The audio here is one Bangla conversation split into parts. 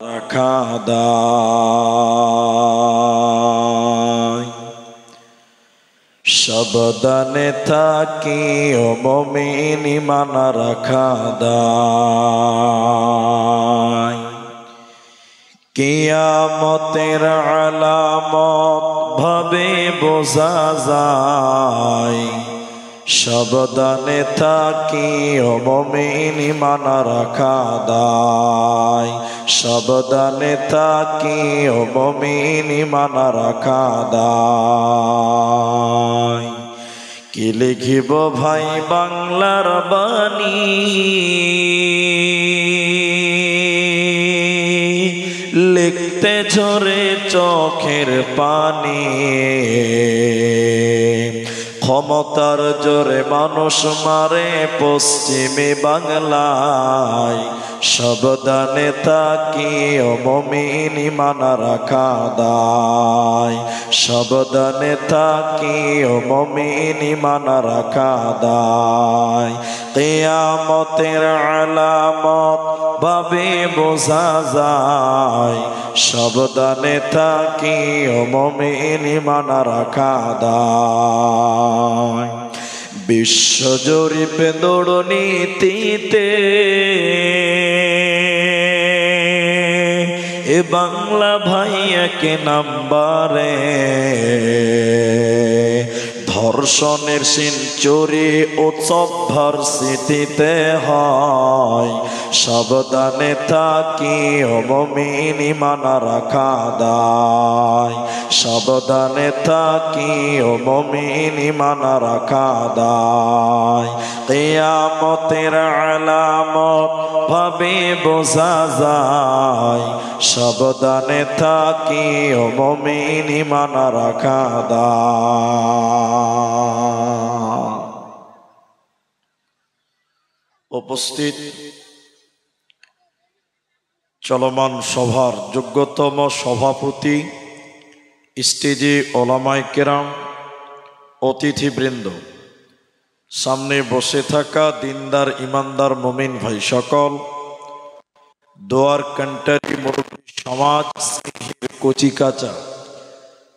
রাখা দায়। সাবধানে থাকি ও মুমিন ঈমান রাখা দায়। কিয়ামতের আলামত ভাবে বোঝা যায়। সাবধানে থাকি ও মুমিন ঈমান রাখা দায়। সাবধানে থাকি ও মুমিন ঈমান রাখা দায়। কি লিখিব ভাই বাংলার বাণী, লিখতে ঝরে চোখের পানি। ক্ষমতার জোরে মানুষ মারে পশ্চিমে বাংলায়। সাবধানে থাকি ও মুমিন ঈমান রাখা দায়। সাবধানে থাকি ও মুমিন ঈমান রাখা দায়। কিয়ামতের আলামত ভাবে বোঝা যায়। সাবধানে থাকি ও মুমিন ঈমান রাখা দায়। বিশ্ব জরিপ দুর্নীতিতে এ বাংলা ভাই এক নাম্বারে। ধর্ষণের সেঞ্চুরি উৎসব ভার্সিটিতে হয়। সাবধানে থাকি ও মুমিন ঈমান রাখা দায়। সাবধানে থাকি ও মুমিন ঈমান রাখা দায়। কিয়ামতের আলামত ভাবে বোঝা যায়। সাবধানে থাকি ও মুমিন ঈমান রাখা দায়। উপস্থিত চলমান সভার যোগ্যতম সভাপতি, স্টেজে ওলামায়ে কেরাম, অতিথিবৃন্দ, সামনে বসে থাকা দিনদার ইমানদার মুমিন ভাই সকল, দোয়ার কান্টারি মুরব্বী সমাজ, কচি কাঁচা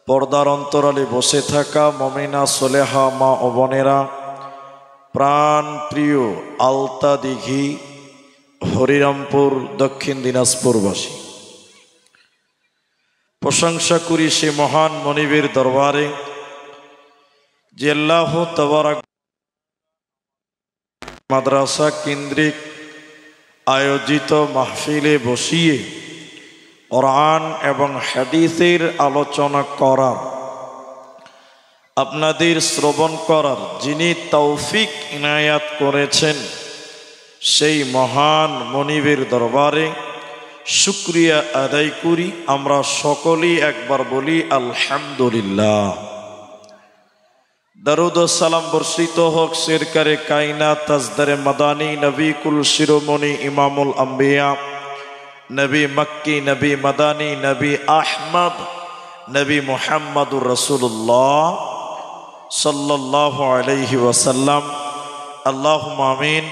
পর্দার অন্তরালে বসে থাকা মুমিনা সোলেহা মা ও বোনেরা, প্রাণ প্রিয় আলতা দিঘি হরিরামপুর দক্ষিণ দিনাজপুরবাসী, প্রশংসা করি সে মহান মনিবের দরবারে যে আল্লাহ তাবারাক মাদ্রাসা কেন্দ্রিক আয়োজিত মাহফিলে বসিয়ে কোরআন এবং হাদিসের আলোচনা করার, আপনাদের শ্রবণ করার যিনি তৌফিক ইনায়াত করেছেন সেই মহান মনিবের দরবারে শুকরিয়া আদায় করি। আমরা সকলেই একবার বলি আলহামদুলিল্লাহ। দরুদ ও সালাম বর্ষিত হোক সরকারে কায়নাত তাজদারে মাদানী নবী কুল শিরোমণি ইমামুল আম্বিয়া নবী মক্কি নবী মাদানী নবী আহমদ নবী মুহাম্মদুর রাসূলুল্লাহ সাল্লাল্লাহু আলাইহি ওয়াসাল্লাম। আল্লাহুম্মা আমিন।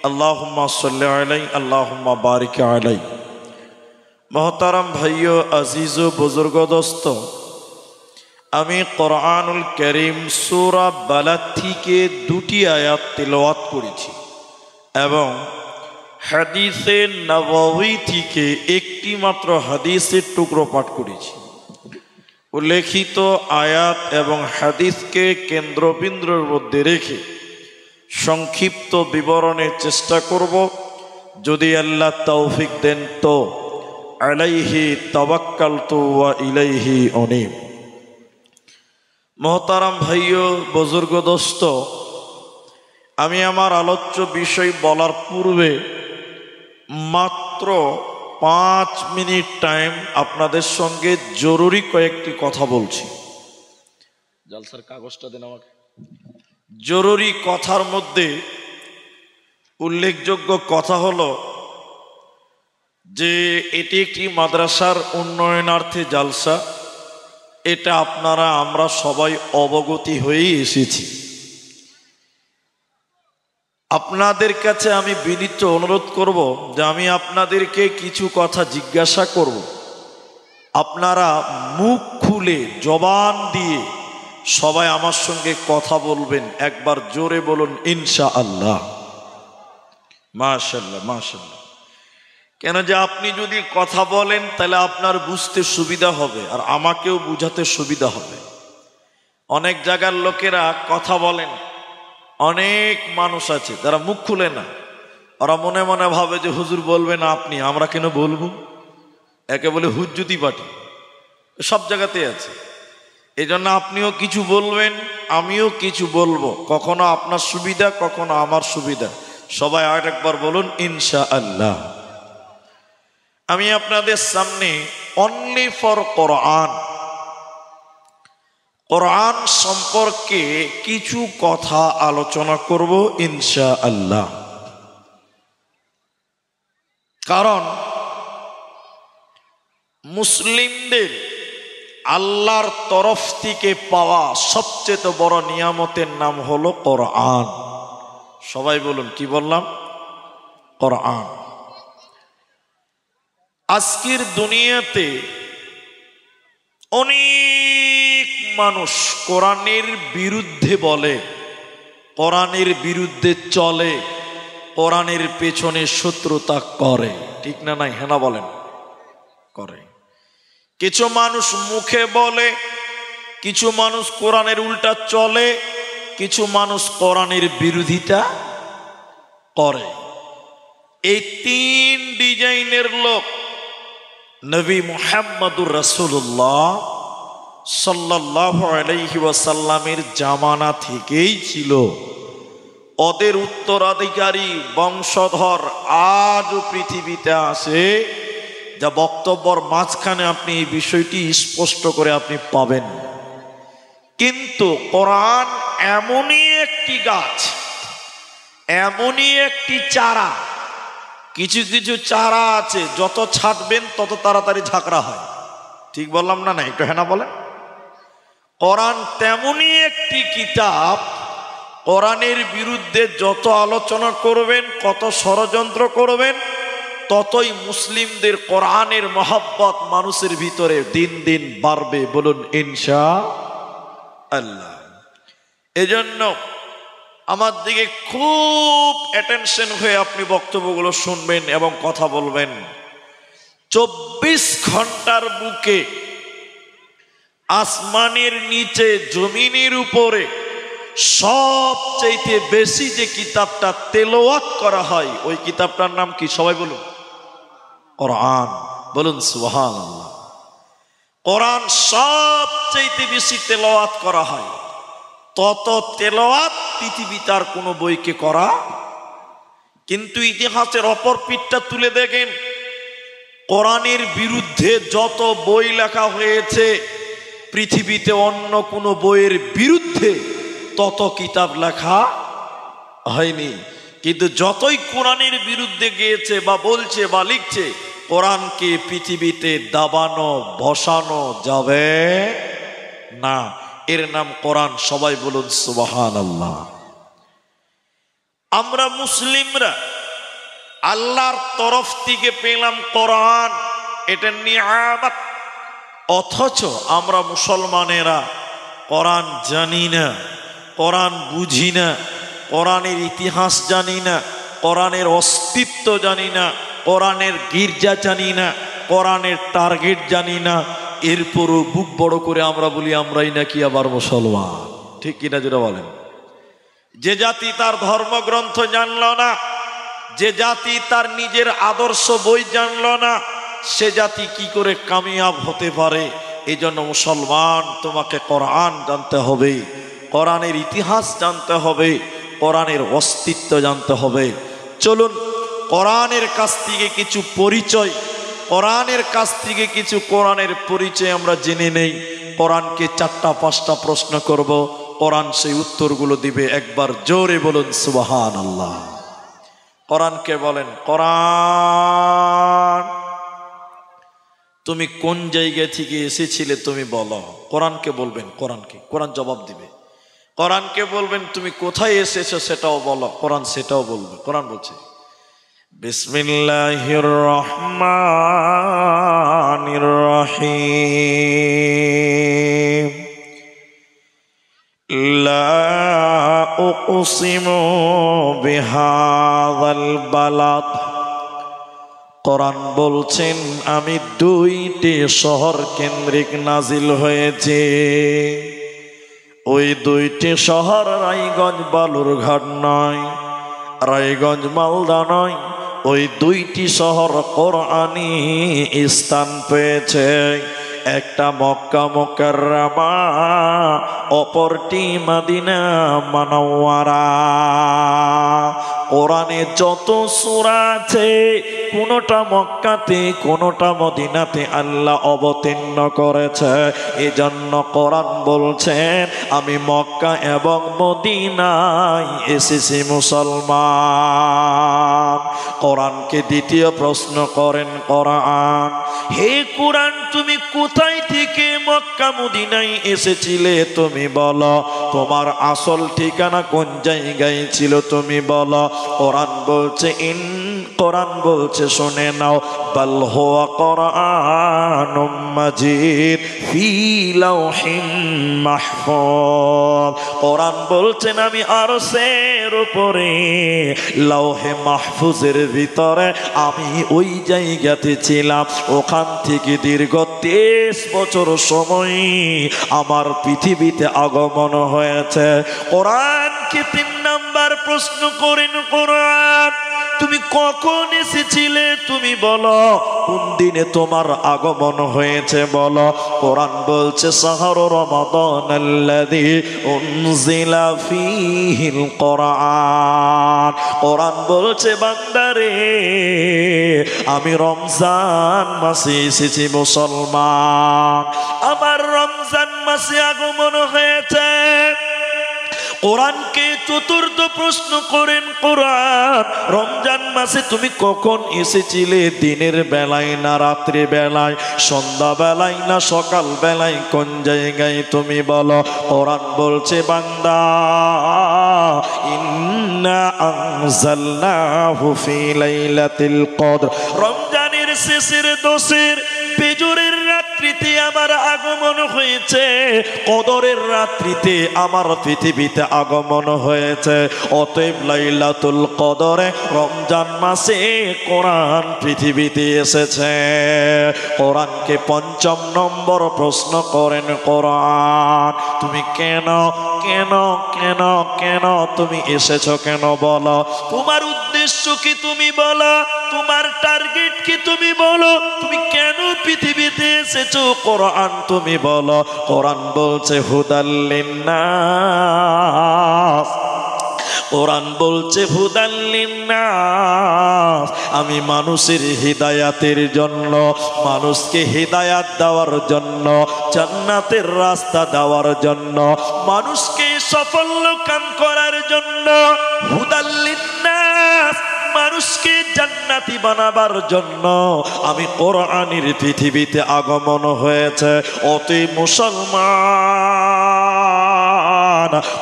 আল্লাহুম্মা সাল্লি আলাইহি আল্লাহুম্মা বারিক আলাইহি। মোহতারাম ভাইও, আজিজ ও বুজুর্গ দোস্ত, আমি কোরআনুল কারীম সূরা বালাদ থেকে দুটি আয়াত তিলাওয়াত করেছি এবং হাদিসে নববী থেকে একটি মাত্র হাদিসের টুকরো পাঠ করেছি। উল্লেখিত আয়াত এবং হাদিসকে কেন্দ্রবিন্দুর মধ্যে রেখে সংক্ষিপ্ত বিবরণের চেষ্টা করব, যদি আল্লাহ তৌফিক দেন তো। আলাইহি তাওয়াক্কালতু ওয়া ইলাইহি উনীব। মোহতারাম ভাইও, বুজুর্গ দোস্ত, আমি আমার আলোচ্য বিষয় বলার পূর্বে মাত্র 5 মিনিট টাইম আপনাদের সঙ্গে জরুরি কয়েকটি কথা বলছি। জালসার কাগজটা দেন আমাকে। জরুরি কথার মধ্যে উল্লেখযোগ্য কথা হলো যে এটি একটি মাদ্রাসার উন্নয়নার্থে জালসা। এটা আপনারা আমরা সবাই অবগতি হয়েই এসেছি। আপনাদের কাছে আমি বিনীত অনুরোধ করব যে আমি আপনাদেরকে কিছু কথা জিজ্ঞাসা করব, আপনারা মুখ খুলে জবান দিয়ে সবাই আমার সঙ্গে কথা বলবেন। একবার জোরে বলুন ইনশাআল্লাহ। মাশাআল্লাহ মাশাআল্লাহ। কেন যে আপনি যদি কথা বলেন তাহলে আপনার বুঝতে সুবিধা হবে আর আমাকেও বুঝাতে সুবিধা হবে। অনেক জায়গার লোকেরা কথা বলেন, অনেক মানুষ আছে যারা মুখ খুলে না, ওরা মনে মনে ভাবে যে হুজুর বলবে না আপনি, আমরা কেন বলবো, একে বলে হুজ্জুতি পাটি, সব জায়গাতে আছে। এই জন্য আপনিও কিছু বলবেন, আমিও কিছু বলবো, কখনো আপনার সুবিধা কখনো আমার সুবিধা। সবাই আর একবার বলুন ইনশাআল্লাহ। আমি আপনাদের সামনে অনলি ফর কোরআন, কোরআন সম্পর্কে কিছু কথা আলোচনা করব ইনশাআল্লাহ। কারণ মুসলিমদের আল্লাহর তরফ থেকে পাওয়া সবচেয়ে বড় নিয়ামতের নাম হলো কোরআন। সবাই বলুন কি বললাম? কোরআন। আজকের দুনিয়াতে অনেক মানুষ কোরআনের বিরুদ্ধে বলে, কোরআনের বিরুদ্ধে চলে, কোরআনের পেছনে শত্রুতা করে, ঠিক না নাই? হ্যাঁ না বলেন? করে। কিছু মানুষ মুখে বলে, কিছু মানুষ কোরআনের উল্টা চলে, কিছু মানুষ কোরআনের বিরোধিতা করে। এই তিন ডিজাইনের লোক নবী মুহাম্মদুর রাসূলুল্লাহ সাল্লাল্লাহু আলাইহি ওয়াসাল্লামের জামানা থেকেই ছিল। ওদের উত্তরাধিকারী বংশধর আজও পৃথিবীতে আছে, যা বক্তব্যর মাঝখানে আপনি এই বিষয়টি স্পষ্ট করে আপনি পাবেন। কিন্তু কোরআন এমনই একটি গাছ, এমনই একটি চারা, কিছু কিছু চারা আছে যত ছাঁটবেন তত তাড়াতাড়ি ঝাঁকড়া হয়, ঠিক বললাম না? না একটু হ্যাঁ না বলেন? কোরআন তেমনই একটি কিতাব, কোরআনের বিরুদ্ধে যত আলোচনা করবেন, কত ষড়যন্ত্র করবেন, ততই মুসলিমদের কোরআনের মহব্বত মানুষের ভিতরে দিন দিন বাড়বে। বলুন ইনশাআল্লাহ। এজন্য আমার দিকে খুব অ্যাটেনশন হয়ে আপনি বক্তব্যগুলো শুনবেন এবং কথা বলবেন। 24 ঘন্টার বুকে আসমানের নিচে জমিনের উপরে সবচাইতে বেশি যে কিতাবটা তেলাওয়াত করা হয়, ওই কিতাবটার নাম কি? সবাই বলুন কোরআন। বলুন সুবহানাল্লাহ। কোরআন সবচাইতে বেশি তেলাওয়াত করা হয়, তত তেলাওয়াত পৃথিবীতে আর কোনো বইকে করা। কিন্তু ইতিহাসের অপর পিঠটা তুলে দেখেন, কোরআনের বিরুদ্ধে যত বই লেখা হয়েছে পৃথিবীতে অন্য কোনো বইয়ের বিরুদ্ধে তত কিতাব লেখা হয়নি। কিন্তু যতই কোরআনের বিরুদ্ধে গিয়েছে বা বলছে বা লিখছে, কোরআনকে পৃথিবীতে দাবানো বসানো যাবে না। এর নাম কোরআন। সবাই বলুন সুবহানাল্লাহ। আমরা মুসলিমরা আল্লাহর তরফ থেকে পেলাম কোরআন, এটা নিয়ামত। অথচ আমরা মুসলমানেরা কোরআন জানি না, কোরআন বুঝি না, কোরআনের ইতিহাস জানি না, কোরআনের অস্তিত্ব জানি না, কোরআনের গির্জা জানি না, কোরআনের টার্গেট জানি না। এরপরও বুক বড় করে আমরা বলি আমরাই নাকি আবার মুসলমান, ঠিক কিনা যেটা বলেন? যে জাতি তার ধর্মগ্রন্থ জানল না, যে জাতি তার নিজের আদর্শ বই জানল না, সে জাতি কি করে কামিয়াব হতে পারে? এই জন্য মুসলমান, তোমাকে কোরআন জানতে হবে, কোরআনের ইতিহাস জানতে হবে, কোরআনের অস্তিত্ব জানতে হবে। চলুন কোরআনের কাছ থেকে কিছু পরিচয়, কোরআনের কাছ থেকে কিছু কোরআনের পরিচয় আমরা জেনে নেই। কোরআনকে 4-5টা প্রশ্ন করব, কোরআন সেই উত্তরগুলো দিবে। একবার জোরে বলুন সুবহানাল্লাহ। কোরআনকে বলেন, কোরআন তুমি কোন জায়গা থেকে এসেছিলে তুমি বলো। কোরআনকে বলবেন, কোরআনকে, কোরআন জবাব দিবে। কোরআনকে বলবেন তুমি কোথায় এসেছো সেটাও বলো, কোরআন সেটাও বলবে। কোরআন বলছে বিসমিল্লাহির রহমানির রহিম লা উকসিমু বিহাযাল বালাদ। কোরআন বলছেন আমি দুইটি শহর কেন্দ্রিক নাজিল হয়েছে। ওই দুইটি শহর রায়গঞ্জ বালুরঘাট নয়, রায়গঞ্জ মালদা নয়, ওই দুইটি শহর কোরআনি স্থান পেয়েছে। একটা মক্কা মুকাররমা, অপরটি মদিনা মুনাওয়ারা। কোরআনে যত সূরা আছে কোনটা মক্কাতে কোনটা মদিনাতে আল্লাহ অবতীর্ণ করেছে। এজন্য কোরআন বলছেন আমি মক্কা এবং মদিনায় এসেছি মুসলমান। কোরআনকে দ্বিতীয় প্রশ্ন করেন কোরআন, হে কোরআন তুমি কোথায় থেকে মক্কা মদিনায় এসেছিলে তুমি বলো, তোমার আসল ঠিকানা কোন জায়গায় ছিল তুমি বলো। কোরআন বলছে শুনে নাও, বাল হুয়া কুরআনুম মাজিদ ফি লাওহিম মাহফুজ। কোরআন বলছেন আমি আরশের উপরে লাওহে মাহফুজের ভিতরে আমি ওই জায়গাতে ছিলাম। ওখান থেকে দীর্ঘ 23 বছর সময় আমার পৃথিবীতে আগমন হয়েছে। কোরআনকে 3 নাম্বার প্রশ্ন করেন কোরআন তুমি কখন এসেছিলে তুমি বলো, কোন দিনে তোমার আগমন হয়েছে বলো। কোরআন বলছে শাহরু রমাদানাল্লাযী উনজিলা ফীহিল কোরআন। কোরআন বলছে বান্দারে আমি রমজান মাসে এসেছি মুসলমান, আমার রমজান মাসে আগমন হয়েছে। কোরআনকে চতুর্থ প্রশ্ন করেন কোরআন রমজান মাসে তুমি কখন এসেছিলে, দিনের বেলায় না রাত্রি বেলায়, সন্ধ্যা বেলায় না সকাল বেলায়, কোন জায়গায় তুমি বলো। কোরআন বলছে বান্দা ইন্না আনজালনাহু ফি লাইলাতিল কদর, রমজানের শেষের 10-এর বেজরের রাত্রিতে আমার আগমন হয়েছে, কদরের রাত্রিতে আমার পৃথিবীতে আগমন হয়েছে। অতএব লাইলাতুল কদরে রমজান মাসে কোরআন পৃথিবীতে এসেছে। কোরআনকে 5 নম্বর প্রশ্ন করেন কোরআন তুমি কেন কেন কেন কেন তুমি এসেছো কেন বলো, তোমার উদ্দেশ্য কি তুমি বলো, তোমার টার্গেট কি তুমি বলো, তুমি কেন পৃথিবীতে এসেছো কোরআন তুমি বলো। কোরআন বলছে হুদাল লিন্নাস, কোরআন বলছে হুদাল লিন্নাস, আমি মানুষের হিদায়াতের জন্য, মানুষকে হিদায়াত দেওয়ার জন্য, জান্নাতের রাস্তা দেওয়ার জন্য, মানুষকে সাফল্য কাম করার জন্য, হুদাল লিন্নাস মানুষকে জান্নাতি বানাবার জন্য আমি কোরআনের পৃথিবীতে আগমন হয়েছে। অতএব মুসলমান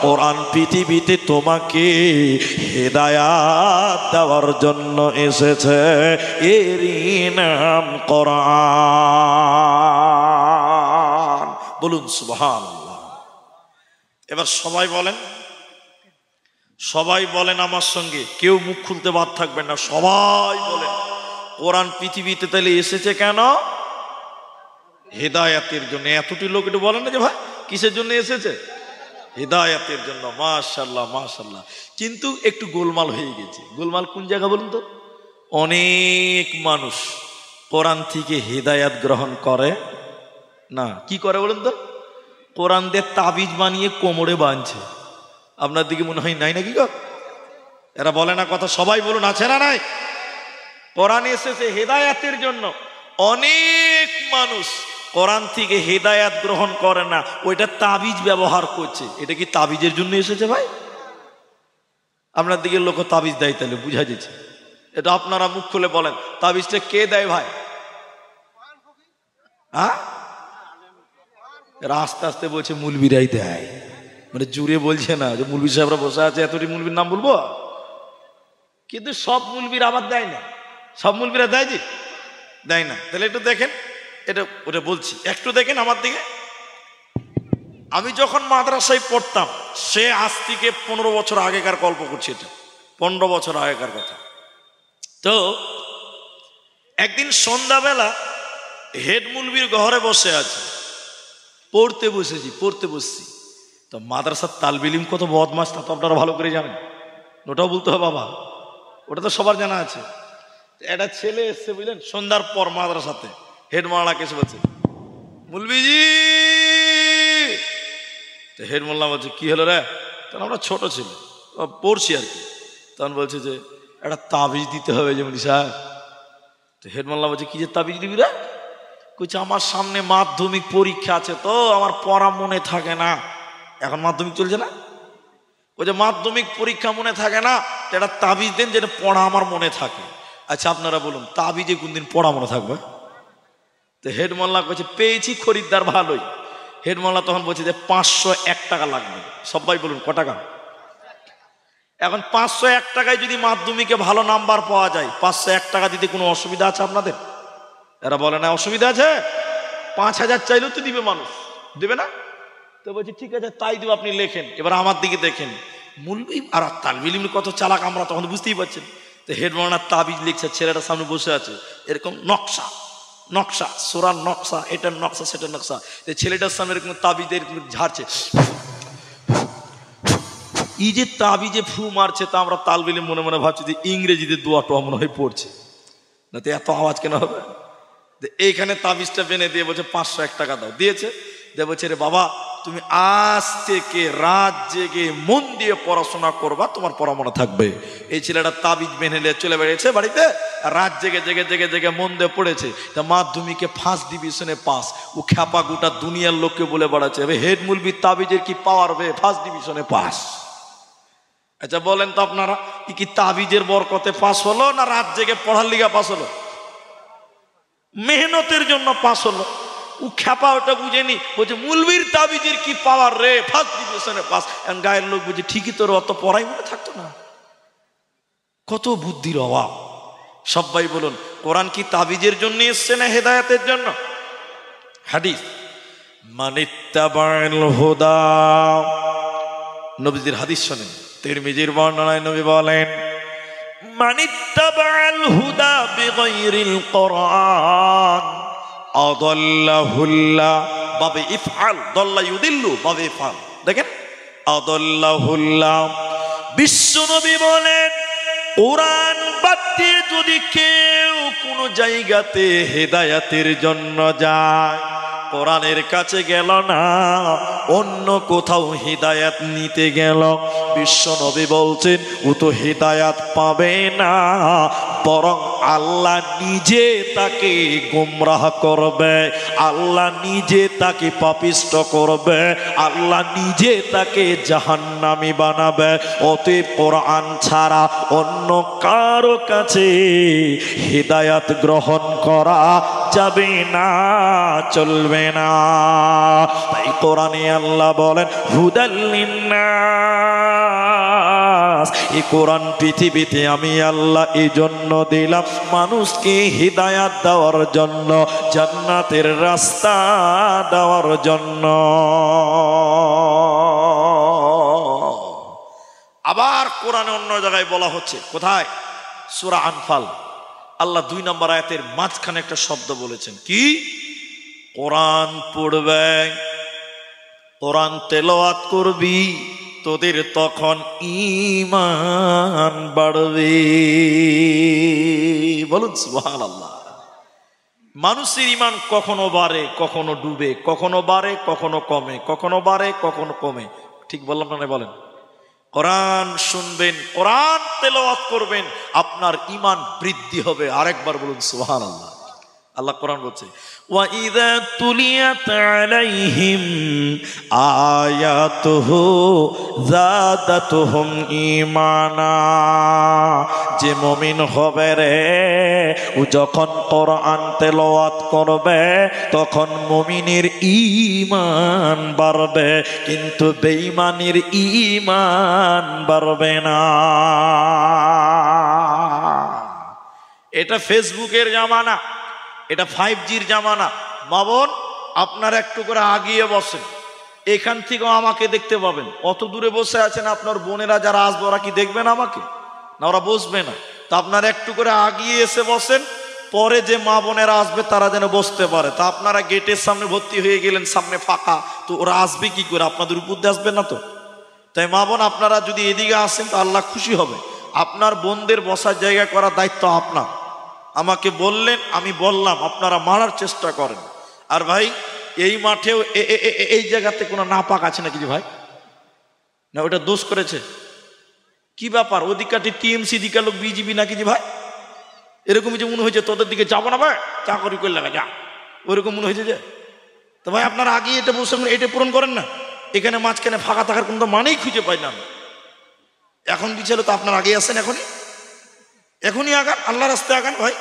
কোরআন পৃথিবীতে তোমাকে হিদায়াত দেওয়ার জন্য এসেছে, এরই নাম কোরআন। বলুন সুবহানাল্লাহ। এবার সবাই বলেন আমার সঙ্গে, কেউ মুখ খুলতে বাদ থাকবেন না, সবাই বলেন কোরআন পৃথিবীতে তাহলে এসেছে কেন? হিদায়াতের জন্য। এতটি লোক একটু বলেন না যে ভাই কিসের জন্য এসেছে? হিদায়াতের জন্য। মাশাআল্লাহ মাশাআল্লাহ। কিন্তু একটু গোলমাল হয়ে গেছে। গোলমাল কোন জায়গা বলুন তো? অনেক মানুষ কোরআন থেকে হিদায়াত গ্রহণ করে না। কি করে বলুন তো? কোরআন দিয়ে তাবিজ বানিয়ে কোমরে বাঁধছে। আপনার দিকে মনে হয় নাই নাকি গো? এরা বলে না কথা, সবাই বলুন আছে না নাই? কোরআন এসেছে হিদায়াতের জন্য। অনেক মানুষ কোরআন থেকে হিদায়াত গ্রহণ করে না, ওইটা তাবিজ ব্যবহার করছে। এটা কি তাবিজের জন্য এসেছে ভাই? আপনার দিকে লোক তাবিজ দেয়, তাহলে বুঝা যাচ্ছে। এটা আপনারা মুখ খুলে বলেন, তাবিজটা কে দেয় ভাই? হ্যাঁ, আস্তে আস্তে বলছে মুলবিরাই দেয়। মানে জুড়ে বলছে না যে মুলবি সাহেবরা বসে আছে এতটি মুলবির নাম বলবো, কিন্তু সব মুলবির আবার দেয় না, সব মুলবিরা দেয় যে দেয় না। তাহলে একটু দেখেন, এটা ওটা বলছি, একটু দেখেন আমার দিকে। আমি যখন মাদ্রাসায় পড়তাম, সে আজ থেকে 15 বছর আগেকার গল্প করছি, এটা 15 বছর আগেকার কথা। তো একদিন সন্ধ্যাবেলা হেড মুলবির ঘরে বসে আছে, পড়তে বসছি। তো মাদ্রাসার তালবিলিম কত বদমাস তা তো আপনারা ভালো করে জানেন, ওটাও বলতে হবে বাবা, ওটা তো সবার জানা আছে। একটা ছেলে এসছে বুঝলেন, সন্ধ্যার পর মাদ্রাসাতে হেড মোল্লাকে এসে বলছে মুলবিজি। তো হেড মোল্লা বলছে কি হলো রে? তখন আমরা ছোট ছিল, পড়ছি আর কি। তখন বলছে যে একটা তাবিজ দিতে হবে যেমন সাহেব। তো হেড মোল্লা বলছে কি যে তাবিজ দিবি রে? কইছে আমার সামনে মাধ্যমিক পরীক্ষা আছে, তো আমার পড়া মনে থাকে না। এখন মাধ্যমিক চলছে না, ওই যে মাধ্যমিক পরীক্ষা মনে থাকে না, এটা তাবিজ দেন যেটা পড়া আমার মনে থাকে। আচ্ছা আপনারা বলুন, তাবিজে কোনদিন পড়া মনে থাকবে? তো হেড মোল্লা কইছে পেয়েছি খরিদ্দার ভালোই। হেড মোল্লা তখন বলছে যে 501 টাকা লাগবে। সবাই বলুন ক টাকা? এখন 501 টাকায় যদি মাধ্যমিকে ভালো নাম্বার পাওয়া যায়, 501 টাকা দিতে কোনো অসুবিধা আছে আপনাদের? এরা বলে না অসুবিধা আছে, 5000 চাইলেও তো দিবে মানুষ, দেবে না? তো বলছি ঠিক আছে তাই দেবো, আপনি লেখেন। এবার আমার দিকে দেখেন, মুলবি আর তালবিলিম কত চালাক আমরা তখন বুঝতেই পারছেন। তো হেড মোল্লা তাবিজ লিখছে, ছেলেটার সামনে বসে আছে, এরকম নকশা সোরার নকশা, এটার নকশা সেটার নকশা। ছেলেটার সামনে এরকম তাবিজ এরকম ঝাড়ছে, এই যে তাবিজে ফু মারছে, তা আমরা তালবিলিম মনে মনে ভাবছি যে ইংরেজিতে দোয়া টোয়া মনে হয় পড়ছে, না তো এত আওয়াজ কেন হবে? এইখানে তাবিজটা বেনে দিয়ে বলছে 501 টাকা দাও। দিয়েছে, দিয়ে বলছে রে বাবা তুমি আজ থেকে রাত জেগে মন দিয়ে পড়াশোনা করবা, তোমার পড়া মনে থাকবে। এই ছেলেটা তাবিজ বেনে নিয়ে চলে বেড়েছে বাড়িতে, রাত জেগে জেগে জেগে জেগে মন দিয়ে পড়েছে। তা মাধ্যমিকে ফার্স্ট ডিভিশনে পাস। ও খ্যাপা গোটা দুনিয়ার লোককে বলে বেড়াচ্ছে হেড মুলবি তাবিজের কি পাওয়ার হবে, ফার্স্ট ডিভিশনে পাস। আচ্ছা বলেন তো আপনারা, কি তাবিজের বরকতে পাস হলো না রাত জেগে পড়ার লিগা পাস হলো? মেহনতের জন্য পাস হলো। ও খ্যাপা ওটা বুঝেনি, বলছে মুলবির তাবিজের কি পাওয়ার রে, ফার্স্ট ডিভিশনে পাস। গায়ের লোক বুঝে ঠিকই তোর অত পড়াই মনে থাকতো না। কত বুদ্ধির অভাব। সবাই বলুন কোরআন কি তাবিজের জন্য এসছে না হেদায়েতের জন্য? হাদিস মানিত্তাবাল হুদা, নবীজির হাদিস শোনেন, তিরমিজির বর্ণনায় নবী বলেন মানিত্তাবাল হুদা বিগাইরিল কোরআন আদাল্লাহুল্লাহ বাবে ইফআল, দাল্লা ইউদিল্লু বাবে ইফআল। দেখেন আদাল্লাহুল্লাহ, বিশ্ব নবী বলেন কোরআন বাদ দিয়ে যদি কেউ কোনো জায়গাতে হেদায়েতের জন্য যায়, কোরআনের কাছে গেল না, অন্য কোথাও হিদায়াত নিতে গেল, বিশ্ব নবী বলছেন ও তো হিদায়াত পাবে না, বরং আল্লাহ নিজে তাকে গোমরাহ করবে, আল্লাহ নিজে তাকে পাপিষ্ট করবে, আল্লাহ নিজে তাকে জাহান্নামী বানাবে। অতএব কোরআন ছাড়া অন্য কারো কাছে হিদায়াত গ্রহণ করা যাবে না, চলবে না। তাই কোরআনে আল্লাহ বলেন হুদাল লিন্নাস, এই কোরআন পৃথিবীতে আমি আল্লাহ এই জন্য দিলাম মানুষকে হিদায়াত দেওয়ার জন্য, জান্নাতের রাস্তা দেওয়ার জন্য। আবার কোরআনে অন্য জায়গায় বলা হচ্ছে, কোথায়? সূরা আনফাল, আল্লাহ 2 নম্বর আয়াতের মাঝখানে একটা শব্দ বলেছেন কি? কোরআন পড়বে, কোরআন তেলাওয়াত করবি, তোদের তখন ঈমান বাড়বে। বলুন সুবহানাল্লাহ। মানুষের ঈমান কখনো বাড়ে কখনো ডুবে, কখনো বাড়ে কখনো কমে, কখনো বাড়ে কখনো কমে। ঠিক বললাম না? বলেন। কোরআন শুনবেন, কোরআন তেলাওয়াত করবেন, আপনার ঈমান বৃদ্ধি হবে। আরেকবার বলুন সুবহানাল্লাহ। আল্লাহ কোরআন বলছে, ওয়া ইযা তুলিয়াত আলাইহিম আয়াতুহু যাদাতুহুম ঈমানা। যে মুমিন হবে রে, ও যখন কোরআন তেলাওয়াত করবে তখন মুমিনের ঈমান বাড়বে, কিন্তু বেঈমানের ঈমান বাড়বে না। এটা ফেসবুকের জামানা, এটা 5G'র জামানা। মা বোন, আপনারা একটু করে আগিয়ে বসেন, এখান থেকেও আমাকে দেখতে পাবেন। অত দূরে বসে আছেন আপনার বোনেরা যারা আসবে, ওরা কি দেখবেন আমাকে? না, ওরা বসবে না। তো আপনারা একটু করে আগিয়ে এসে বসেন, পরে যে মা বোনেরা আসবে তারা যেন বসতে পারে। তা আপনারা গেটের সামনে ভর্তি হয়ে গেলেন, সামনে ফাঁকা, তো ওরা আসবে কি করে? আপনাদের উপর দিয়ে আসবে না তো। তাই মা বোন, আপনারা যদি এদিকে আসেন তো আল্লাহ খুশি হবে। আপনার বোনদের বসার জায়গা করার দায়িত্ব আপনার। আমাকে বললেন, আমি বললাম, আপনারা মারার চেষ্টা করেন। আর ভাই, এই মাঠেও এই জায়গাতে কোনো নাপাক আছে নাকি ভাই? না, ওটা দোষ করেছে? কি ব্যাপার? ওদিকাটি টিএমসি, দিকে লোক বিজেপি নাকি যে ভাই? এরকমই যে মনে হয়েছে তোদের দিকে যাবো না ভাই, চাকরি করে লাগা যা, ওইরকম মনে হয়েছে যে। তো ভাই, আপনারা আগে এটা বসে এটা পূরণ করেন না। এখানে মাঝখানে ফাঁকা থাকার কোনো মানেই খুঁজে পাই না। এখন বিচারে তো আপনার আগে আসেন, এখনই আগান, আল্লাহ রাস্তায় আগান ভাই।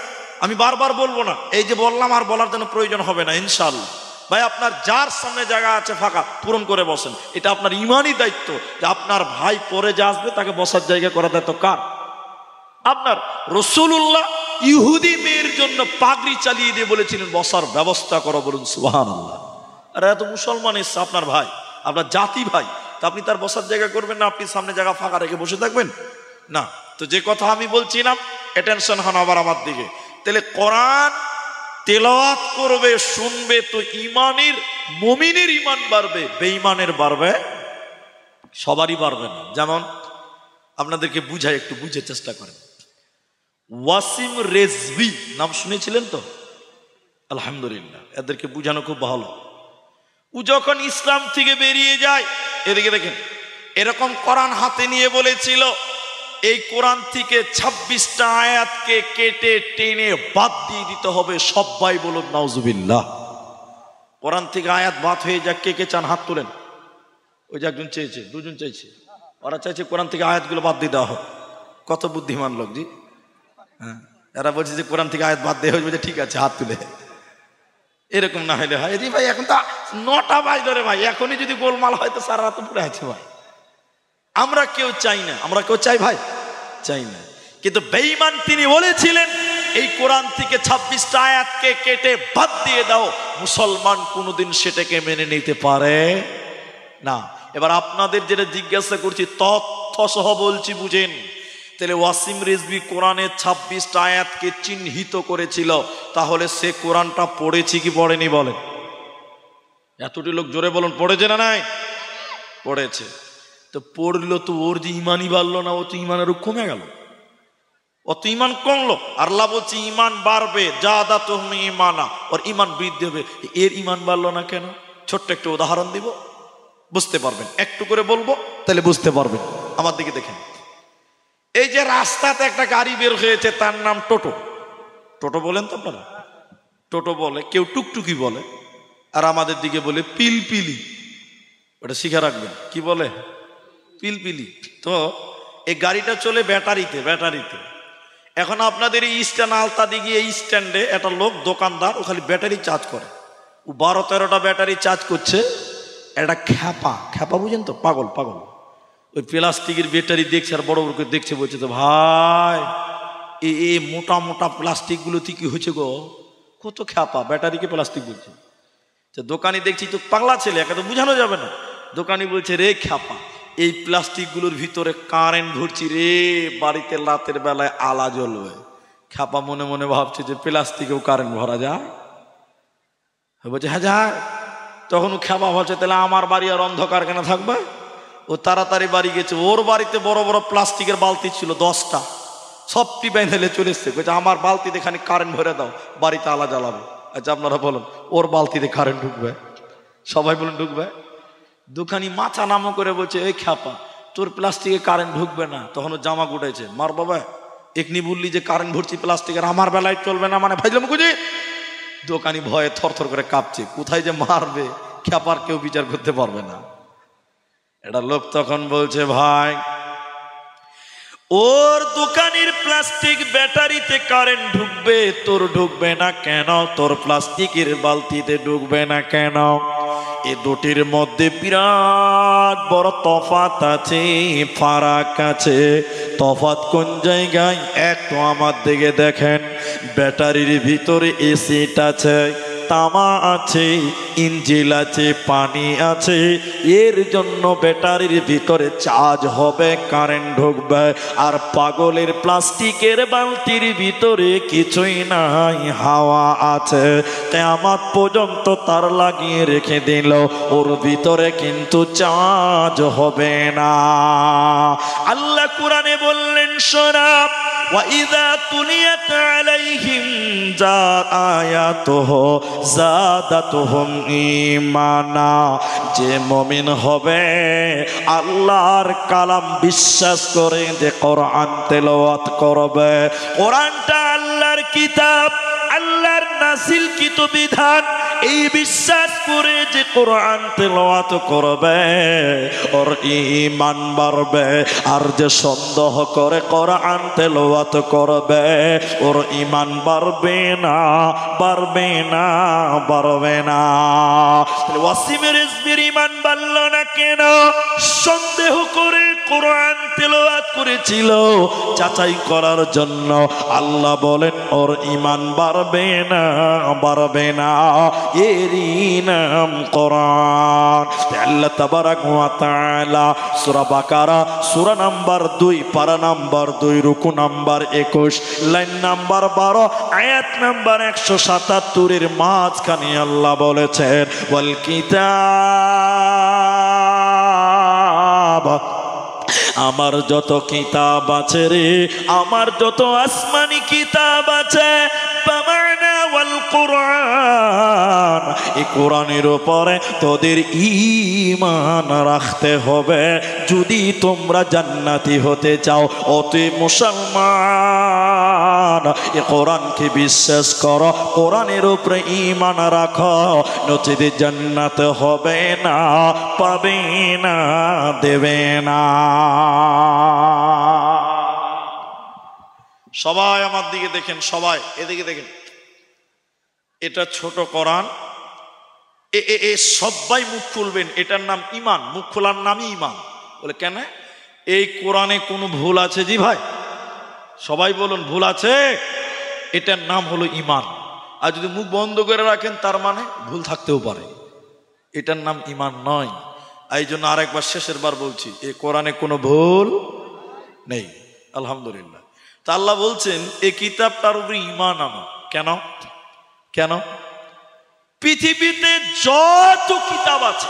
আমি বারবার বলবো না, এই যে বললাম আর বলার জন্য প্রয়োজন হবে না ইনশাআল্লাহ। ভাই, আপনার যার সামনে জায়গা আছে ফাঁকা, পূরণ করে বসেন। এটা আপনার ইমানই দায়িত্ব যে আপনার ভাই পরে যে আসবে তাকে বসার জায়গা করা দায়িত্ব কার? আপনার। রাসূলুল্লাহ ইহুদি মেয়ের জন্য পাগড়ি চালিয়ে দিয়ে বলেছিলেন বসার ব্যবস্থা করো, বলুন সুবহানাল্লাহ। আর এত মুসলমান এসছে আপনার ভাই, আপনার জাতি ভাই, তা আপনি তার বসার জায়গা করবেন না? আপনি সামনে জায়গা ফাঁকা রেখে বসে থাকবেন না? তো যে কথা আমি বলছিলাম, অ্যাটেনশন হন আবার আমার দিকে। তাহলে কোরআন তেলাওয়াত করবে, শুনবে, তো ইমানের, মুমিনের ইমান বাড়বে, বেঈমানের বাড়বে, সবারই বাড়বে না। যেমন আপনাদেরকে বুঝাই, একটু বুঝে চেষ্টা করেন। ওয়াসিম রেজভি নাম শুনেছিলেন তো? আলহামদুলিল্লাহ, এদেরকে বুঝানো খুব ভালো। ও যখন ইসলাম থেকে বেরিয়ে যায়, এদিকে দেখেন, এরকম কোরআন হাতে নিয়ে বলেছিল এই কোরআন থেকে 26টা আয়াতকে কেটে টেনে বাদ দিয়ে দিতে হবে। সবাই বলুন নাউজুবিল্লাহ। কোরআন থেকে আয়াত বাদ হয়ে যাক, কে কে চান হাত তোলেন? ওই যে একজন চেয়েছে, দুজন চাইছে, ওরা চাইছে কোরআন থেকে আয়াতগুলো বাদ দিয়ে দেওয়া হোক। কত বুদ্ধিমান লোক জি। হ্যাঁ, এরা বলছে যে কোরআন থেকে আয়াত বাদ দেওয়া হয়েছে, ঠিক আছে হাত তুলে। এরকম না হলে হয় জি ভাই, এখন তো 9টা বাজে রে ভাই, এখনই যদি গোলমাল হয় তো সারা রাত পুরো আছে ভাই। আমরা কেউ চাই না, আমরা কেউ চাই ভাই? চাই না। কিন্তু বেঈমান তিনি বলেছিলেন এই কোরআন থেকে 26টা আয়াতকে কেটে বাদ দিয়ে দাও। মুসলমান কোনোদিন সেটাকে মেনে নিতে পারে না। এবার আপনাদের যেটা জিজ্ঞাসা করছি তথ্য সহ বলছি, বুঝেন। তাহলে ওয়াসিম রিজভী কোরআনের 26টা আয়াতকে চিহ্নিত করেছিল, তাহলে সে কোরআনটা পড়েছি কি পড়েনি বলেন? এতটি লোক জোরে বলুন, পড়েছে না নাই? পড়েছে। তো পড়লো তো ওর যে ইমানই বাড়লো না, ও তো ইমানের কমে গেল, অত ইমান কমলো। আল্লাহ বলছে ইমান বাড়বে, যাদাতুহুম ঈমানা, ওর ইমান বৃদ্ধি হবে। এর ইমান বাড়লো না কেন? ছোট্ট একটা উদাহরণ দিব, বুঝতে পারবেন। একটু করে বলবো, তাহলে বুঝতে পারবেন। আমার দিকে দেখেন, এই যে রাস্তাতে একটা গাড়ি বের হয়েছে, তার নাম টোটো। টোটো বলেন তো আপনারা? টোটো বলে, কেউ টুকটুকি বলে, আর আমাদের দিকে বলে পিলপিলি। ওটা শিখে রাখবেন, কি বলে? পিলপিলি। তো এই গাড়িটা চলে ব্যাটারিতে। এখন আপনাদের এই স্ট্যান্ড আলতাদি গিয়ে এই স্ট্যান্ডে একটা লোক দোকানদার, ও খালি ব্যাটারি চার্জ করে। ও 12-13টা ব্যাটারি চার্জ করছে। একটা খ্যাপা বুঝেন তো? পাগল ওই প্লাস্টিকের ব্যাটারি দেখছে, আর বড় বড় করে দেখছে, বলছে তো ভাই এই মোটা মোটা প্লাস্টিক গুলো কি হয়েছে গো, কত খ্যাপা, ব্যাটারিকে প্লাস্টিক বলছে। দোকানি দেখছি তো পাগলা ছেলে, একে তো বুঝানো যাবে না। দোকানি বলছে, রে খ্যাপা, এই প্লাস্টিক গুলোর ভিতরে কারেন্ট ভরছি রে, বাড়িতে রাতের বেলায় আলা জ্বলবে। খ্যাপা মনে মনে ভাবছে যে প্লাস্টিকেও কারেন্ট ভরা যায়? বলছে হ্যাঁ যায়। তখন ও খ্যাপা ভাবছে, তাহলে আমার বাড়ি আর অন্ধকার কেন থাকবে? ও তাড়াতাড়ি বাড়ি গেছে। ওর বাড়িতে বড় বড় প্লাস্টিকের বালতি ছিল 10টা, সবটি বেঁধে চলে এসছে। বলছে আমার বালতিতে খানিক কারেন্ট ভরে দাও, বাড়িতে আলা জ্বালাবে। আচ্ছা আপনারা বলুন, ওর বালতিতে কারেন্ট ঢুকবে? সবাই বলুন ঢুকবে। দোকানি মাথা নামো করে বলছে, এই খ্যাপা, তোর প্লাস্টিকে কারেন্ট ঢুকবে না। তখন ও জামা গুটাইছে, মার বাবা, এখনি বললি যে কারেন্ট ভরছি প্লাস্টিকের, আমার বেলায় চলবে না, মানে ভাইলাম বুঝি দোকানি ভয়ে থরথর করে কাঁপছে, কোথায় যে মারবে খ্যাপার কেউ বিচার করতে পারবে না। এটা লোক তখন বলছে, ভাই ওর দোকানের প্লাস্টিক ব্যাটারিতে কারেন্ট ঢুকবে, তোর ঢুকবে না কেন? তোর প্লাস্টিকের বালতিতে ঢুকবে না কেন? এ দুটির মধ্যে বিরাট বড় তফাৎ আছে, ফারাক আছে। তফাৎ কোন জায়গায়? একটু আমার দিকে দেখেন, ব্যাটারির ভিতরে এসিড আছে, তামা আছে, ইঞ্জিল আছে, পানি আছে। এর জন্য ব্যাটারির ভিতরে চার্জ হবে, কারেন্ট ঢুকবে। আর পাগলের প্লাস্টিকের বালতির ভিতরে কিছুই নাই, হাওয়া আছে। কিয়ামত পর্যন্ত তার লাগিয়ে রেখে দিল, ওর ভিতরে কিন্তু চার্জ হবে না। আল্লাহ কুরআনে বললেন, শোনা, وَإِذَا تُلِيَتْ عَلَيْهِمْ آيَاتُهُ زَادَتْهُمْ ঈমানা। যে মুমিন হবে, আল্লাহর কালাম বিশ্বাস করে, যে কোরআন তেলাওয়াত করবে, কোরআনটা আল্লাহর কিতাব, আল্লাহর নাযিলকৃত বিধান, এই বিশ্বাস করে যে কোরআন তেলাওয়াত করবে, ওর ঈমান বাড়বে। আর যে সন্দেহ করে কোরআন তেলাওয়াত করবে, ওর ঈমান বাড়বে না, বাড়বে না, বাড়বে না। ওয়াসিমের রিজবির ঈমান বাড়ল না কেন? সন্দেহ করে কোরআন তেলাওয়াত করেছিল, যাচাই করার জন্য। আল্লাহ বলেন, ওর ঈমান বাড়বে না, বাড়বে না। এরই নাম কোরআন। আল্লাহ তাবারাক ওয়া তাআলা সূরা বাকারা সূরা নাম্বার 2 পারা নাম্বার 2 রুকু নাম্বার 21 লাইন নাম্বার 12 আয়াত নাম্বার 177 এর মাঝখানে আল্লাহ বলেছেন, ওয়াল কিতাব, আমার যত কিতাব আছে রে, আমার যত আসমানি কিতাব আছে, বামানা ওয়াল কোরআন, এই কোরআনের উপরে তোদের ঈমান রাখতে হবে যদি তোমরা জান্নাতি হতে চাও। অতএব মুসলমান, এই কোরআনকে বিশ্বাস করো, কোরআনের উপরে ঈমান রাখো, নচেত জান্নাত হবে না, পাবে না, দেবে না। সবাই আমার দিকে দেখেন, সবাই এদিকে দেখেন। এটা ছোট কোরআন, এ সবাই মুখ খুলবেন, এটার নাম ঈমান। মুখ খোলার নামই ঈমান। বলে কেন? এই কোরআনে কোনো ভুল আছে? জি ভাই, সবাই বলুন, ভুল আছে? এটার নাম হলো ঈমান। আর যদি মুখ বন্ধ করে রাখেন, তার মানে ভুল থাকতেও পারে, এটার নাম ঈমান নয়। এই জন্য আরেকবার, শেষের বার বলছি, এই কোরআনে কোনো ভুল নেই, আলহামদুলিল্লাহ। তা আল্লাহ বলছেন, এই কিতাবটার উপরে ঈমান আনো। কেন? কেন? পৃথিবীতে যত কিতাব আছে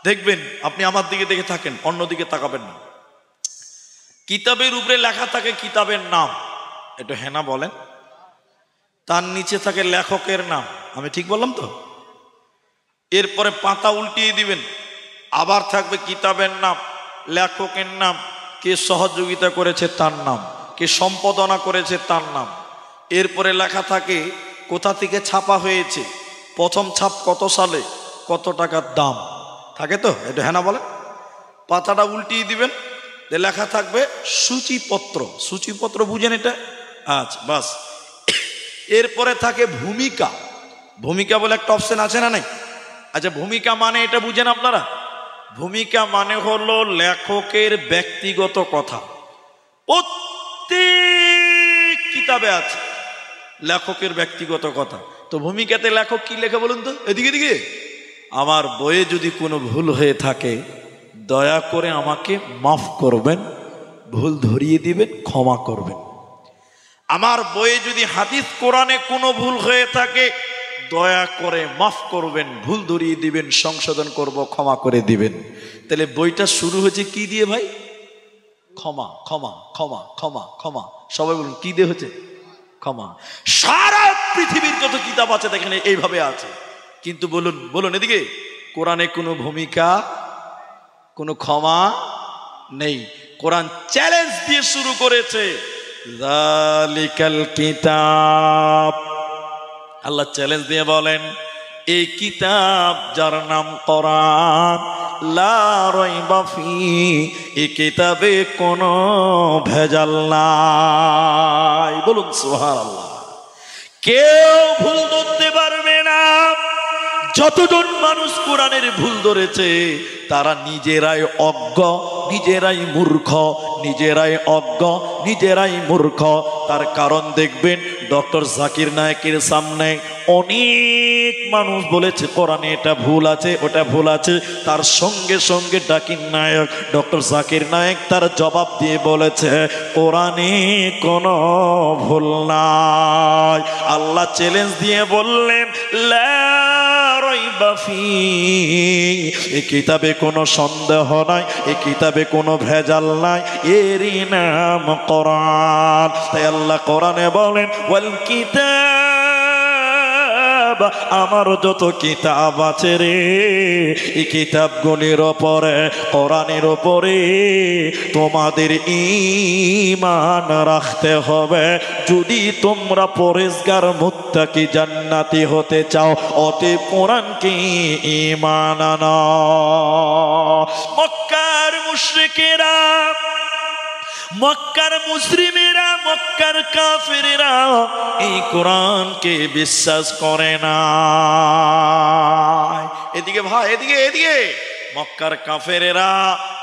দেখবেন, আপনি আমার দিকে দেখে থাকেন, অন্যদিকে তাকাবেন না। কিতাবের উপরে লেখা থাকে কিতাবের নাম, এটা হ্যাঁ না বলেন? তার নিচে থাকে লেখকের নাম, আমি ঠিক বললাম তো? এরপরে পাতা উল্টিয়ে দিবেন, আবার থাকবে কিতাবের নাম, লেখকের নাম, কে সহযোগিতা করেছে তার নাম, কে সম্পাদনা করেছে তার নাম। এরপরে লেখা থাকে কোথা থেকে ছাপা হয়েছে, প্রথম ছাপ কত সালে, কত টাকার দাম থাকে তো? এটা হ্যাঁ না বলে? পাতাটা উল্টিয়ে দিবেন, লেখা থাকবে সূচিপত্র। সূচিপত্র বুঝেন এটা? আচ্ছা, বাস। এরপরে থাকে ভূমিকা। ভূমিকা বলে একটা অপশন আছে না? নাই? আচ্ছা, ভূমিকা মানে এটা বুঝেন আপনারা? ভূমিকা মানে হলো লেখকের ব্যক্তিগত কথা। প্রত্যেক কিতাবে আছে লেখকের ব্যক্তিগত কথা। তো ভূমিকাতে লেখক কি লেখে বলুন তো? এদিকে দিকে। আমার বইয়ে যদি কোনো ভুল হয়ে থাকে, দয়া করে আমাকে মাফ করবেন, ভুল ধরিয়ে দিবেন, ক্ষমা করবেন। আমার বইয়ে যদি হাদিস কোরআনে কোনো ভুল হয়ে থাকে, দয়া করে মাফ করবেন, ভুল ধরিয়ে দিবেন, সংশোধন করব, ক্ষমা করে দিবেন। তাহলে বইটা শুরু হয়েছে কি দিয়ে ভাই? ক্ষমা, ক্ষমা, ক্ষমা, ক্ষমা, ক্ষমা। সবাই বলুন, কি দিয়ে হচ্ছে? ক্ষমা। সারা পৃথিবীর যত কিতাব আছে দেখেন এইভাবে আছে। কিন্তু বলুন, বলুন এদিকে, কোরআনে কোনো ভূমিকা, কোনো ক্ষমা নেই। কোরআন চ্যালেঞ্জ দিয়ে শুরু করেছে, যালিকাল কিতাব। আল্লাহ চ্যালেঞ্জ দিয়ে বলেন, এই কিতাব যার নাম কোরআন, লা রাইবা ফি, এই কিতাবে কোনো ভেজাল নাই। বলুন সুবহানাল্লাহ। কেউ ভুল ধরতে পারবে না। যতজন মানুষ কোরআনের ভুল ধরেছে তারা নিজেরাই অজ্ঞ, নিজেরাই মূর্খ, নিজেরাই অজ্ঞ, নিজেরাই মূর্খ। তার কারণ দেখবেন ডক্টর জাকির নায়েকের সামনে অনেক মানুষ বলেছে কোরআনে এটা ভুল আছে, ওটা ভুল আছে। তার সঙ্গে সঙ্গে জাকির নায়েক, ডক্টর জাকির নায়েক তার জবাব দিয়ে বলেছে কোরআনে কোনো ভুল নাই। আল্লাহ চ্যালেঞ্জ দিয়ে বললেন, লা রাইবা ফি, এই কিতাবে কোনো সন্দেহ নাই, এই কিতাবে কোনো ভেজাল নাই, এরই নাম কোরআন। তাই আল্লাহ কোরআনে বলেন, ওয়াল কিতাব, আমার যত কিতাব আছে রে, এই কিতাবগুলির ওপরে, কোরআনের ওপরে তোমাদের ঈমান রাখতে হবে। যদি তোমরা পরেজগার মুত্তাকি জান্নাতি হতে চাও, অতএব কোরআনকে ঈমান আনো। মক্কার মুশরিকেরা, মক্কার মুসলিমেরা, মক্কার কাফেরেরা এই কোরআনকে বিশ্বাস করে না। এদিকে ভাই, এদিকে এদিকে, মক্কার কাফেরেরা,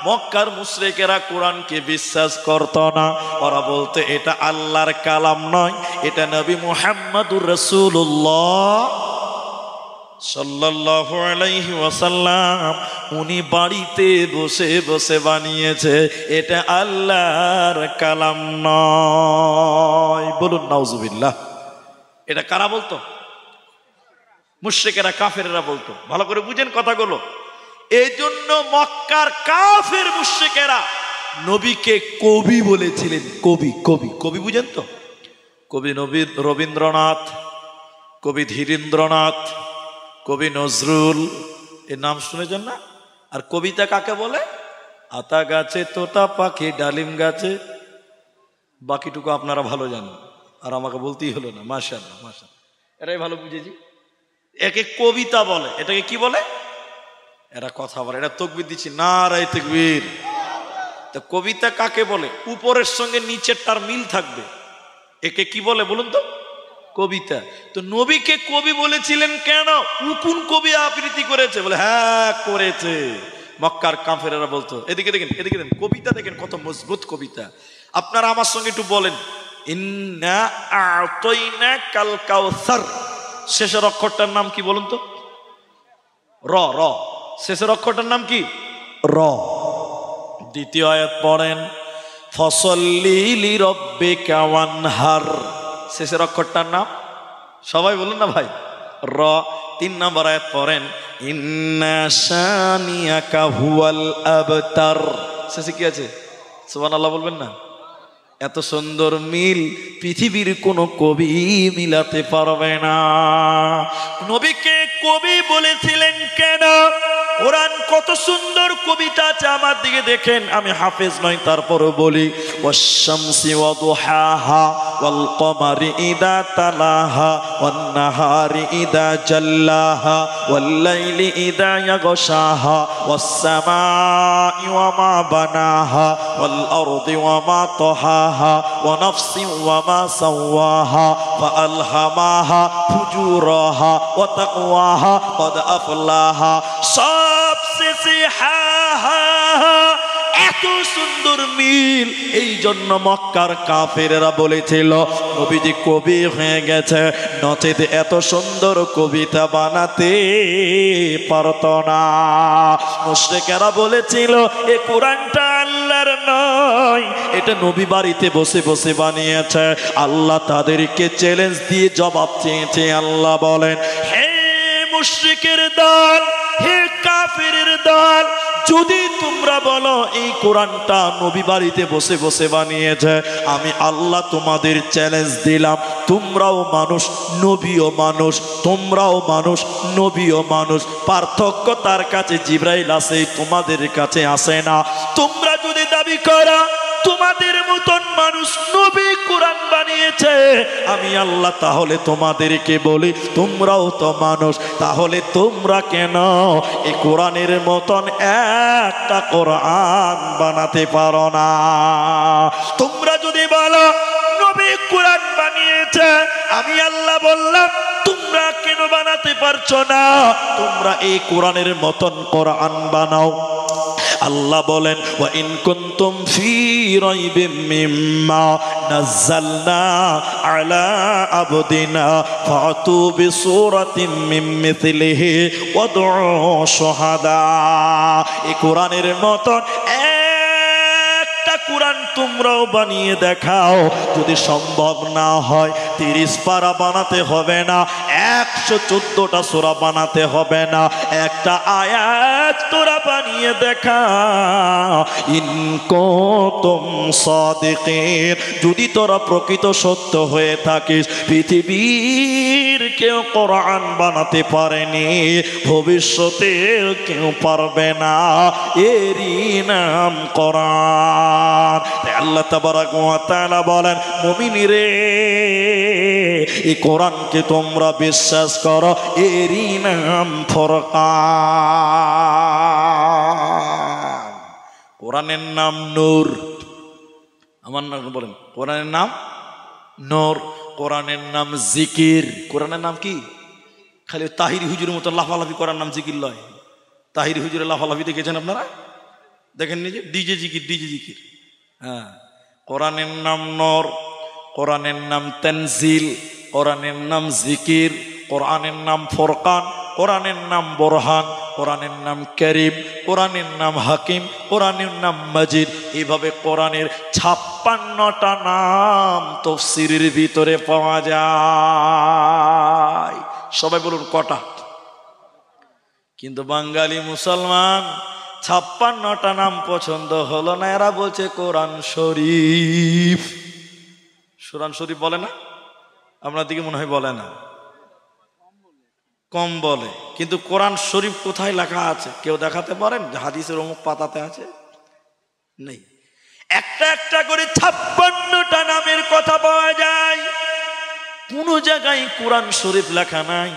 মক্কার মুশরিকেরা কোরআনকে বিশ্বাস করত না। ওরা বলতে এটা আল্লাহর কালাম নয়, এটা নবী মুহাম্মদুর রাসূলুল্লাহ সাল্লাল্লাহু আলাইহি ওয়াসাল্লাম উনি বাড়িতে বসে বসে বানিয়েছে, এটা আল্লাহর কালাম নয়। বলুন নাউজুবিল্লাহ। এটা কারা বলতো? মুশরিকেরা, কাফেরেরা বলতো। ভালো করে বুঝেন কথাগুলো। এই জন্য মক্কার কাফের মুশরিকেরা নবীকে কবি বলেছিলেন। কবি, কবি, কবি বুঝেন তো? কবি নবী রবীন্দ্রনাথ, কবি ধীরেন্দ্রনাথ, কবি নজরুল, এর নাম শুনেছেন না? আর কবিতা কাকে বলে? আতা গাছে তোতা পাখি ডালিম গাছে, বাকিটুকু আপনারা ভালো জানেন, আর আমাকে বলতেই হলো না। মাশাআল্লাহ, মাশাআল্লাহ, এরাই ভালো বুঝেছি। একে কবিতা বলে। এটাকে কি বলে? এরা কথা বলে, এটা তাকবীর দিচ্ছি, নারায়ে তাকবীর। তা কবিতা কাকে বলে? উপরের সঙ্গে নিচেরটার মিল থাকবে, একে কি বলে বলুন তো? কবিতা। তো নবীকে কবি বলেছিলেন কেন? কোন কবি আবৃত্তি করেছে? বলে হ্যাঁ করেছে। মক্কার কাফেরেরা বলতো। এদিকে দেখেন, এদিকে দেখেন, কবিতা দেখেন কত মজবুত কবিতা। আপনারা আমার সঙ্গে একটু বলেন, ইন্না আ'তাইনাকাল কাউসার, শেষের অক্ষরটার নাম কি বলুন তো? র। র শেষের অক্ষরটার নাম কি? র। দ্বিতীয় আয়াত পড়েন, ফসল্লি লিরাব্বিকা ওয়ানহার, শেষের অক্ষরটার নাম সবাই বলুন না ভাই, র। 3 নম্বর আয়াত পড়েন, ইন্না শানিয়াকা হুয়াল আবতার, শেষে কি আছে? সুবহানাল্লাহ বলবেন না? এত সুন্দর মিল পৃথিবীর কোন কবি মিলাতে পারবে না। নবীকে কবি বলেছিলেন কেন? কোরআন কত সুন্দর কবিতা আছে, আমার দিকে দেখেন। আমি হাফেজ নই, তারপরও বলি, ওয়াশ-শামসি ওয়া দুহাহা ওয়াল কমারি ইদা তালাহা ওয়ান নাহারি ইদা জাল্লাহা ওয়াল লাইলি ইদা ইয়াগশাহা ওয়াস সামাই ওয়া মা বানাহা ওয়াল আরদি ওয়া মা তাহাহা ওয়া নাফসিন ওয়া মা সাওয়াহা ফাআলহামাহা ফুজুরাহা ওয়া তাকওয়াহা ক্বাদ আফলাহা। সবশেষে হা হা, এত সুন্দর মিল। এই জন্য মক্কার কাফেরেরা বলেছিল নবীজি কবি হয়ে গেছে, নচেত এত সুন্দর কবিতা বানাতে পারত না। মুশরিকেরা বলেছিল এ কোরআনটা আল্লাহর নয়, এটা নবী বাড়িতে বসে বসে বানিয়েছে। আল্লাহ তাদেরকে চ্যালেঞ্জ দিয়ে জবাব চেয়েছে। আল্লাহ বলেন, হে মুশরিকের দল, হে কাফেরের দল, যদি তোমরা বলো এই কোরআনটা নবী বাড়িতে বসে বসে বানিয়েছে, আমি আল্লাহ তোমাদের চ্যালেঞ্জ দিলাম, তোমরাও মানুষ, নবীও মানুষ, তোমরাও মানুষ, নবীও মানুষ। পার্থক্য তার কাছে জিবরাইল আছে, তোমাদের কাছে আসে না। তোমরা যদি দাবি করো তোমাদের মতন মানুষ নবী কোরআন বানিয়েছে আমি আল্লাহ। তাহলে তোমাদেরকে বলি তোমরাও তো মানুষ, তাহলে তোমরা কেন এই কোরআনের মতন একটা কোরআন বানাতে পারো না? তোমরা যদি বলো নবী কোরআন বানিয়েছে, আমি আল্লাহ বললাম তোমরা কেন বানাতে পারছো না? তোমরা এই কোরআনের মতন কোরআন বানাও। আল্লাহ বলেন ওয়া ইন কুনতুম ফি রাইবিম মিম্মা নাযালনা আলা আবদিনা ফাতু বিসূরাতিন মিন মিথলিহি ওয়াদউ শুহাদা। এই কোরআনের মতন কোরআন তোমরাও বানিয়ে দেখাও। যদি সম্ভব না হয় 30 পারা বানাতে হবে না, 114টা সূরা বানাতে হবে না, একটা আয়াত তোরা বানিয়ে দেখা। ইন কুনতুম সাদিকিন, যদি তোরা প্রকৃত সত্য হয়ে থাকিস। পৃথিবীর কেউ কোরআন বানাতে পারেনি, ভবিষ্যতে কেউ পারবে না, এরই নাম কোরআন। আল্লাহ তাবারাক ওয়া তাআলা বলেন মুমিনরে এই কোরআনকে তোমরা বিশ্বাস করো, এরই নাম ফুরকান। কোরআনের নাম নূর। আমার নাম বলেন কোরআনের নাম নূর, কোরআনের নাম জিকির। কোরআনের নাম কি? খালি তাহিরি হুজুরের মতো লাফালাফি করার নাম জিকির লয়। তাহিরি হুজুরের লাফালাফি দেখেছেন আপনারা? দেখেন নিজে ডিজে জিকির, ডিজে জিকির। হ্যাঁ, কোরআনের নাম নূর, কোরআনের নাম তানজিল, কোরআনের নাম জিকির, কোরআনের নাম ফুরকান, কোরআনের নাম বোরহান, কোরআনের নাম করিম, কোরআনের নাম হাকিম, কোরআনের নাম মাজিদ। এইভাবে কোরআনের 56টা নাম তাফসীরের ভিতরে পাওয়া যায়। সবাই বলুন কটা? কিন্তু বাঙালি মুসলমান 56টা নাম পছন্দ হলো না, এরা বলছে কোরআন শরীফ। কোরআন শরীফ বলে না? আপনার দিকে মনে হয় বলে না, কম বলে। কিন্তু কোরআন শরীফ কোথায় লেখা আছে কেউ দেখাতে পারেন? হাদিসের অমুক পাতাতে আছে? নেই। একটা একটা করে 56টা নামের কথা পাওয়া যায়, কোন জায়গায় কোরআন শরীফ লেখা নাই।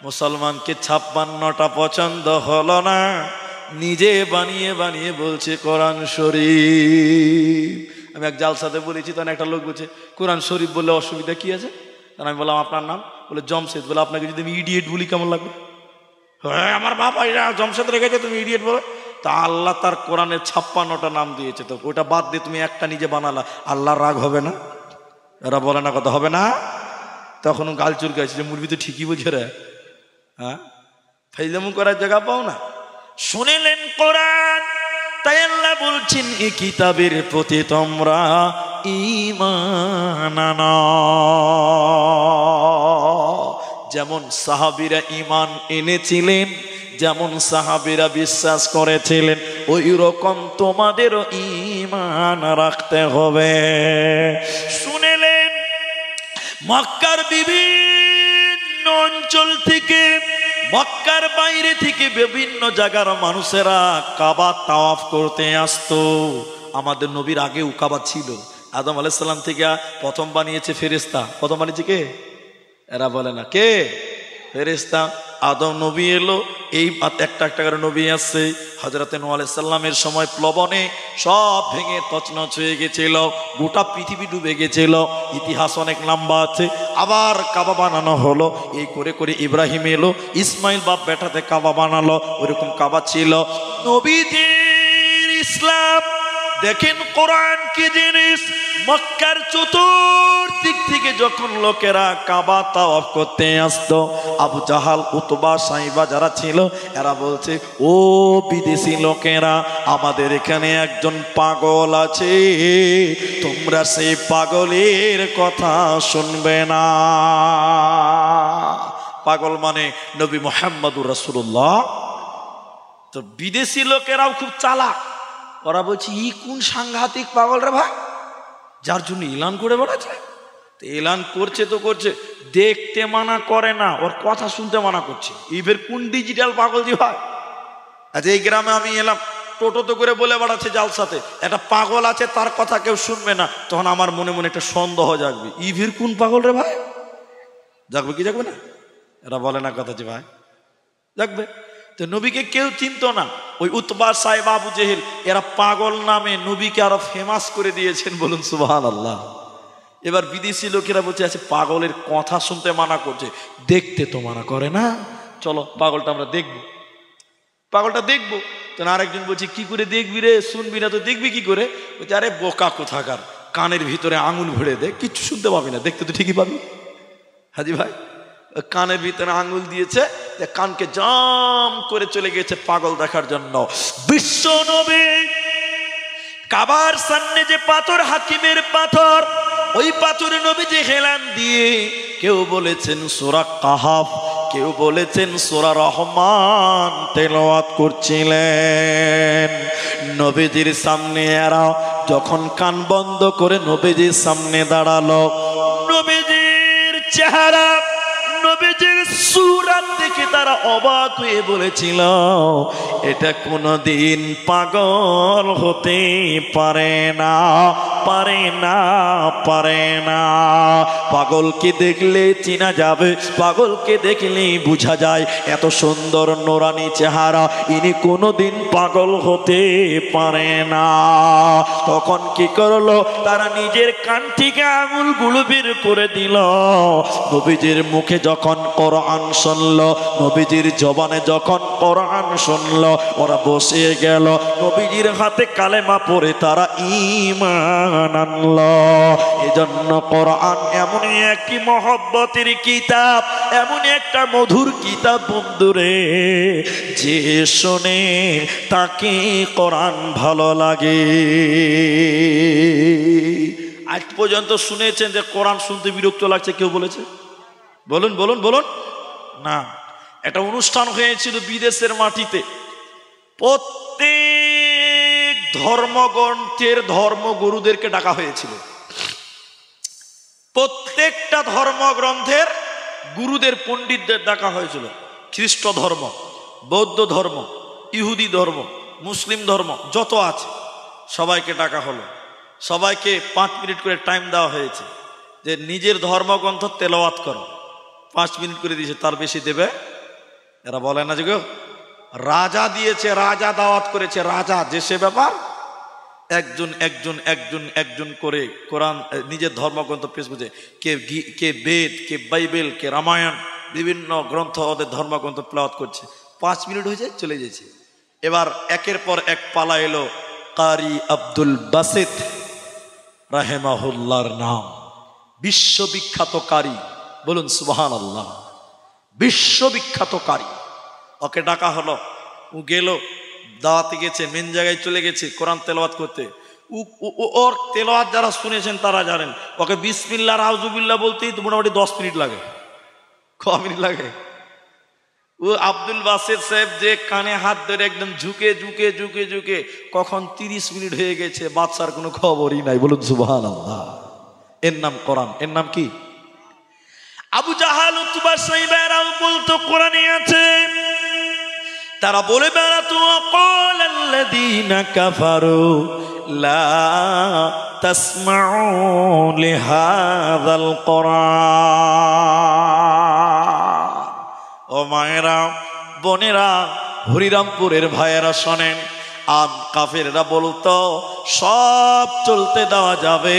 মুসলমানকে 56টা পছন্দ হলো না, নিজে বানিয়ে বানিয়ে বলছে কোরআন শরীফ। আমি এক জালসাতে বলেছি, তখন একটা লোক বলছে কোরআন শরীফ বললে অসুবিধা কি আছে? তখন আমি বললাম আপনার নাম? বলে জমশেদ। বলে আপনাকে যদি আমি ইডিয়েট বলি কেমন লাগবে? হ্যাঁ, আমার বাবা এরা জমশেদ রেখেছে, তুমি ইডিয়েট বলো। তা আল্লাহ তার কোরআনের 56টা নাম দিয়েছে, তো ওটা বাদ দিয়ে তুমি একটা নিজে বানালা, আল্লাহর রাগ হবে না? এরা বলে না কথা হবে না? তখন গাল চুল গাইছে যে মুরবি তো ঠিকই বলছে রে। হ্যাঁ, ফাইজলামু করার জায়গা পাও না। শুনিলেন কোরআন, তাই আল্লাহ বলছেন এই কিতাবের প্রতি তোমরা ঈমান আনো। যেমন সাহাবীরা ঈমান এনেছিলেন, যেমন সাহাবীরা বিশ্বাস করেছিলেন, ওই রকম তোমাদেরও ঈমান রাখতে হবে। শুনিলেন মক্কার বিভিন্ন অঞ্চল থেকে, মক্কার বাইরে থেকে বিভিন্ন জায়গার মানুষেরা কাবা তাওয়াফ করতে আসতো। আমাদের নবীর আগেও কাবা ছিল। আদম আলাইহিস সালাম থেকে প্রথম বানিয়েছে ফেরেশতা। প্রথম বানিয়েছে কে? এরা বলে না কে? ফেরেশতা। আদম নবী এলো, এই একটা একটা করে নবী আসছে। হযরত নূহ আলাইহিস সালামের সময় প্লবনে সব ভেঙে তছনছ হয়ে গেছিল, গোটা পৃথিবী ডুবে গেছিল। ইতিহাস অনেক লম্বা আছে। আবার কাবা বানানো হলো, এই করে করে ইব্রাহিম এলো, ইসমাইল বাপ বেটাতে কাবা বানালো। ওইরকম কাবা ছিল নবীদের ইসলাম। দেখেন কোরআন কি জিনিস। মক্কার চতুর্দিক থেকে যখন লোকেরা কাবা তাওয়াফ করতে আসতো, আবু জাহাল, উতবা, সাইবা যারা ছিল, এরা বলছে ও বিদেশি লোকেরা, আমাদের এখানে একজন পাগল আছে, তোমরা সেই পাগলের কথা শুনবে না। পাগল মানে নবী মুহাম্মদুর রাসূলুল্লাহ। তো বিদেশি লোকেরাও খুব চালাক। ওরা বলছে ই কোন সাংঘাতিক পাগল রে ভাই, যার জন্য এলান করে বেড়াচ্ছে। এলান করছে তো করছে, দেখতে মানা করে না, ওর কথা শুনতে মানা করছে। এবার কোন ডিজিটাল পাগল জি ভাই? আচ্ছা, এই গ্রামে আমি এলাম, টোটোতে করে বলে বেড়াচ্ছে জালসাতে, একটা পাগল আছে তার কথা কেউ শুনবে না, তখন আমার মনে মনে একটা সন্দেহ জাগবে, ইভির কোন পাগল রে ভাই? জাগবে কি জাগবে না? এরা বলে না কথা যে ভাই জাগবে। তো নবীকে কেউ চিনতো না, ওই উতবা সাহেব আবু জেহেল এরা পাগল নামে নবীকে আরো ফেমাস করে দিয়েছেন, বলুন সুবহানাল্লাহ। এবার বিদেশি লোকেরা বলছে আছে পাগলের কথা শুনতে মানা করছে, দেখতে তো মানা করে না, চলো পাগলটা আমরা দেখবো, পাগলটা দেখবো। তো আরেকজন বলছে কি করে দেখবি রে, শুনবি না তো দেখবি কি করে? বলছে আরে বোকা কোথাকার, কানের ভিতরে আঙুল ভরে দে, কিচ্ছু শুনতে পাবি না, দেখতে তো ঠিকই পাবি। হাজি ভাই কানের ভিতরে আঙুল দিয়েছে, কানকে জাম করে চলে গেছে পাগল দেখার জন্য। বিশ্ব নবী কাবার সামনে যে পাথর, হাকিমের পাথর, ওই পাথরে নবী যে হেলান দিয়ে, কেউ বলেছেন সূরা কাহাফ, কেউ বলেছেন সূরা রহমান তেলাওয়াত করছিলেন। নবীজির সামনে এরা যখন কান বন্ধ করে নবীজির সামনে দাঁড়ালো, নবীজির চেহারা, নবীজির সূরত দেখে তারা অবাক হয়ে বলেছিল এটা কোনদিন পাগল হতে পারে না, পারে না, পারে না। পাগলকে দেখলে চেনা যাবে, পাগলকে দেখলে বোঝা যায় এত সুন্দর নোরানি চেহারা, ইনি কোনদিন পাগল হতে পারে না। তখন কি করলো, তারা নিজের কান থেকে আঙুলগুলো বের করে দিল। নবীজির মুখে যখন কোরআন শুনলো, নবীজির জবানে যখন কোরআন শুনলো, ওরা বসে গেল, নবীজির হাতে কালেমা পড়ে তারা ঈমান আনলো। এজন্য কোরআন এমন একটি মহব্বতের কিতাব, এমন একটা মধুর কিতাব বন্ধুরে, যে শোনে তাকে কোরআন ভালো লাগে। আজ পর্যন্ত শুনেছেন যে কোরআন শুনতে বিরক্ত লাগছে কেউ বলেছে? বলুন বলুন বলুন না। একটা অনুষ্ঠান হয়েছিল বিদেশের মাটিতে, প্রত্যেক ধর্মগ্রন্থের ধর্মগুরুদেরকে ডাকা হয়েছিল, প্রত্যেকটা ধর্মগ্রন্থের গুরুদের, পণ্ডিতদের ডাকা হয়েছিল। খ্রিস্ট ধর্ম, বৌদ্ধ ধর্ম, ইহুদি ধর্ম, মুসলিম ধর্ম যত আছে সবাইকে ডাকা হলো। সবাইকে 5 মিনিট করে টাইম দেওয়া হয়েছে যে নিজের ধর্মগ্রন্থ তেলাওয়াত করো। 5 মিনিট করে দিয়েছে, তার বেশি দেবে এরা বলে না যে গো। রাজা দিয়েছে, রাজা দাওয়াত করেছে, রাজা যে সে ব্যাপার, একজন একজন একজন একজন করে কোরআন নিজের ধর্মগ্রন্থ পেশ করছে। কে বেদ, কে বাইবেল, কে রামায়ণ, বিভিন্ন গ্রন্থ ওদের ধর্মগ্রন্থ তেলাওয়াত করছে। 5 মিনিট হয়ে যায়, চলে যাচ্ছে। এবার একের পর এক পালা এলো। কারি আব্দুল বাসিত রাহেমাহুল্লাহর নাম, বিশ্ববিখ্যাত কারি, বলুন সুবহানাল্লাহ, বিশ্ববিখ্যাত কারি। ওকে ডাকা হলো, ও গেল, দাওয়াতে গেছে, মেন জায়গায় চলে গেছে কোরআন তেলাওয়াত করতে। ওর তেলাওয়াত যারা শুনেছেন তারা জানেন, ওকে বিসমিল্লাহ আউযুবিল্লাহ বলতেই তো মোটামুটি 10 মিনিট লাগে। ক মিনিট লাগে? ও আব্দুল বাসিত সাহেব যে কানে হাত ধরে একদম ঝুঁকে ঝুঁকে ঝুঁকে ঝুঁকে কখন 30 মিনিট হয়ে গেছে, বাদশার কোনো খবরই নাই। বলুন সুবহানাল্লাহ। এর নাম কোরআন। এর নাম কি? আবু জাহাল, উতবা সাইবারাও বলতো কোরআনে আছে, তারা বলে বেড়াতো ক্বালাল্লাযীনা কাফারু লা তাসমাউ লিহাযাল কোরআন। ও মায়েরা, বোনেরা, হরিরামপুরের ভাইয়েরা শোনেন, আর কাফেররা বলতো সব চলতে দেওয়া যাবে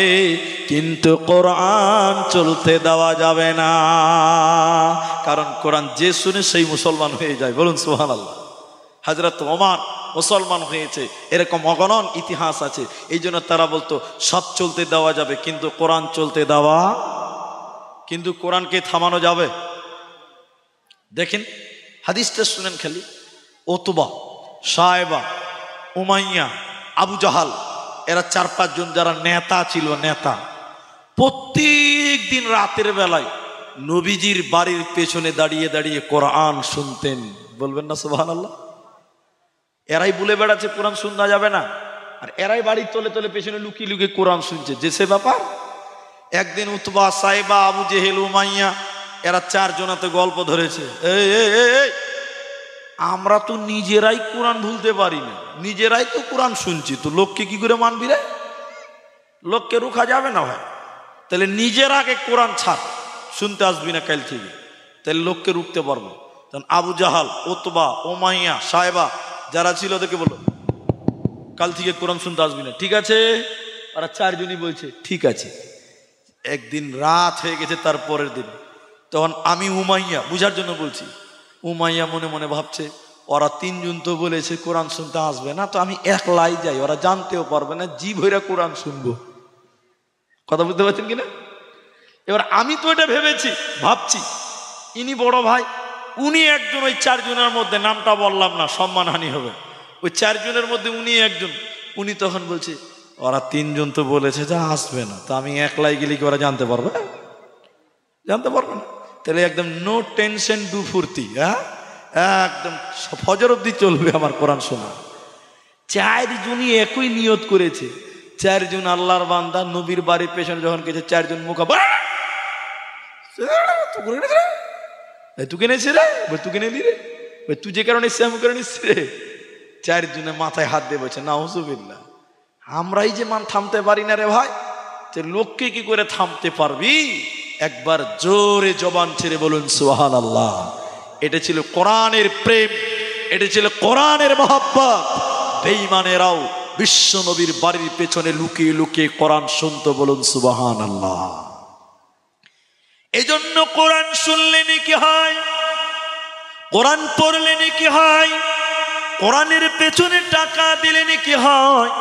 কিন্তু কোরআন চলতে দেওয়া যাবে না, কারণ কোরআন যে শুনে সেই মুসলমান হয়ে যায়। বলুন সুবহানাল্লাহ। হযরত ওমর মুসলমান হয়েছে, এরকম অগণন ইতিহাস আছে। এই জন্য তারা বলতো সব চলতে দেওয়া যাবে কিন্তু কোরআন চলতে দেওয়া, কিন্তু কোরআনকে থামানো যাবে? দেখেন হাদিসটা শুনেন খালি। উতবা, সায়েবা, উমাইয়া, আবু জাহাল, এরা 4-5 জন যারা নেতা ছিল, নেতা, প্রত্যেক দিন রাতের বেলায় নবীজির বাড়ির পেছনে দাঁড়িয়ে দাঁড়িয়ে কোরআন শুনতেন। বলবেন না সুবহানাল্লাহ? এরাই বলে বেড়াচ্ছে কোরআন শোনা যাবে না, আর এরাই বাড়ির তলে তলে পেছনে লুকিয়ে লুকিয়ে কোরআন শুনছে, যে সে ব্যাপার। একদিন উতবা, সাইবা, আবু জেহেল, উমাইয়া এরা 4 জনাতে গল্প ধরেছে। এই আমরা তো নিজেরাই কোরআন ভুলতে পারি না, নিজেরাই তো কোরআন শুনছি, তো লোককে কি করে মানবি রে? লোককে রুখা যাবে না ভাই। তাহলে নিজের আগে কোরআন ছাড়, শুনতে আসবি না কাল থেকে, তাহলে লোককে রুখতে পারবো। তখন আবু জাহাল, ওতবা, ওমাইয়া, সাহেবা যারা ছিল ওদেরকে বলো কাল থেকে কোরআন শুনতে আসবি না, ঠিক আছে? ওরা চারজনই বলছে ঠিক আছে। একদিন রাত হয়ে গেছে, তার পরের দিন, তখন আমি উমাইয়া বুঝার জন্য বলছি, উমাইয়া মনে মনে ভাবছে ওরা তিনজন তো বলেছে কোরআন শুনতে আসবে না, তো আমি একলাই যাই, ওরা জানতেও পারবে না, জি ভৈরা কোরআন শুনবো। কথা বুঝতে পারছেন কিনা? এবার আমি তো এটা ভেবেছি, ভাবছি ইনি বড় ভাই, উনি একজন, ওই চারজনের মধ্যে, নামটা বললাম না সম্মানহানি হবে, ওই চারজনের মধ্যে উনি একজন। উনি তখন বলছে ওরা তিনজন তো বলেছে যা আসবে না, তো আমি একলাই গেলে কি ওরা জানতে পারবে? জানতে পারবে না। তাহলে একদম নো টেনশন, ডু ফুর্তি, হ্যাঁ একদম ফজর অব্দি চলবে আমার কোরআন শোনা। চারজনই একই নিয়ত করেছে, চারজন আল্লাহর বান্দা, নবীর বাড়ির পেছনে যখন গেছে চারজন মুখা তুই কিনেছি রে, তুই কিনে নি রে, তুই যে কারণে এসছে আমি করে নিচ্ছি রে। চারজনে মাথায় হাত দিয়ে বলছে নাউজুবিল্লাহ, আমরাই যে মান থামতে পারি না রে ভাই, যে লোককে কি করে থামতে পারবি? একবার জোরে জবান ছেড়ে বলুন সুবহানাল্লাহ। এটা ছিল কোরআনের প্রেম, এটা ছিল কোরআনের মহব্বত। বেঈমানেরাও বিশ্ব নবীর বাড়ির পেছনে লুকিয়ে লুকিয়ে কোরআন শুনতো, বলুন সুবহানাল্লাহ। এজন্য কোরআন শুনলে নাকি হয়, কোরআন পড়লে নাকি হয়, কোরআনের পেছনে টাকা দিলে নাকি হয়,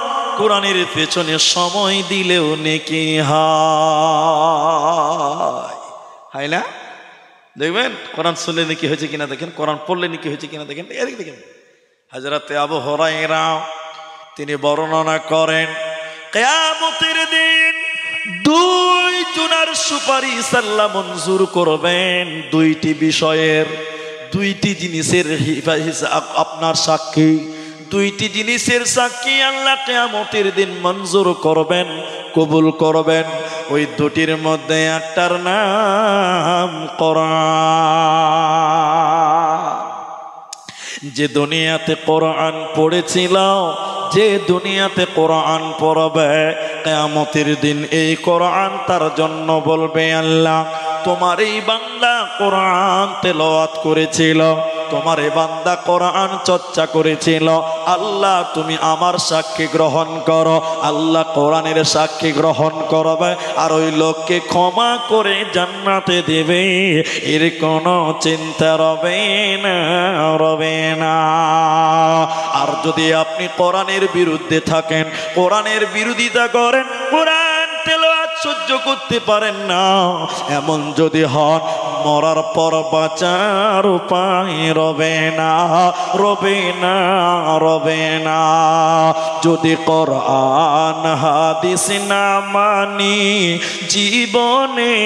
কোরআনের পেছনে সময় দিলেও নাকি হয় না? দেখবেন কোরআন শুনলে নাকি হয়েছে কিনা দেখেন, কোরআন পড়লে নাকি হয়েছে কিনা দেখেন। দেখেন হযরতে আবু হুরায়রা তিনি বর্ণনা করেন, কিয়ামতের দিন দুই জনের সুপারিশ আল্লাহ মঞ্জুর করবেন, দুইটি বিষয়ের, দুইটি জিনিসের আপনার সাক্ষী, দুইটি জিনিসের সাক্ষী আল্লাহ কিয়ামতের দিন মঞ্জুর করবেন, কবুল করবেন। ওই দুটির মধ্যে একটার নাম কোরআন। যে দুনিয়াতে কোরআন পড়েছিল, যে দুনিয়াতে কোরআন পড়বে, কিয়ামতের দিন এই কোরআন তার জন্য বলবে আল্লাহ তোমার এই বান্দা কোরআন তেলাওয়াত করেছিল, তোমার এই বান্দা কোরআন চর্চা করেছিল, আল্লাহ তুমি আমার সাক্ষী গ্রহণ করো। আল্লাহ কোরআনের সাক্ষী গ্রহণ করবে আর ওই লোককে ক্ষমা করে জান্নাতে দেবে, এর কোনো চিন্তা রবে না, রবে না। আর যদি আপনি কোরআনের বিরুদ্ধে থাকেন, কোরআনের বিরোধিতা করেন, কোরআন তেলাওয়াত সহ্য করতে পারেন না, এমন যদি হন, মরার পর বাঁচার উপায় রবে না, রবে না, রবে না। যদি কোরআন হাদিস না মানি জীবনে,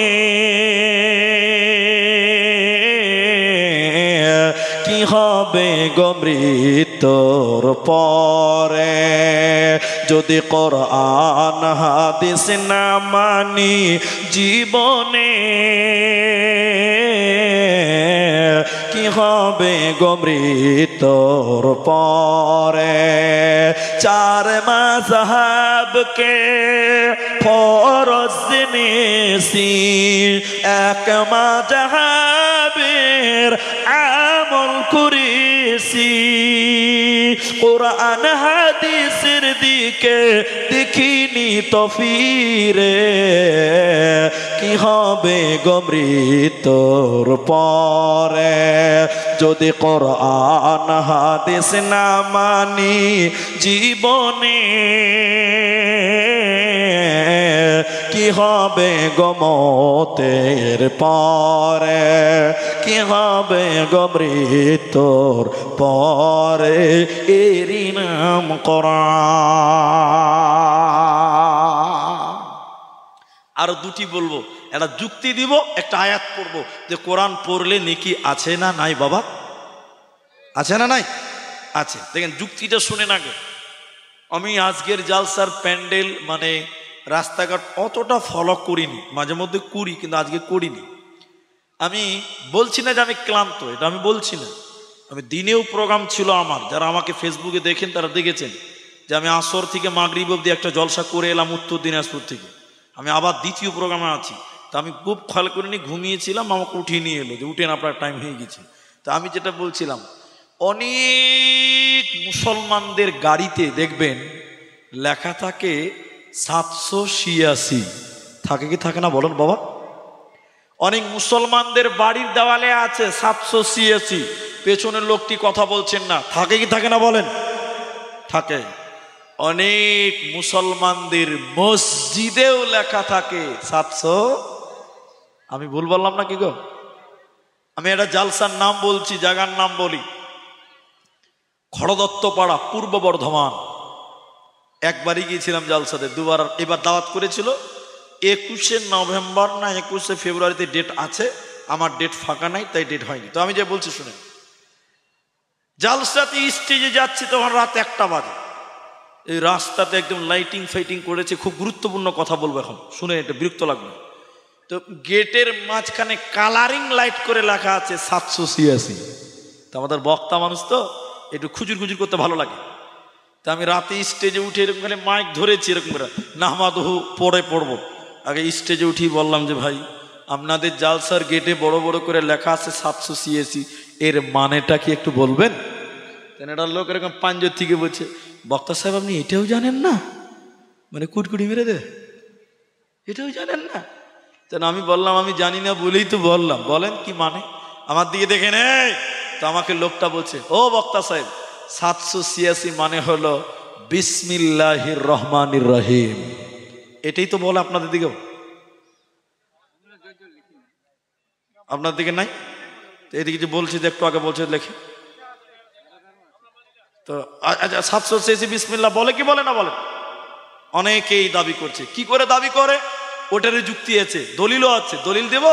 কি হবে গো মৃত্যুর পরে? যদি কোরআন হাদিস না মানি জীবনে, কি হবে গো মৃত্যুর পরে? চার মাযহাবকে ফরজ জেনেছি, এক মাযহাবের আমল করেছি, কোরআন হাদিসের দিকে দেখিনি তো ফিরে, কি হবে গো মৃত্যুর পরে? যদি কোরআন হাদিস না মানি জীবনে, কি হবে গো মতের পরে? কি হবে গো মৃত্যুর পরে? এরই নাম কোরআন। আর দুটি বলবো, একটা যুক্তি দিব, একটা আয়াত পড়বো, যে কোরআন পড়লে নেকি আছে না নাই? বাবা আছে না নাই? আছে। দেখেন যুক্তিটা শুনেন আগে। আমি আজকের জালসার প্যান্ডেল মানে রাস্তাঘাট অতটা ফলো করিনি, মাঝে মধ্যে করি, কিন্তু আজকে করিনি। আমি বলছি না যে আমি ক্লান্ত, এটা আমি বলছি না, আমি দিনেও প্রোগ্রাম ছিল আমার, যারা আমাকে ফেসবুকে দেখেন তারা দেখেছেন যে আমি আসর থেকে মাগরিব অবধি একটা জলসা করে এলাম উত্তর দিনাজপুর থেকে। আমি আবার দ্বিতীয় প্রোগ্রামে আছি। তা আমি খুব খেয়াল করিনি, ঘুমিয়েছিলাম, আমাকে উঠিয়ে নিয়ে এলো যে উঠেন আপনার টাইম হয়ে গেছে। তা আমি যেটা বলছিলাম, অনেক মুসলমানদের গাড়িতে দেখবেন লেখা থাকে 786, থাকে কি থাকে না বলেন বাবা? অনেক মুসলমানদের বাড়ির দেওয়ালে আছে 786, পেছনের লোকটি কথা বলছেন না, থাকে কি থাকে না বলেন? থাকে। অনেক মুসলমানদের মসজিদেও লেখা থাকে 700। আমি ভুল বললাম না কি গো? আমি একটা জালসার নাম বলছি, জায়গার নাম বলি, খড়দত্তপাড়া, পূর্ব বর্ধমান। একবারই গিয়েছিলাম জালসাতে, দুবার। এবার দাওয়াত করেছিল 21শে নভেম্বর না 21শে ফেব্রুয়ারিতে ডেট আছে, আমার ডেট ফাঁকা নাই, তাই ডেট হয়নি। তো আমি যে বলছি শুনেন, জালসাতে স্টেজে যাচ্ছি তখন রাত 1টা বাজে। এই রাস্তাতে একদম লাইটিং ফাইটিং করেছে, খুব গুরুত্বপূর্ণ কথা বলবো এখন, শুনে এটা বিরক্ত লাগবে। তো গেটের মাঝখানে কালারিং লাইট করে লেখা আছে 786। তো আমাদের বক্তা মানুষ তো একটু খুজুর খুজুর করতে ভালো লাগে। তা আমি রাতে স্টেজে উঠে এরকম করে মাইক ধরেছি, এরকম করে নাহমাদহু পড়ে পড়বো। আগে স্টেজে উঠি বললাম যে ভাই, আপনাদের জালসার গেটে বড় বড় করে লেখা আছে 786, এর মানেটা কি একটু বলবেন? একটা লোক এরকম পাঞ্জর থেকে বলছে, বক্তা সাহেব আপনি এটাও জানেন না? মানে কুটকুটি মেরে দে, এটাও জানেন না? যেন আমি বললাম আমি জানি না বলেই তো বললাম, বলেন কি মানে? আমার দিকে দেখে নেই তো আমাকে লোকটা বলছে, ও বক্তা সাহেব 786 মানে হলো বিসমিল্লাহির রহমানির রহিম। এটাই তো বলে আপনাদের দিকেও, আপনার দিকে নাই? তো এদিকে যে বলছে যে একটু আগে বলছে লেখে, তো আচ্ছা 786 বিসমিল্লাহ বলে কি বলে না বলে? অনেকেই দাবি করছে। কি করে দাবি করে? ওটারই যুক্তি আছে, দলিলও আছে, দলিল দেব।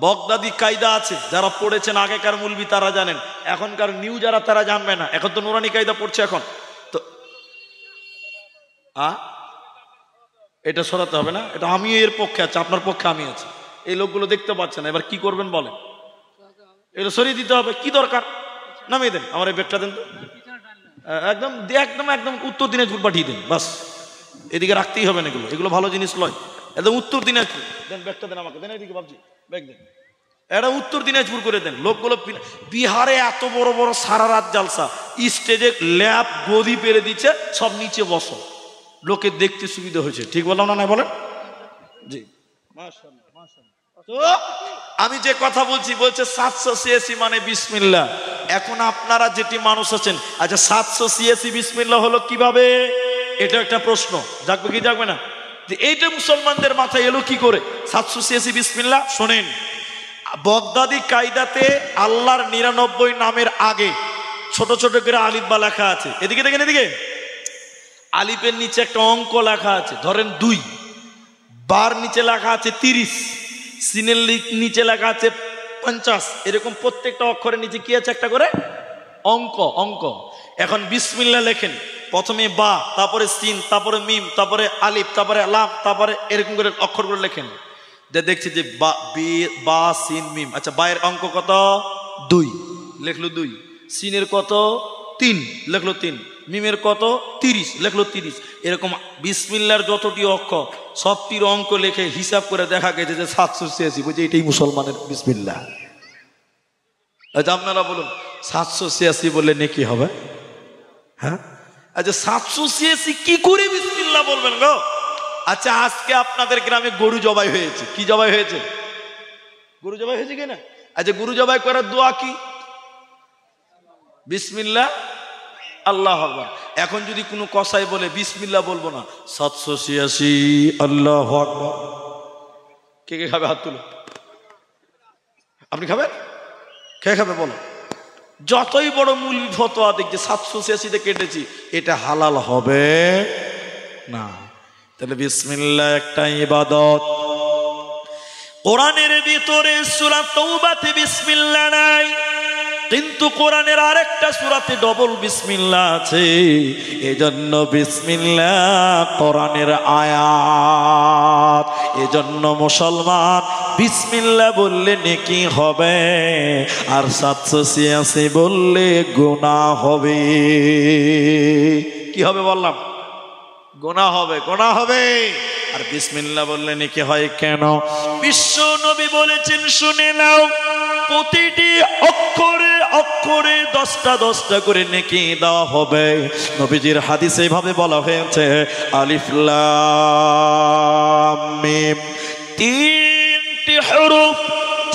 বগদাদি কায়দা আছে, যারা পড়েছেন আগেকার মুলবি তারা জানেন, এখনকার নিউ যারা তারা জানবে না, এখন তো নুরানি কায়দা পড়ছে এখন। তো এটা সরাতে হবে না, এটা আমি এর পক্ষে আছি, আপনার পক্ষে আমি আছি। এই লোকগুলো দেখতে পাচ্ছে না, এবার কি করবেন বলেন? এটা সরিয়ে দিতে হবে, কি দরকার? নামিয়ে দেন, আমার এই ব্যাগটা দেন তো, একদম একদম একদম উত্তর দিনাজপুর পাঠিয়ে দেন, বাস। এদিকে রাখতেই হবে না, এগুলো ভালো জিনিস লয়। একদম উত্তর দিনাজপুর দেন, ব্যাগটা দেন আমাকে, দেন এদিকে ভাবছি, ব্যাগ দেন, এটা উত্তর দিনাজপুর করে দেন। লোকগুলো বিহারে এত বড় বড় সারা রাত জালসা, স্টেজে ল্যাপ গদি পেরে দিচ্ছে, সব নিচে বসো, লোকে দেখতে সুবিধা হয়েছে। ঠিক বললাম না নাই বলেন? জি, তো আমি যে কথা বলছি, বলছে 786 মানে বিসমিল্লাহ। এখন আপনারা যেটি মানুষ আছেন, আচ্ছা 786 বিসমিল্লাহ হলো কিভাবে? এটা একটা প্রশ্ন, জাগবে কি জাগবে না? যে এইটা মুসলমানদের মাথায় এলো কি করে 786 বিসমিল্লাহ? শোনেন, বগদাদি কায়দাতে আল্লাহর 99 নামের আগে ছোট ছোট করে আলিফ বা লেখা আছে। এদিকে দেখেন, এদিকে আলিফের নিচে একটা অঙ্ক লেখা আছে, ধরেন 2, বার নিচে লেখা আছে 30, সিনের নিচে লেখা আছে 50, এরকম প্রত্যেকটা অক্ষরের নিচে কি আছে? একটা করে অঙ্ক। এখন বিসমিল্লাহ লেখেন, প্রথমে বা, তারপরে সিন, তারপরে মিম, তারপরে আলিফ, তারপরে লাম, তারপরে এরকম করে অক্ষরগুলো লেখেন। দেখছি যে বা সিন মিম। আচ্ছা, বায়ের অঙ্ক কত? 2, লেখলো 2। সিনের কত? 3, লেখলো 3। মিমের কত? 30, লেখলো 30। এরকম বিসমিল্লাহর যতটি অক্ষর সবটির অঙ্ক লেখে হিসাব করে দেখা গেছে যে 786। বুঝে এটাই মুসলমানের বিসমিল্লাহ। আচ্ছা আপনারা বলুন 786 বললে নেকি হবে? হ্যাঁ, আচ্ছা 786 কি করে বিসমিল্লাহ বলবেন গো? আচ্ছা, আজকে আপনাদের গ্রামে গরু জবাই হয়েছে। কি জবাই হয়েছে? গরু জবাই হয়েছে কিনা? আচ্ছা, গরু জবাই করার দোয়া কি? বিসমিল্লাহ আল্লাহু আকবার। এখন যদি কোনো কসাই বলে বিসমিল্লাহ বলবো না, 786 আল্লাহু আকবার, কে কে খাবে? হাত তুলো। আপনি খাবেন? কে খাবে বলো? যতই বড় মূল ফতোয়া দেখছে 786 কেটেছি, এটা হালাল হবে না। তাহলে বিসমিল্লাহ একটা ইবাদত। কোরআনের ভিতরে সূরা তাওবাতে বিসমিল্লাহ নাই, কিন্তু কোরআনের আরেকটা সূরাতে ডবল বিসমিল্লাহ আছে, এজন্য বিসমিল্লাহ কোরআনের আয়াত। এজন্য মুসলমান বিসমিল্লাহ বললে নেকি হবে, আর 786 বললে গুনাহ হবে। কি হবে বললাম? গুনাহ হবে, গুনাহ হবে। আর বিসমিল্লাহ বললে নেকি হয় কেন? বিশ্ব নবী বলেছেন, শুনে নাও, প্রতিটি অক্ষরে অক্ষরে 10টা 10টা করে নেকি দেওয়া হবে। নবীজির হাদিসে এভাবে বলা হয়েছে, আলিফ লাম মিম, 3টি হরফ,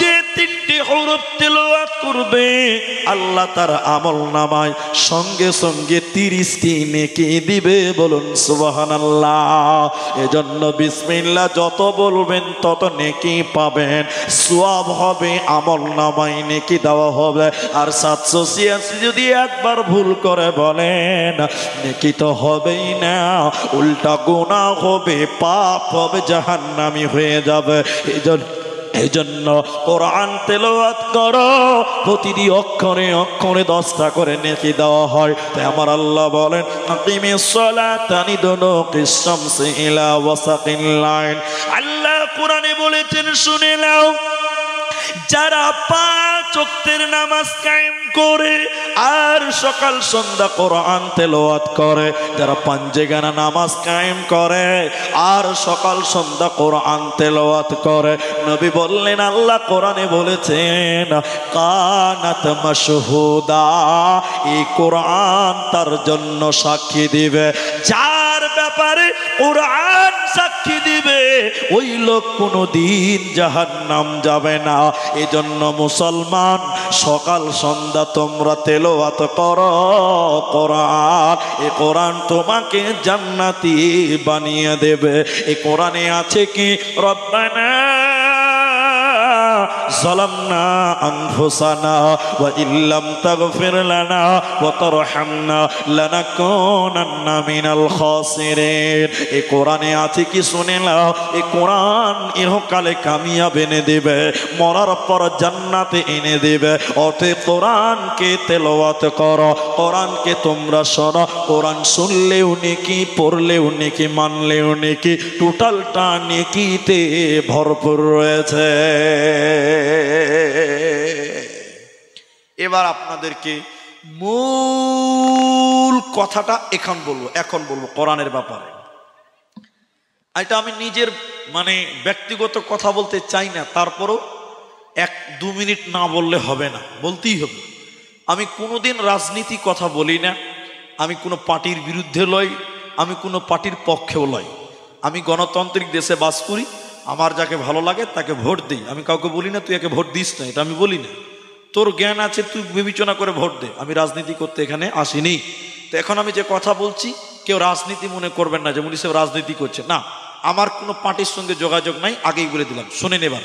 যে 3টি হরফ তেলাওয়াত করবে আল্লাহ তার আমলনামায় সঙ্গে সঙ্গে 30টি নেকি দিবে। বলুন সুবহানাল্লাহ। এজন্য বিসমিল্লাহ যত বলবেন তত নেকি পাবেন, সওয়াব হবে, আমলনামায় নেকি দেওয়া হবে। আর 786 যদি একবার ভুল করে বলেন, নেকি তো হবেই না, উল্টা গুনাহ হবে, পাপ হবে, জাহান্নামী হয়ে যাবে। এজন্য কোরআন তেলাওয়াত করো, প্রতিটি অক্ষরে অক্ষরে 10টা করে নেকি দেওয়া হয়। তাই আমার আল্লাহ বলেন, আকিমিস সালাতা লিদুলুকিশ শামসি ইলা ওয়াসাকিল লাইল। আল্লাহ কোরআনে বলেছেন, শুনে নাও, যারা 5 ওয়াক্তের নামাজ কায়েম করে আর সকাল সন্ধ্যা কোরআন তেলাওয়াত করে, যারা পাঞ্জেগানা নামাজ কায়েম করে আর সকাল সন্ধ্যা কোরআন তেলাওয়াত করে, নবী বললেন, আল্লাহ কোরআনে বলেছেন, কানাত মাশহুদা, এই কোরআন তার জন্য সাক্ষী দিবে। যার ব্যাপারে কোরআন সাক্ষী দিবে ওই লোক কোনোদিন জাহান্নাম যাবে না। এজন্য মুসলমান সকাল সন্ধ্যা তোমরা তেলাওয়াত করো কোরআন। এই কোরআন তোমাকে জান্নাতি বানিয়ে দেবে। এই কোরআনে আছে কি, রব্বানা যালামনা আনফুসানা ওয়া ইল্লাম তাগফির লানা ওয়া তারহামনা লানাকুনান্না মিনাল খাসিরিন। এই কোরআনে আছে কি, শুনে নাও, এই কোরআন ইহকালে কামিয়াব এনে দেবে, মরার পর জান্নাতে এনে দেবে। অতএব কোরআনকে তেলাওয়াত করো, কোরআনকে তোমরা শোনো। কোরআন শুনলেও নেকি, পড়লেও নেকি, মানলেও নেকি, টোটালটা নেকিতে ভরপুর রয়েছে। এবার আপনাদেরকে মূল কথাটা এখন বলবো কোরআনের ব্যাপারে। এটা আমি নিজের ব্যক্তিগত কথা বলতে চাই না, তারপরও 1-2 মিনিট না বললে হবে না, বলতেই হবে। আমি কোনোদিন রাজনীতি কথা বলি না, আমি কোনো পার্টির বিরুদ্ধে লই, আমি কোনো পার্টির পক্ষেও লই। আমি গণতান্ত্রিক দেশে বাস করি, আমার যাকে ভালো লাগে তাকে ভোট দিই। আমি কাউকে বলি না তুই একে ভোট দিস না, এটা আমি বলি না। তোর জ্ঞান আছে, তুই বিবেচনা করে ভোট দে। আমি রাজনীতি করতে এখানে আসিনি। তো এখন আমি যে কথা বলছি, কেউ রাজনীতি মনে করবেন না যেমন সে রাজনীতি করছে, না, আমার কোনো পার্টির সঙ্গে যোগাযোগ নাই, আগেই বলে দিলাম। শোনেন এবার,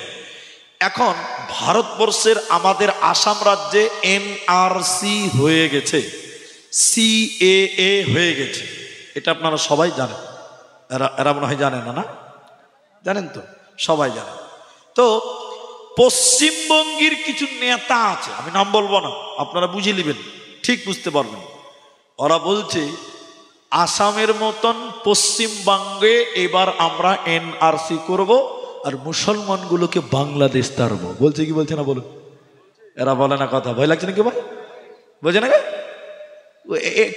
এখন ভারতবর্ষের আমাদের আসাম রাজ্যে এনআরসি হয়ে গেছে, সিএএ হয়ে গেছে, এটা আপনারা সবাই জানেন। এরা মনে হয় জানেন না, না জানেন? তো সবাই জানেন। তো পশ্চিমবঙ্গের কিছু নেতা আছে, আমি নাম বলবো না, আপনারা বুঝে নেবেন, ঠিক বুঝতে পারবেন। ওরা বলছে আসামের মতন পশ্চিমবঙ্গে এবার আমরা এনআরসি করব আর মুসলমানগুলোকে বাংলাদেশ তাড়বো। বলছে কি বলছে না বলুন? এরা বলে না কথা, ভয় লাগছে নাকি ভাই? বলছে না?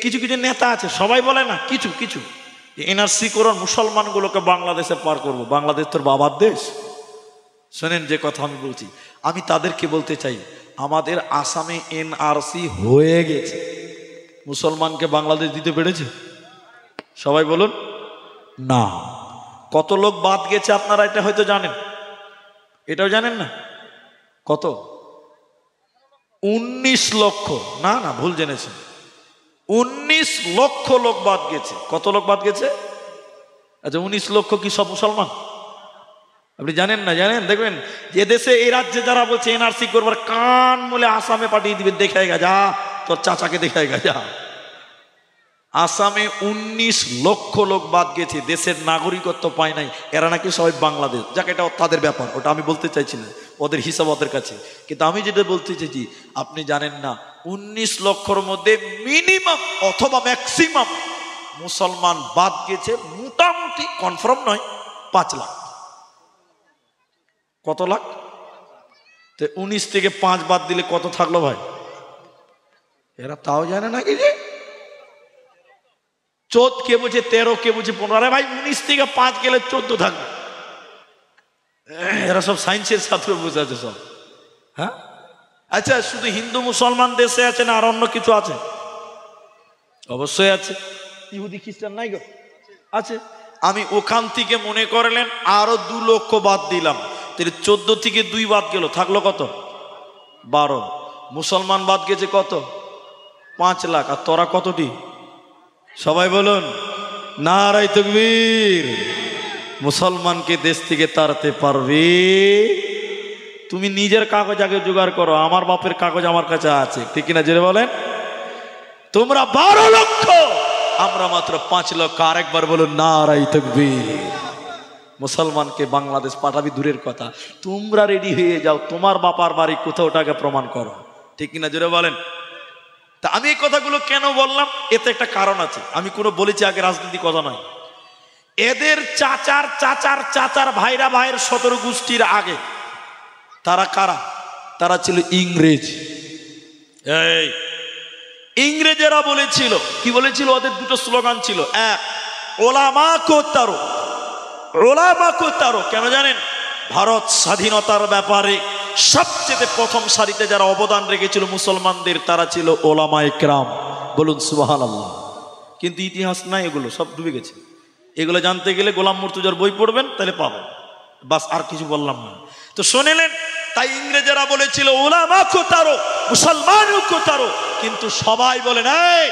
কিছু কিছু নেতা আছে, সবাই বলে না, কিছু কিছু এনআরসি করার মুসলমানগুলোকে বাংলাদেশে পার করব। বাংলাদেশ তোর বাবার দেশ। শোনেন যে কথা আমি বলছি, আমি তাদেরকে বলতে চাই, আমাদের আসামে এনআরসি হয়ে গেছে, মুসলমানকে বাংলাদেশ দিতে পেরেছে? সবাই বলুন না। কত লোক বাদ গেছে আপনারা এটা হয়তো জানেন, এটাও জানেন না? কত? 19 লক্ষ। না না, ভুল জেনেছেন, 19 লক্ষ লোক বাদ গেছে। কত লোক বাদ গেছে? আচ্ছা, 19 লক্ষ কি সব মুসলমান? আপনি জানেন না? জানেন, দেখবেন যে দেশে এই রাজ্যে যারা বলছে এনআরসি করবার, কান মুলে আসামে পাঠিয়ে দিবে, দেখায় গা, যা তোর চাচাকে দেখায় গা, যা। আসামে 19 লক্ষ লোক বাদ গেছে, দেশের নাগরিকত্ব পায় নাই, এরা নাকি সবাই বাংলাদেশ। যাক, এটা তাদের ব্যাপার, ওটা আমি বলতে চাইছি না, ওদের হিসাব ওদের কাছে। কিন্তু আমি যেটা বলতে চাইছি, আপনি জানেন না 19 লক্ষর মধ্যে মিনিমাম অথবা ম্যাক্সিমাম মুসলমান বাদ গেছে, মোটামুটি কনফার্ম নয় 5 লাখ। কত লাখ? তো 19 থেকে 5 বাদ দিলে কত থাকলো ভাই? এরা তাও জানে না কি যে 14, কে বলছে 13, কে বলছে 15। আরে ভাই 19 থেকে 5 গেলে 14 থাকবে। এরা সব সায়েন্সের ছাত্র বসে আছে সব। হ্যাঁ, আচ্ছা, শুধু হিন্দু মুসলমান দেশে আছে না আর অন্য কিছু আছে? অবশ্যই আছে। ইহুদি খ্রিস্টান নাই গো? আছে। আমি ওখান থেকে মনে করলেন আরো 2 লক্ষ বাদ দিলাম, তাহলে 14 থেকে 2 বাদ গেল, থাকলো কত? 12। মুসলমান বাদ গেছে কত? 5 লাখ। আর তোরা কতটি? সবাই বলুন নারায়ে তাকবীর। মুসলমানকে দেশ থেকে তাড়াতে পারবে? তুমি নিজের কাগজ আগে জোগাড় করো। আমার বাপের কাগজ আমার কাছে আছে, ঠিক কিনা জেনে বলেন? তোমরা 12 লক্ষ, আমরা মাত্র 5 লক্ষ। আরেকবার বলুন নারায়ে তাকবীর। মুসলমানকে বাংলাদেশ পাঠাবি দূরের কথা, তোমরা রেডি হয়ে যাও, তোমার বাপার বাড়ি কোথাও, ওটাকে প্রমাণ করো, ঠিক কিনা জোরে বলেন? তা আমি এই কথাগুলো কেন বললাম, এতে একটা কারণ আছে। আমি কোনো বলেছি আগে রাজনীতি কথা নয়। এদের চাচার চাচার চাচার ভাইরা ভাইয়ের 17 গোষ্ঠীর আগে তারা কারা? তারা ছিল ইংরেজ। এই ইংরেজেরা বলেছিল, কি বলেছিল? ওদের 2টো স্লোগান ছিল। এক, ওলামা কো তারো। ওলামা কো তারো কেন জানেন? ভারত স্বাধীনতার ব্যাপারে সবচেয়ে প্রথম সারিতে যারা অবদান রেখেছিল মুসলমানদের, তারা ছিল ওলামায়ে কেরাম। বলুন সুবহানাল্লাহ। কিন্তু ইতিহাস নাই, এগুলো সব ডুবে গেছে। এগুলো জানতে গেলে গোলাম মুর্তজার বই পড়বেন, তাহলে পাবেন। বাস, আর কিছু বললাম না। তো শুনিলেন, তাই ইংরেজেরা বলেছিল ওলামা কো তারো, মুসলমান কো তারো। কিন্তু সবাই বলেন, এই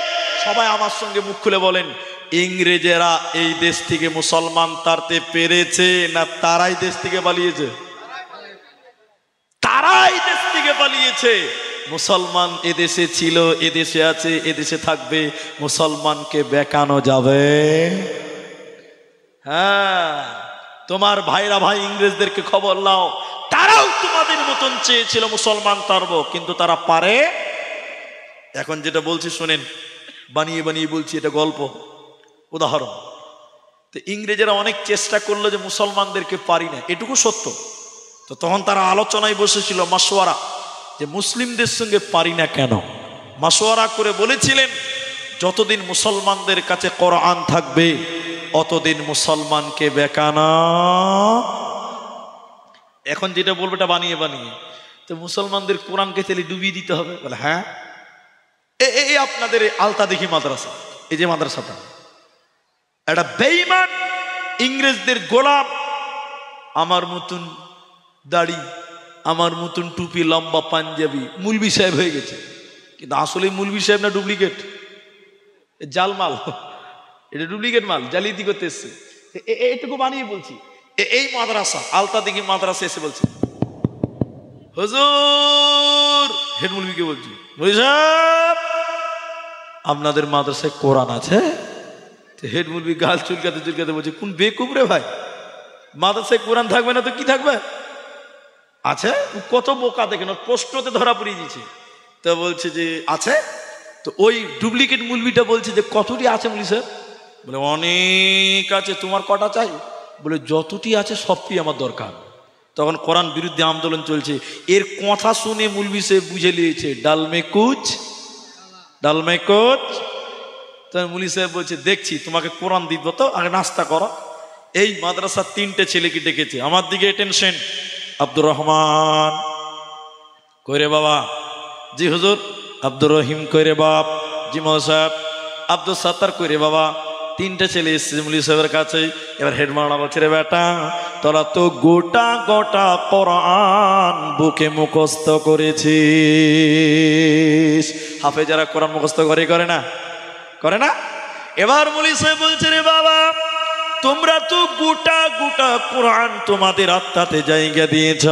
সবাই আমার সঙ্গে মুখ খুলে বলেন, ইংরেজেরা এই দেশ থেকে মুসলমান তাড়তে পেরেছে না তারাই দেশ থেকে পালিয়েছে? তারাই দেশ থেকে পালিয়েছে। মুসলমান এদেশে ছিল, এদেশে আছে, এদেশে থাকবে। মুসলমানকে বেকানো যাবে? হ্যাঁ, তোমার ভাইরা ভাই ইংরেজদেরকে খবর নাও, তারাও তোমাদের মতন চেয়েছিল মুসলমান তাড়বো, কিন্তু তারা পারে। এখন যেটা বলছি শোনেন, বানিয়ে বানিয়ে বলছি, এটা গল্প, উদাহরণ। তো ইংরেজেরা অনেক চেষ্টা করলো যে মুসলমানদেরকে পারি না, এটুকু সত্য। তো তখন তারা আলোচনায় বসেছিল, মাসওয়ারা, যে মুসলিমদের সঙ্গে পারি না কেন। মাসওয়ারা করে বলেছিলেন, যতদিন মুসলমানদের কাছে কোরআন থাকবে অতদিন মুসলমানকে বেকানা। এখন যেটা বলবো এটা বানিয়ে বানিয়ে। তো মুসলমানদের কোরআনকে তেলে ডুবিয়ে দিতে হবে। বলে হ্যাঁ, এই আপনাদের আলতা দেখি মাদ্রাসা, এই যে মাদ্রাসাটা, একটা বেঈমান ইংরেজদের গোলাম, আমার মতন দাড়ি, আমার মতন টুপি, লম্বা পাঞ্জাবি, মুলবি সাহেব হয়ে গেছে। কিন্তু আসলে মুলবি সাহেব না, ডুপ্লিকেট জালমাল, এটা ডুপ্লিকেট মাল, জালিয়াতি করতে এসছে। এইটুকু বানিয়ে বলছি। এই মাদ্রাসা, আলতা দেখি মাদ্রাসা এসে বলছে, হুজুর, হেড মুলবিকে বলছি, আপনাদের মাদ্রাসায় কোরআন আছে? হেড মুলবি গাল চুলকাতে চুলকাতে বলছে, কোন বেকুব রে ভাই, মাদ্রাসায় কোরআন থাকবে না তো কি থাকবে? আছে। কত বোকা দেখেন, প্রশ্নতে ধরা পড়িয়ে দিয়েছে। তো বলছে যে আছে। তো ওই ডুপ্লিকেট মুলবিটা বলছে যে কতটি আছে মুলি স্যার? বলে অনেক আছে, তোমার কটা চাই? বলে যতটি আছে সবটি আমার দরকার। তখন কোরআন বিরুদ্ধে আন্দোলন চলছে। এর কথা শুনে মুলবি সাহেব বুঝে নিয়েছে, ডালমে কুচ, ডালমে কুচ। তখন মুলি সাহেব বলছে, দেখছি, তোমাকে কোরআন দিব, তো আগে নাস্তা করো। এই মাদ্রাসার 3টে ছেলেকে ডেকেছে, আমার দিকে টেনশন। আব্দুর রহমান কইরে বাবা? জি হুজুর। আব্দুর রহিম কইরে বাপ? জি মহা সাহেব। আব্দুল সাত্তার কইরে বাবা? 3টে ছেলে এসছে মুলি সাহেবের কাছে। এবার হেড মাওলানা বলছে, রে বেটা, তোরা তো গোটা গোটা কোরআন বুকে মুখস্থ করেছিস। হাফেজারা কোরআন মুখস্থ করে না? করে না? এবার মুলি সাহেব বলছে, রে বাবা, তোমরা তো গোটা গোটা কোরআন তোমাদের আত্মাতে জায়গা দিয়েছ।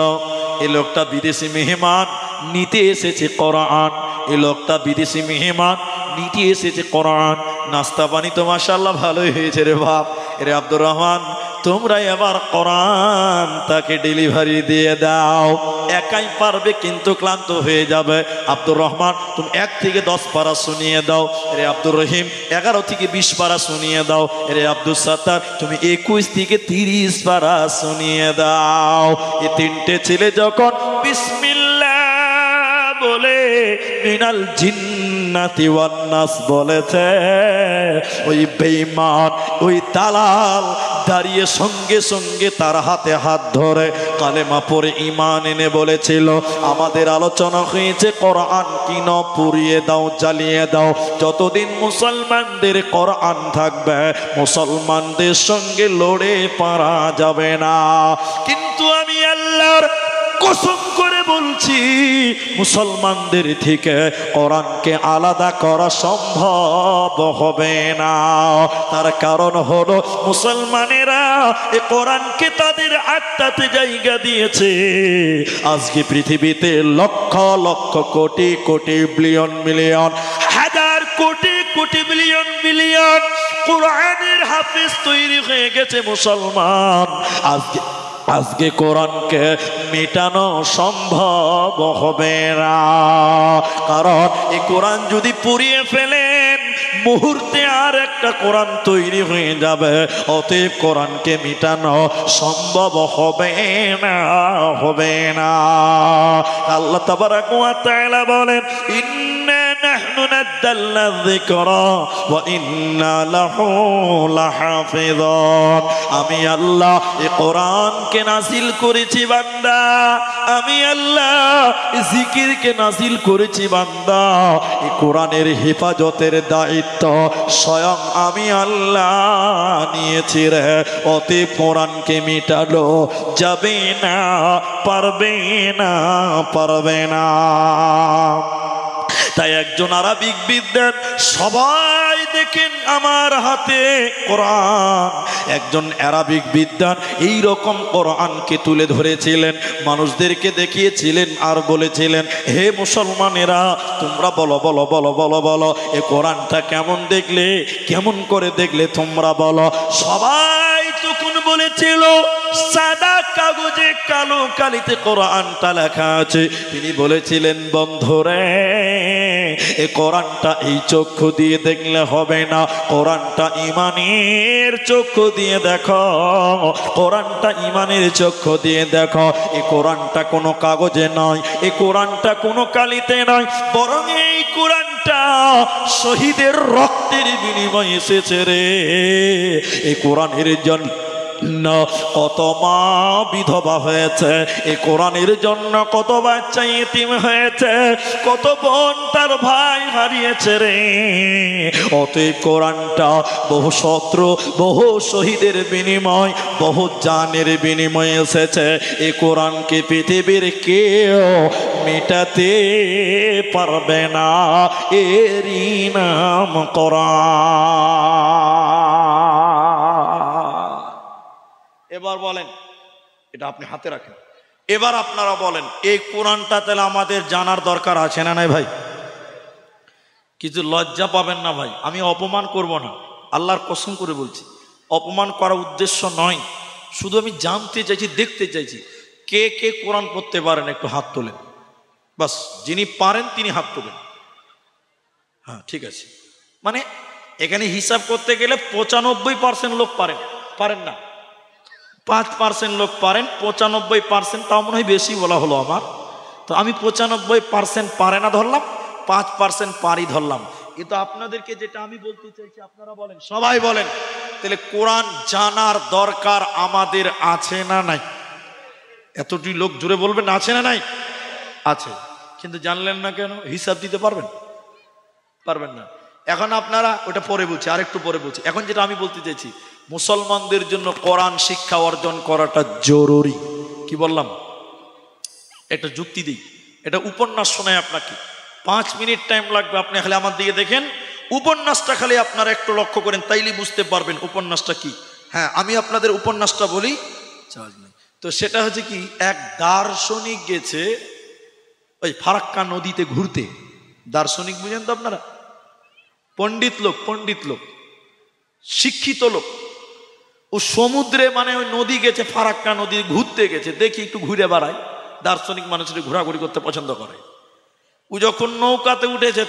এই লোকটা বিদেশি মেহমান, নিতে এসেছে কোরআন। এই লোকটা বিদেশি মেহমান, নিতে এসেছে কোরআন। নাস্তা পানি তো মাশাআল্লাহ ভালোই হয়েছে রে বাপ। রে আব্দুর রহমান, তোমরা এবার কোরআন তাকে ডেলিভারি দিয়ে দাও। একাই পারবে কিন্তু ক্লান্ত হয়ে যাবে। আব্দুর রহমান, তুমি 1 থেকে 10 পারা শুনিয়ে দাও। রে আব্দুর রহিম, 11 থেকে 20 পারা শুনিয়ে দাও। রে আব্দুল সাত্তার, তুমি 21 থেকে 30 পারা শুনিয়ে দাও। এই 3টে ছেলে যখন বিসমিল্লাহ বলে মিনাল জিন্নাতি ওয়ান নাস বলেছে, ওই বেঈমান, ওই দালাল দাঁড়িয়ে সঙ্গে সঙ্গে তার হাতে হাত ধরে কালেমা পড়ে ঈমান এনে বলেছিল, আমাদের আলোচনা হয়েছে কোরআন কিন পুড়িয়ে দাও, জ্বালিয়ে দাও। যতদিন মুসলমানদের কোরআন থাকবে মুসলমানদের সঙ্গে লড়ে পারা যাবে না। কিন্তু আমি আল্লাহর কসম করে বলছি, মুসলমানদের থেকে কোরআনকে আলাদা করা সম্ভব হবে না। তার কারণ হলো মুসলমানেরা এই কোরআনকে তাদের আত্মাতে জায়গা দিয়েছে। আজকে পৃথিবীতে লক্ষ লক্ষ কোটি কোটি বিলিয়ন মিলিয়ন হাজার কোটি কোটি বিলিয়ন বিলিয়ন কোরআনের হাফেজ তৈরি হয়ে গেছে মুসলমান। আজকে কোরআনকে মেটানো সম্ভব হবে না। কারণ এই কোরআন যদি পুড়িয়ে ফেলেন মুহূর্তে আর একটা কোরআন তৈরি হয়ে যাবে। অতএব কোরআনকে মেটানো সম্ভব হবে না, হবে না। আল্লাহ তাবারাক ওয়া তাআলা বলেন, ইন্না নাহনু নাযালনা যিকরা ওয়া ইন্না লাহু লাহাফিযুন। আমি আল্লাহ এই কোরআনকে নাযিল করেছি বান্দা, আমি আল্লাহ জিকিরকে নাযিল করেছি বান্দা। এই কোরআনের হেফাজতের দায়িত্ব স্বয়ং আমি আল্লাহ নিয়েছি রে। অতএব কোরআনকে মেটালো যাবে না, পারবে না, পারবে না। তাই একজন আরবিক বিদ্বান, সবাই দেখেন আমার হাতে কোরআন, একজন আরবিক বিদ্বান এই রকম কোরআনকে তুলে ধরেছিলেন, মানুষদেরকে দেখিয়েছিলেন আর বলেছিলেন, হে মুসলমানেরা তোমরা বলো বলো বলো বলো বলো এ কোরআনটা কেমন দেখলে, কেমন করে দেখলে তোমরা বলো। সবাই তখন বলেছিল সাদা কাগজে কালো কালিতে কোরআনটা লেখা আছে। তিনি বলেছিলেন, বন্ধুরে এ কোরআনটা এই চক্ষু দিয়ে দেখলে হবে না, কোরআনটা ঈমানের চক্ষু দিয়ে দেখো, কোরআনটা ঈমানের চক্ষু দিয়ে দেখো। এই কোরআনটা কোনো কাগজে নয়, এই কোরআনটা কোনো কালিতে নয়, বরং এই কোরআনটা শহীদের রক্তের বিনিময়ে এসেছে রে। এই কোরআনের জন্য কত মা বিধবা হয়েছে, এই কোরআনের জন্য কত বাচ্চা ইতিম হয়েছে, কত বোন তার ভাই হারিয়েছে রে। অতএব কোরআনটা বহু শত্রু, বহু শহীদের বিনিময়, বহু জানের বিনিময়ে এসেছে। এই কোরআনকে পৃথিবীর কেউ মেটাতে পারবে না, এরই নাম কোরআন। এবার বলেন, এটা আপনি হাতে রাখেন, এবার আপনারা বলেন এই কোরআনটা তাহলে আমাদের জানার দরকার আছে না নাই ভাই? কিছু লজ্জা পাবেন না ভাই, আমি অপমান করব না, আল্লাহর কসম করে বলছি, অপমান করার উদ্দেশ্য নয়, শুধু আমি জানতে চাইছি, দেখতে চাইছি কে কে কোরআন পড়তে পারেন, একটু হাত তোলেন। বাস, যিনি পারেন তিনি হাত তোলেন। হ্যাঁ ঠিক আছে, মানে এখানে হিসাব করতে গেলে 95% লোক পারেন, পারেন না 5% লোক পারেন, 95% তাও মনে হয় বেশি বলা হলো আমার। তো আমি 95% পারে না ধরলাম, 5% পারি ধরলাম। কিন্তু আপনাদেরকে যেটা আমি বলতে চাইছি আপনারা বলেন, সবাই বলেন, তাহলে কোরআন জানার দরকার আমাদের আছে না নাই? এতটি লোক জুড়ে বলবেন আছে না নাই? আছে। কিন্তু জানলেন না কেন? হিসাব দিতে পারবেন? পারবেন না। এখন আপনারা ওটা পরে বলছি, আরেকটু পরে বলছি। এখন যেটা আমি বলতে চাইছি, মুসলমানদের জন্য কোরআন শিক্ষা অর্জন করাটা জরুরি। কি বললাম? একটা যুক্তি দিই, এটা উপন্যাস শোনায় আপনাকে, 5 মিনিট টাইম লাগবে। আপনি খালি আমার দিকে দেখেন, উপন্যাসটা খালি আপনারা একটু লক্ষ্য করেন, তাইলে বুঝতে পারবেন উপন্যাসটা কি। হ্যাঁ, আমি আপনাদের উপন্যাসটা বলি, তো সেটা হচ্ছে কি, এক দার্শনিক গেছে ওই ফারাক্কা নদীতে ঘুরতে। দার্শনিক বুঝেন তো আপনারা? পণ্ডিত লোক শিক্ষিত লোক। ও সমুদ্রে মানে ওই নদী গেছে, ফারাক্কা নদী ঘুরতে গেছে, দেখি একটু ঘুরে বেড়ায়। দার্শনিক মানুষের ঘোরাঘুরি করতে পছন্দ করে। ও যখন নৌকাতে উঠেছে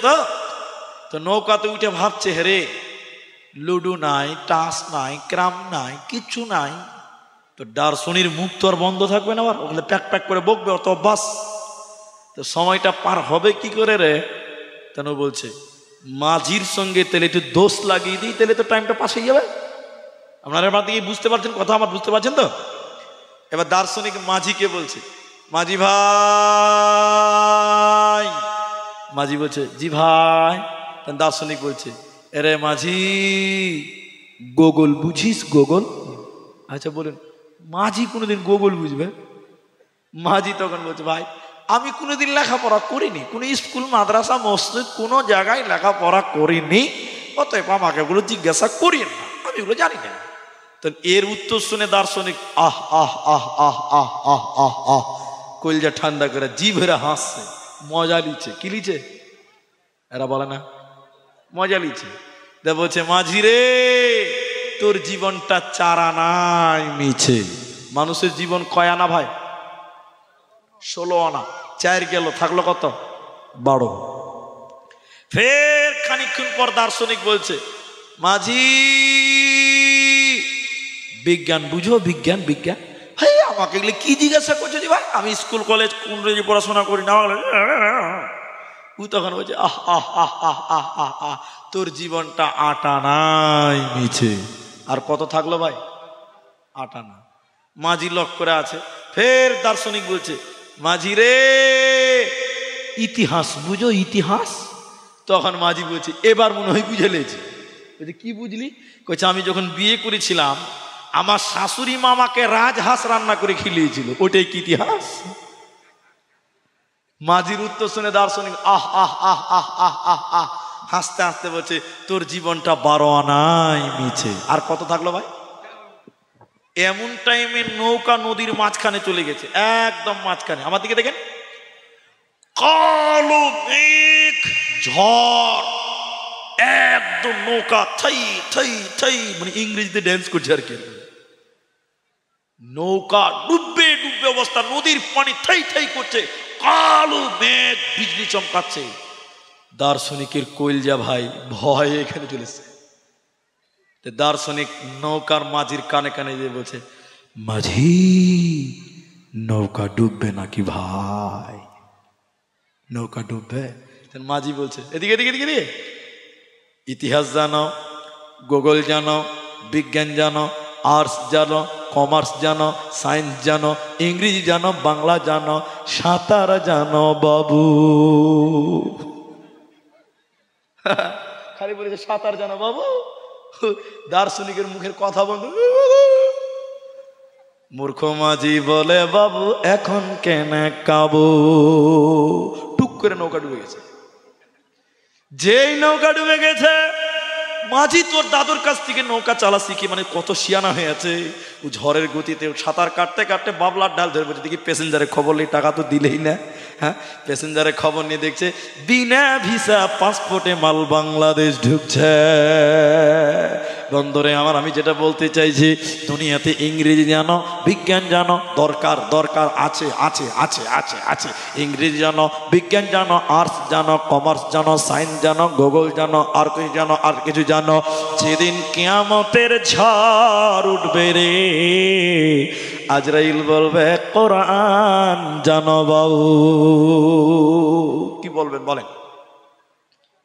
তো নৌকাতে উঠে ভাবছে, হেরে লুডু নাই, টাস নাই, ক্রাম নাই, কিচ্ছু নাই। তো দার্শনির মুখ তো আর বন্ধ থাকবে না, আবার ওগুলো প্যাক প্যাক করে বকবে, অত বাস। তো সময়টা পার হবে কি করে রে? তেন বলছে মাঝির সঙ্গে তাহলে একটু দোষ লাগিয়ে দিই, তাহলে তো টাইমটা পাস হয়ে যাবে। আপনারা আমার দিকে বুঝতে পারছেন কথা, আমার বুঝতে পারছেন তো? এবার দার্শনিক মাঝিকে বলছে, মাঝি ভাই। মাঝি বলছে জি ভাই। দার্শনিক বলছে, এরে মাঝি গোগল বুঝিস? গোগল? আচ্ছা বলুন। মাঝি কোনোদিন গোগল বুঝবে? মাঝি তখন বলছে, ভাই আমি কোনোদিন লেখাপড়া করিনি, কোনো স্কুল মাদ্রাসা মসজিদ কোনো জায়গায় লেখাপড়া করিনি, অতএব আমাকে এগুলো জিজ্ঞাসা করিয়েন না, আমি এগুলো জানি না। তো এর উত্তর শুনে দার্শনিক আহ আহ আহ আহ আহ আহ আহ আহ কলজা ঠান্ডা করে জি ভরে হাসছে, মজা লিছে। কি লিছে? এরা বলে না মজা লিছে। বলছে মাঝি রে, তোর জীবনটা 4 আনায় মিছে। মানুষের জীবন কয় আনা ভাই? 16 আনা। 4 গেল, থাকলো কত? 12। ফের খানিকক্ষণ পর দার্শনিক বলছে, মাঝি বিজ্ঞান বুঝো? বিজ্ঞান? বিজ্ঞান? হ্যাঁ, আমাকে এগুলো কি জিজ্ঞাসা করছো ভাই? আমি স্কুল কলেজ কোন রেজে পড়াশোনা করি না। ও তখন বলছে আহ আহ আহ আহ আহ আহ আহ তোর জীবনটা 8 আনায় মিছে। আর কত থাকলো ভাই? 8 আনা। মাঝি লক করে আছে। ফের দার্শনিক বলছে, মাঝি রে ইতিহাস বুঝো? ইতিহাস? তখন মাঝি বলছে, এবার মনে হয় বুঝে লেছি। বলছে কি বুঝলি? কইছে আমি যখন বিয়ে করেছিলাম আমার শাশুড়ি মামাকে রাজহাঁস রান্না করে খিলিয়েছিল, ওটাই কি ইতিহাস? মাঝির উত্তর শুনে দার্শনিক আহ আহ আহ আহ আহ আহ আহ হাসতে হাসতে বলছে, তোর জীবনটা 12 আনায় মিছে। আর কত থাকলো ভাই? এমন টাইমে নৌকা নদীর মাঝখানে চলে গেছে, একদম মাঝখানে। আমার দিকে দেখেন, কালো মেঘ, ঝড়, একদম নৌকা থাই থাই থাই, মানে ইংরেজিতে ড্যান্স করছে আর কি। নৌকা ডুববে ডুববে অবস্থা, নদীর পানি থাই থাই করছে, কালো মেঘ বিজলি চমকাচ্ছে। দার্শনিকের কইলজা ভাই ভয় এখানে চলেছে। দার্শনিক নৌকার মাঝির কানে কানে দিয়ে বলছে, মাঝি নৌকা ডুববে নাকি ভাই? নৌকা ডুববে? মাঝি বলছে, এদিকে এদিকে এদিকে এদিকে, ইতিহাস জানো, ভূগোল জানো, বিজ্ঞান জানো, আর্টস জানো, কমার্স জানো, সায়েন্স জানো, ইংরেজি জানো, বাংলা জানো, সাঁতার জানো বাবু? খালি বলেছে সাঁতার জানো বাবু। দার্শনিকের মুখের কথা বন্ধ। মূর্খ মাঝি বলে, বাবু এখন কেন কাবু? টুক করে নৌকা ডুবে গেছে। যেই নৌকা ডুবে গেছে, মাঝি তোর দাদুর কাছ থেকে নৌকা চালা শিখে মানে কত শিয়ানা হয়ে আছে। ও ঝড়ের গতিতে সাঁতার কাটতে কাটতে বাবলার ডাল ধরে বলছে, দেখি প্যাসেঞ্জারের খবর নেই, টাকা তো দিলেই না। হ্যাঁ, প্যাসেঞ্জারের খবর নিয়ে দেখছে বিনা ভিসা পাসপোর্টে মাল বাংলাদেশ ঢুকছে। বন্ধুরে আমার, আমি যেটা বলতে চাইছি, দুনিয়াতে ইংরেজি জানো, বিজ্ঞান জানো, দরকার দরকার আছে আছে আছে আছে আছে। ইংরেজি জানো, বিজ্ঞান জানো, আর্টস জানো, কমার্স জানো, সায়েন্স জানো, ভূগোল জানো, আর কিছু জানো, আর কিছু জানো। যেদিন কিয়ামতের ঝড় উঠবে রে, আজরাইল বলবে কোরআন জানো বাবু। কি বলবেন বলেন?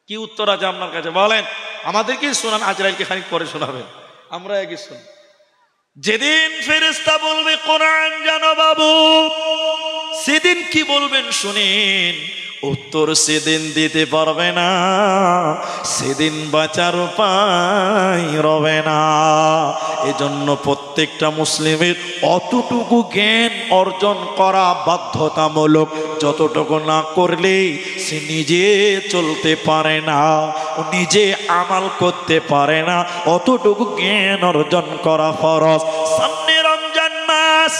কি উত্তর আছে আপনার কাছে বলেন? আমাদেরকে শোনান, আজরাইলকে খানিক পরে শোনাবেন, আমরা আগে শুন। যেদিন ফেরেশতা বলবে কোরআন জানো বাবু, সেদিন কি বলবেন শুনেন। উত্তর সেদিন দিতে পারবে না, সেদিন বাঁচার উপায় রবে না। এজন্য প্রত্যেকটা মুসলিমের অতটুকু জ্ঞান অর্জন করা বাধ্যতামূলক। যতটুকু না করলে সে নিজে চলতে পারে না, ও নিজে আমাল করতে পারে না। অতটুকু জ্ঞান অর্জন করা ফরজ। সামনে রমজান মাস,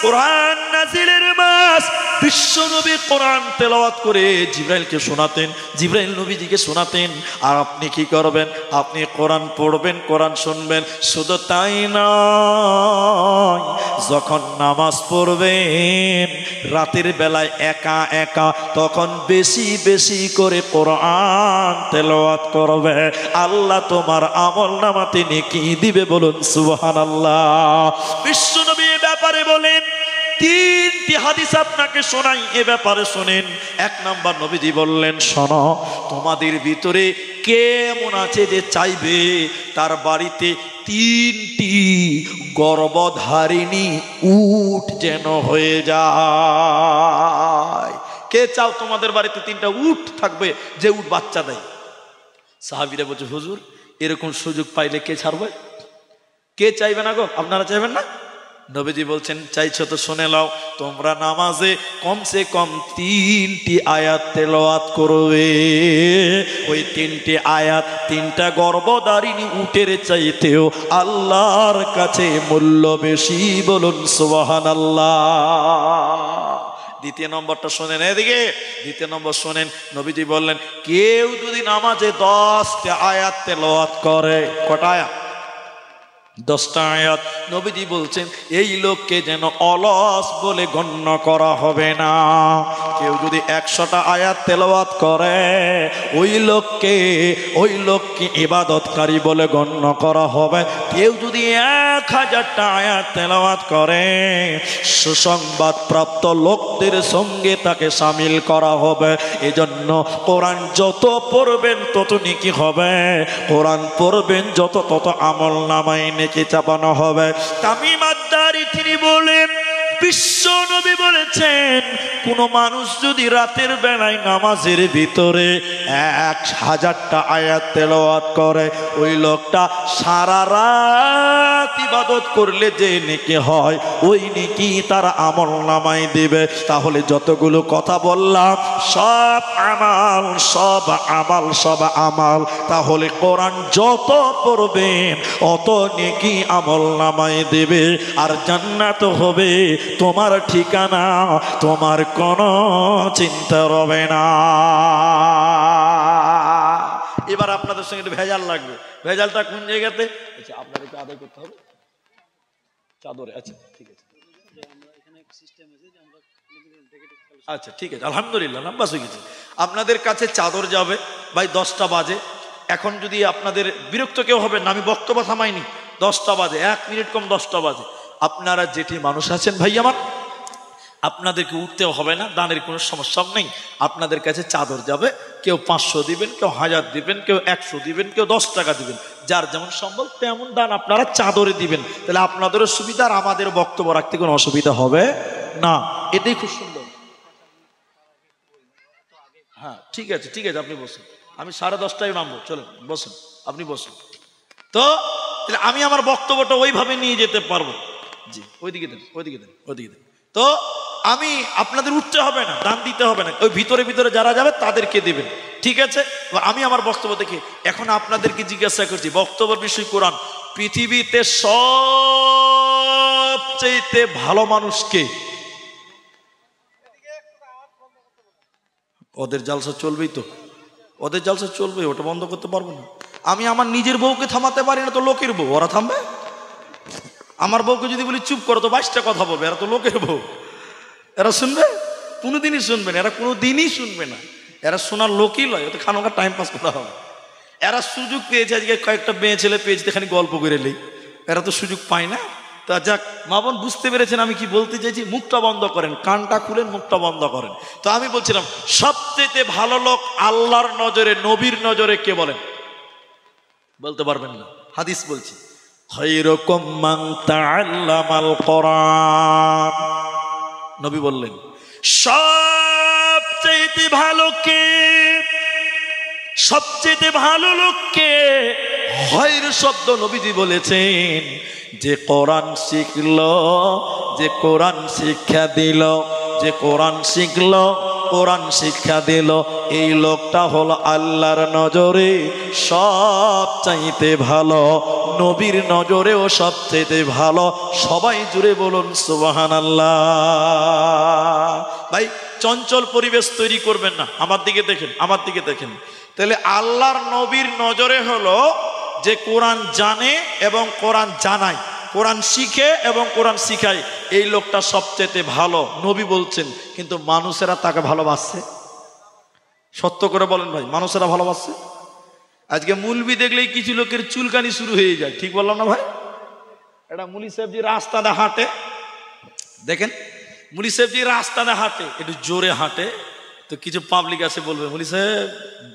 কোরআন নাজিলের মাস, বিশ্বনবী কোরআন তেলাওয়াত করে জিবরাইলকে শোনাতেন, জিবরাইল নবীজিকে শোনাতেন। আর আপনি কি করবেন? আপনি কোরআন পড়বেন, কোরআন শুনবেন। শুধু তাই নয়, যখন নামাজ পড়বেন রাতের বেলায় একা একা, তখন বেশি বেশি করে কোরআন তেলাওয়াত করবে। আল্লাহ তোমার আমলনামাতে নেকি দিবে, বলুন সুবহানাল্লাহ। বিশ্বনবী এ ব্যাপারে বলেন, তিনটি হাদিস আপনাকে শোনাই, এ ব্যাপারে শোনেন। এক নাম্বার, নবীজি বললেন, শোনো, তোমাদের ভিতরে কে এমন আছে যে চাইবে তার বাড়িতে তিনটি গর্ভধারিণী উট যেন হয়ে যায়? কে চাও তোমাদের বাড়িতে তিনটা উট থাকবে, যে উট বাচ্চা দেয়? সাহাবীরা বলছে, হুজুর এরকম সুযোগ পাইলে কে ছাড়বে? কে চাইবে না গো? আপনারা চাইবেন না? নবীজি বলছেন, চাইছো তো শুনে নাও, তোমরা নামাজে কমসে কম তিনটি আয়াত তেলাওয়াত করবে। ওই তিনটি আয়াত তিনটা গর্ভধারিণী উটের চাইতেও আল্লাহর কাছে মূল্য বেশি, বলুন সুবহানাল্লাহ। দ্বিতীয় নম্বরটা শোনেন, এদিকে দ্বিতীয় নম্বর শোনেন। নবীজি বললেন, কেউ যদি নামাজে 10টা আয়াত তেলাওয়াত করে, কটা আয়াত? 10টা আয়াত। নবীজি বলছেন, এই লোককে যেন অলস বলে গণ্য করা হবে না। কেউ যদি 100টা আয়াত তেলাওয়াত করে, ওই লোককে ইবাদতকারী বলে গণ্য করা হবে। কেউ যদি 1000টা আয়াত তেলাওয়াত করে, সুসংবাদ প্রাপ্ত লোকদের সঙ্গে তাকে শামিল করা হবে। এজন্য কোরআন যত পড়বেন তত নেকি হবে, কোরআন পড়বেন যত তত আমল নামায় নেকি চাপানো হবে। তামিম আদ-দারি তিনি বলেন, বিশ্ব নবী বলেছেন, কোন মানুষ যদি রাতের বেলায় নামাজের ভিতরে 1000টা আয়াত তেলাওয়াত করে, ওই লোকটা সারা রাত ইবাদত করলে যে নেকি হয়, ওই নেকি তার আমল নামায় দিবে। তাহলে যতগুলো কথা বললাম সব আমাল, সব আমাল, সব আমাল। তাহলে কোরআন যত পড়বেন অত নেকি আমল নামায় দেবে, আর জান্নাত হবে তোমার ঠিকানা, তোমার কোনো চিন্তা রবে না। এবার আপনাদের সঙ্গে একটু ভেজাল লাগবে। ভেজালটা কোন জায়গাতে? আচ্ছা, আপনাদেরকে আদায় করতে হবে চাদরে। আচ্ছা ঠিক আছে, আচ্ছা ঠিক আছে, আলহামদুলিল্লাহ, নাম্বাস হয়ে গেছে। আপনাদের কাছে চাদর যাবে ভাই 10টা বাজে। এখন যদি আপনাদের বিরক্ত কেউ হবেন না, আমি বক্তব্য থামাইনি, 10টা বাজে, 1 মিনিট কম 10টা বাজে। আপনারা যেটি মানুষ আছেন ভাই আমার, আপনাদেরকে উঠতেও হবে না, দানের কোনো সমস্যা নেই। আপনাদের কাছে চাদর যাবে, কেউ 500 দিবেন, কেউ 1000 দিবেন, কেউ 100 দিবেন, কেউ 10 টাকা দিবেন, যার যেমন সম্বল তেমন দান আপনারা চাদরে দিবেন। তাহলে আপনাদেরও সুবিধা, আর আমাদের বক্তব্য রাখতে কোনো অসুবিধা হবে না। এটাই খুব সুন্দর। হ্যাঁ ঠিক আছে, ঠিক আছে, আপনি বসুন, আমি 10:30টায় নামবো, চলেন বসুন, আপনি বসুন। তো আমি আমার বক্তব্যটা ওইভাবে নিয়ে যেতে পারবো। জি, ওইদিকে দেন, ওইদিকে দেন, ওইদিকে দেন। তো আমি আপনাদের উঠতে হবে না, দান দিতে হবে না, ওই ভিতরে ভিতরে যারা যাবে তাদেরকে দিবেন, ঠিক আছে? আমি আমার বক্তব্য দেখি এখন আপনাদেরকে জিজ্ঞাসা করছি, বক্তব্যের বিষয় কোরআন। পৃথিবীতে সবচেয়ে ভালো মানুষ কে? ওদের জালসা চলবেই তো, ওদের জালসা চলবে, ওটা বন্ধ করতে পারবো না। আমি আমার নিজের বউকে থামাতে পারি না, তো লোকের বউ ওরা থামবে? আমার বউকে যদি বলি চুপ করো, তো 22টা কথা বলবে। এরা তো লোকের বউ, এরা শুনবে? কোনোদিনই শুনবে না, এরা কোনোদিনই শুনবে না। এরা শোনার লোকই লয়, ওদের খানোকা টাইম পাস করা হবে। এরা সুযোগ পেয়েছে, আজকে কয়েকটা মেয়ে ছেলে পেয়েছে, এখানে গল্প করে নেই, এরা তো সুযোগ পায় না। তা যাক, মা বোন বুঝতে পেরেছেন আমি কি বলতে চাইছি। মুখটা বন্ধ করেন, কানটা খুলেন, মুখটা বন্ধ করেন। তো আমি বলছিলাম, সবচেয়ে ভালো লোক আল্লাহর নজরে, নবীর নজরে কে বলেন? বলতে পারবেন না, হাদিস বলছি, খায়রুকুম মান তাআল্লামাল কোরআন। নবী বললেন সবচেয়ে ভালো কে, সবচেয়ে ভালো লোককে? খায়র শব্দ নবীজি বলেছেন যে কোরআন শিখলো, যে কোরআন শিক্ষা দিল, যে কোরআন শিখলো, কোরআন শিক্ষা দিল, এই লোকটা হলো আল্লাহর নজরে সবচাইতে ভালো, নবীর নজরেও সবচাইতে ভালো। সবাই জুড়ে বলুন সুবহানাল্লাহ। ভাই চঞ্চল পরিবেশ তৈরি করবেন না, আমার দিকে দেখেন, আমার দিকে দেখেন। তাহলে আল্লাহর নবীর নজরে হলো যে কোরআন জানে এবং কোরআন জানায়, কোরআন শিখে এবং কোরআন শিখায়, এই লোকটা সবচেয়ে ভালো, নবী বলছেন। কিন্তু মানুষেরা তাকে ভালোবাসছে? সত্য করে বলেন ভাই, মানুষেরা ভালোবাসছে? আজকে মুলবি দেখলেই কিছু লোকের চুলকানি শুরু হয়ে যায়, ঠিক বললাম না ভাই? এটা মুলি সাহেব যে রাস্তাটা হাঁটে, দেখেন মুলি সাহেব যে রাস্তাটা হাঁটে, একটু জোরে হাঁটে, তো কিছু পাবলিক আছে বলবে মুলি সাহেব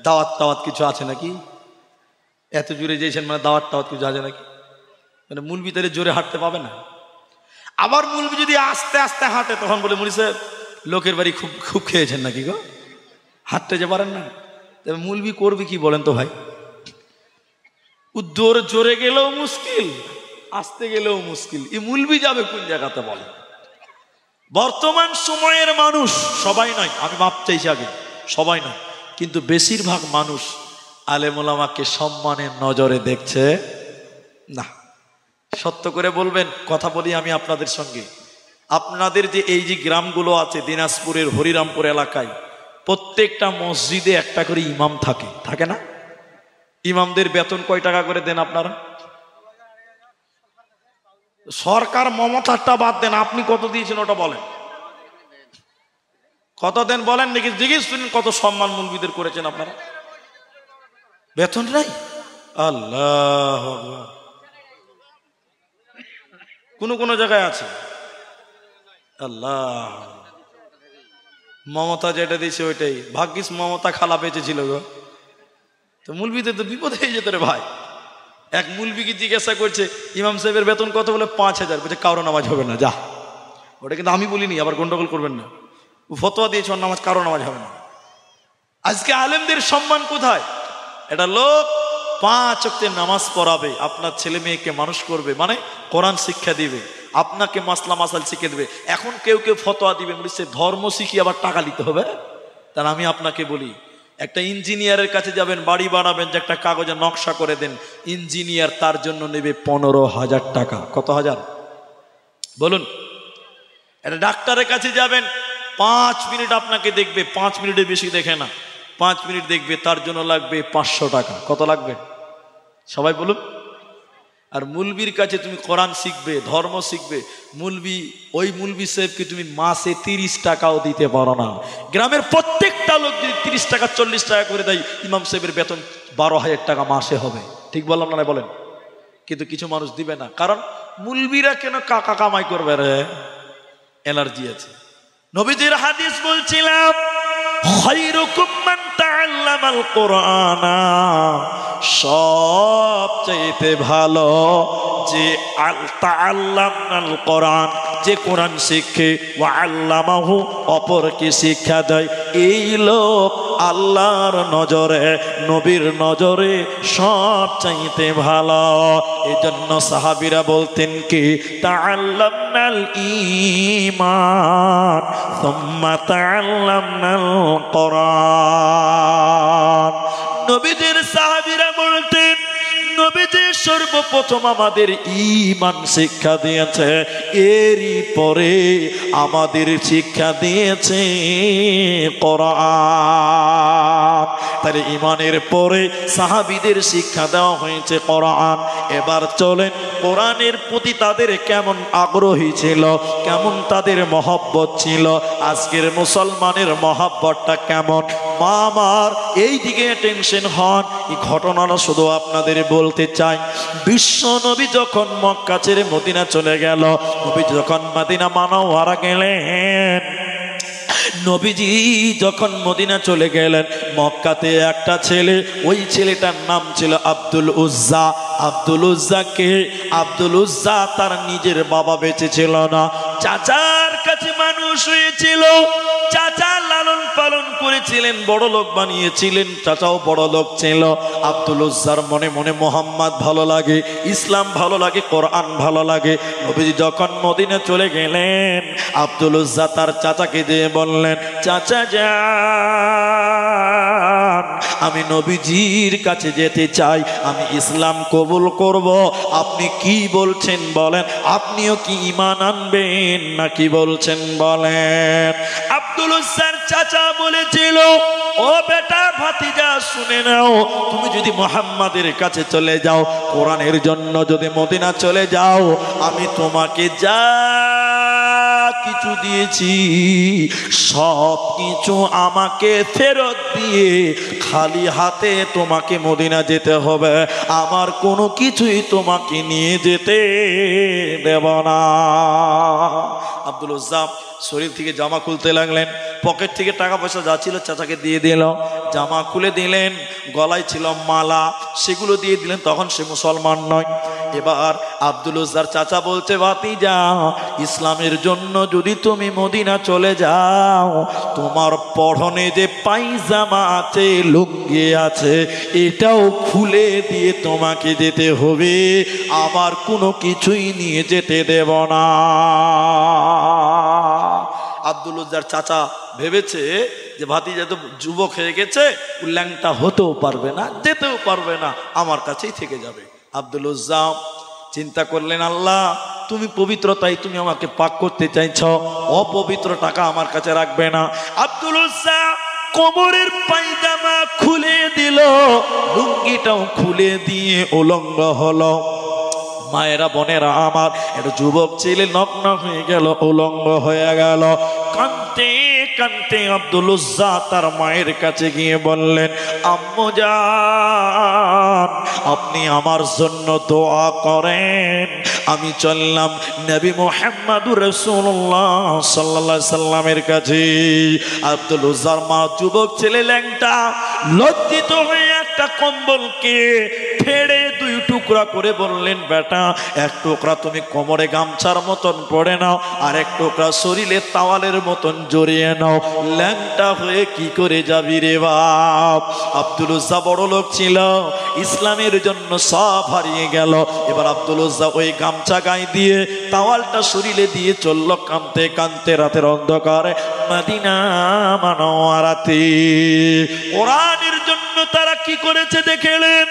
দাওয়াত টাওয়াত কিছু আছে নাকি, এত জোরে যেছেন মানে দাওয়াত টাওয়াত কিছু আছে নাকি, মানে মুলবি তাহলে জোরে হাঁটতে পাবে না। আবার মুলবি যদি আস্তে আস্তে হাঁটে তখন বলে মুলি সাহেব লোকের বাড়ি খুব খুব খেয়েছেন নাকি গো, হাঁটতে যে পারেন না। তবে মুলবি করবে কি বলেন তো ভাই? উদ্দোর জোরে গেলেও মুশকিল, আসতে গেলেও মুশকিল, এই মুলবি যাবে কোন জায়গাতে বলেন? বর্তমান সময়ের মানুষ, সবাই নয়, আমি মাপ চাইছি আগে, সবাই নয় কিন্তু বেশিরভাগ মানুষ আলেম ওলামাকে সম্মানের নজরে দেখছে না। সত্য করে বলবেন, কথা বলি আমি আপনাদের সঙ্গে। আপনাদের যে এই যে গ্রামগুলো আছে দিনাজপুরের হরিরামপুর এলাকায়, প্রত্যেকটা মসজিদে একটা করে ইমাম থাকে, থাকে না? ইমামদের বেতন কয় টাকা করে দেন আপনারা? সরকার মমতারটা বাদ দেন, আপনি কত দিয়েছেন ওটা বলেন, কত দেন বলেন নাকি? জিজ্ঞেস শুনুন কত সম্মান মুলবিদের করেছেন আপনারা, বেতন নাই? আল্লাহ, কোন কোন জায়গায় আছে। আল্লাহ, মমতা যেটা দিয়েছে ওইটাই ভাগ্যিস, মমতা খালা বেঁচেছিল গো, তো মুলবিদের তো বিপদ হয়ে যেত রে ভাই। এক মুলবিকে জিজ্ঞাসা করছে ইমাম সাহেবের বেতন কত, বলে 5000। বলছে কারো নামাজ হবে না, যা। ওটা কিন্তু আমি বলিনি, আবার গন্ডগোল করবেন না, ও ফতোয়া দিয়েছে ওর নামাজ, কারো নামাজ হবে না। আজকে আলেমদের সম্মান কোথায়? এটা লোক 5 ওয়াক্তের নামাজ পড়াবে, আপনার ছেলে মেয়েকে মানুষ করবে, মানে কোরআন শিক্ষা দিবে, আপনাকে মাসলা মাসাল শিখে দেবে। এখন কেউ কেউ ফতোয়া দিবে বলছে ধর্ম শিখিয়ে আবার টাকা দিতে হবে। তাহলে আমি আপনাকে বলি, একটা ইঞ্জিনিয়ারের কাছে যাবেন, বাড়ি বানাবেন, যে একটা কাগজে নকশা করে দেন, ইঞ্জিনিয়ার তার জন্য নেবে 15,000 টাকা। কত হাজার বলুন? একটা ডাক্তারের কাছে যাবেন, 5 মিনিট আপনাকে দেখবে, 5 মিনিটের বেশি দেখে না, 5 মিনিট দেখবে, তার জন্য লাগবে 500 টাকা। কত লাগবে সবাই বলুন? আর মুলবির কাছে তুমি কোরআন শিখবে, ধর্ম শিখবে, মুলবি, ওই মুলবি সাহেবকে তুমি মাসে 30 টাকাও দিতে পারো না। গ্রামের প্রত্যেকটা লোক যদি 30 টাকা 40 টাকা করে দেয়, ইমাম সাহেবের বেতন 12,000 টাকা মাসে হবে। ঠিক বললাম না বলেন? কিন্তু কিছু মানুষ দিবে না, কারণ মুলবিরা কেন কাকা কামাই করবে রে, এলার্জি আছে। নবীজির হাদিস বলছিলাম, খায়রুকুম মান তাআল্লামাল কুরআনা, সবচেয়ে ভালো যে তাআল্লামাল কুরআন, যে কোরআন শিখে, ওয়া আল্লামাহু, অপরকে শিক্ষা দেয়, এই লোক আল্লাহর নজরে, নবীর নজরে সবচেয়ে ভালো। এই জন্য সাহাবীরা বলতেন কি, তাআল্লামনাল ঈমান সুম্মা তাআল্লামনাল কুরআন। নবীদের সাহাবীরা বলতেন, নবীজি সর্বপ্রথম আমাদের ঈমান শিক্ষা দিয়েছে, এরই পরে আমাদের শিক্ষা দিয়েছে কোরআন। তাহলে ঈমানের পরে সাহাবীদের শিক্ষা দেওয়া হয়েছে কোরআন। এবার চলেন কোরআনের প্রতি তাদের কেমন আগ্রহী ছিল, কেমন তাদের মহব্বত ছিল, আজকের মুসলমানের মহব্বতটা কেমন। মা আমার এই দিকে টেনশন হন, এই ঘটনাটা শুধু আপনাদের বলতে চাই। বিশ্ব নবী যখন মক্কা ছেড়ে মদিনা চলে গেল, নবী যখন মদিনা মানওয়ারা গেলেন, নবীজি যখন মদিনা চলে গেলেন, মক্কাতে একটা ছেলে, ওই ছেলেটার নাম ছিল আব্দুল উজ্জা। আব্দুল উজ্জাকে, আব্দুল উজ্জা তার নিজের বাবা বেঁচে ছিল না, চাচার কাছে মানুষ হয়েছিল, চাচা লালন পালন করেছিল। বানিয়েছিলেন, বড় লোক বানিয়েছিলেন, চাচাও বড় লোক ছিল। আব্দুল উজ্জার মনে মনে মোহাম্মদ ভালো লাগে, ইসলাম ভালো লাগে, কোরআন ভালো লাগে। নবীজি যখন মদিনা চলে গেলেন, আব্দুল উজ্জা তার চাচাকে দিয়ে বললেন, চাচা যান, আমি নবীজির কাছে যেতে চাই, আমি ইসলাম কবুল করব। আপনি কি বলছেন বলেন, আপনিও কি ঈমান আনবেন নাকি বলছেন বলেন? আব্দুল উজ্জার চাচা বলেছিল, ও বেটা ভাতিজা শুনে নাও, তুমি যদি মুহাম্মাদের কাছে চলে যাও, কোরআনের জন্য যদি মদিনা চলে যাও, আমি তোমাকে যা কিছু দিয়েছি সব কিছু আমাকে ফেরত দিয়ে খালি হাতে তোমাকে মদিনা যেতে হবে, আমার কোনো কিছুই তোমাকে নিয়ে যেতে দেব না। আব্দুল উজ্জা শরীর থেকে জামা খুলতে লাগলেন, পকেট থেকে টাকা পয়সা যা ছিল চাচাকে দিয়ে দিল, জামা খুলে দিলেন, গলায় ছিল মালা, সেগুলো দিয়ে দিলেন। তখন সে মুসলমান নয়। এবার আব্দুল উজ্জার চাচা বলছে, ভাতিজা, ইসলামের জন্য যদি তুমি মদিনা চলে যাও, তোমার পরনে যে পায়জামা আছে, লুঙ্গি আছে, এটাও খুলে দিয়ে তোমাকে যেতে হবে, আমার কোনো কিছুই নিয়ে যেতে দেব না। আব্দুল উজ্জার চাচা ভেবেছে যে ভাতিজা তো যুবক হয়ে গেছে, ল্যাংটা হতেও পারবে না, যেতেও পারবে না, আমার কাছেই থেকে যাবে। আব্দুল উজ্জা চিন্তা করলেন, আল্লাহ তুমি পবিত্র, তাই তুমি আমাকে পাক করতে চাইছ, অপবিত্র টাকা আমার কাছে রাখবে না। আব্দুল উজ্জা কোমরের পায়জামা খুলে দিল, লুঙ্গিটাও খুলে দিয়ে উলঙ্গ হলো। মায়েরা বোনেরা আমার, একটা যুবক ছেলে নগ্ন হয়ে গেল, উলঙ্গ হয়ে গেল। কাঁদতে কাঁদতে আব্দুল উজ্জা তার মায়ের কাছে গিয়ে বললেন, আম্মু জান, আপনি আমার জন্য দোয়া করেন, আমি চললাম নবী মুহাম্মদুর রাসূলুল্লাহ সাল্লাল্লাহু আলাইহি সাল্লামের কাছে। আব্দুল উজ্জার মা যুবক ছেলে ল্যাংটা, লজ্জিত হয়ে একটা কম্বলকে ফেড়ে দুই টুকরা করে বললেন, বেটা, এক টুকরা তুমি কোমরে গামছার মতন পরে নাও, আর এক টুকরা শরীরে তাওয়ালের মতন জড়িয়ে নাও, ল্যাংটা হয়ে কি করে যাবি রে বাপ। আব্দুল উজ্জা বড় লোক ছিল, ইসলামের জন্য সব হারিয়ে গেল। এবার আব্দুল উজ্জা ওই গামছা গায়ে দিয়ে, তাওয়ালটা শরীরে দিয়ে চলল কাঁদতে কাঁদতে রাতের অন্ধকারে মদিনা মুনাওয়ারাতে। কোরআনের জন্য তারা কি করেছে দেখলেন।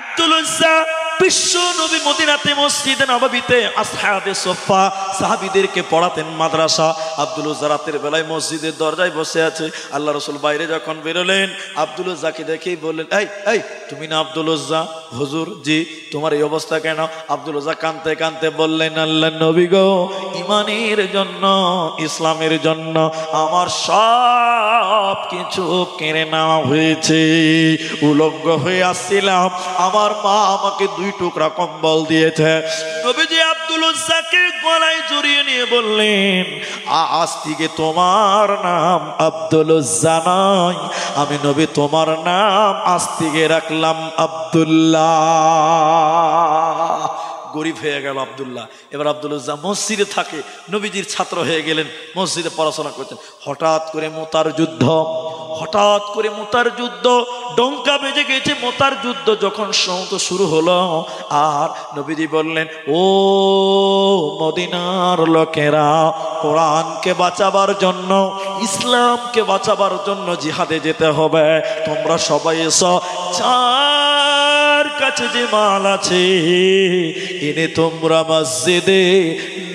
আব্দুল উজ্জা বিশ্ব নবী মদিনাতে মসজিদে নববীতে আসহাবে সুফফা সাহাবীদেরকে পড়াতেন মাদ্রাসা। আব্দুল উজ্জা রাতের বেলায় মসজিদের দরজায় বসে আছে। আল্লাহ রাসূল বাইরে যখন বেরোলেন, আব্দুল উজ্জাকে দেখেই বললেন, এই এই তুমি না আব্দুল উজ্জা? হুজুর, জি। তোমার এই অবস্থা কেন? আব্দুল উজ্জা কাঁদতে কাঁদতে বললেন, আল্লাহর নবী গো, ঈমানের জন্য, ইসলামের জন্য আমার সব কিছু কেড়ে নেওয়া হয়েছে। উলঙ্গ হয়ে আসছিলাম, আমার মা আমাকে দুই টুকরা কম্বল দিয়েছে। নবীজি আব্দুল উজ্জাকে গলায় জড়িয়ে নিয়ে বললেন, আজ থেকে তোমার নাম আব্দুল উজ্জা নয়, আমি নবী তোমার নাম আজ থেকে রাখলাম আব্দুল্লাহ। গরিব হয়ে গেল আব্দুল্লাহ। এবার আব্দুল উজ্জা মসজিদে থাকে, নবীজির ছাত্র হয়ে গেলেন, মসজিদে পড়াশোনা করতেন। হঠাৎ করে মুতার যুদ্ধ, হঠাৎ করে মুতার যুদ্ধ, ডঙ্কা বেজে গেছে। মুতার যুদ্ধ যখন শুরু হলো, আর নবীজি বললেন, ও মদিনার লোকেরা, কোরআনকে বাঁচাবার জন্য, ইসলামকে বাঁচাবার জন্য জিহাদে যেতে হবে, তোমরা সবাই এসো, যার কাছে যে মাল আছে এনে তোমরা মসজিদে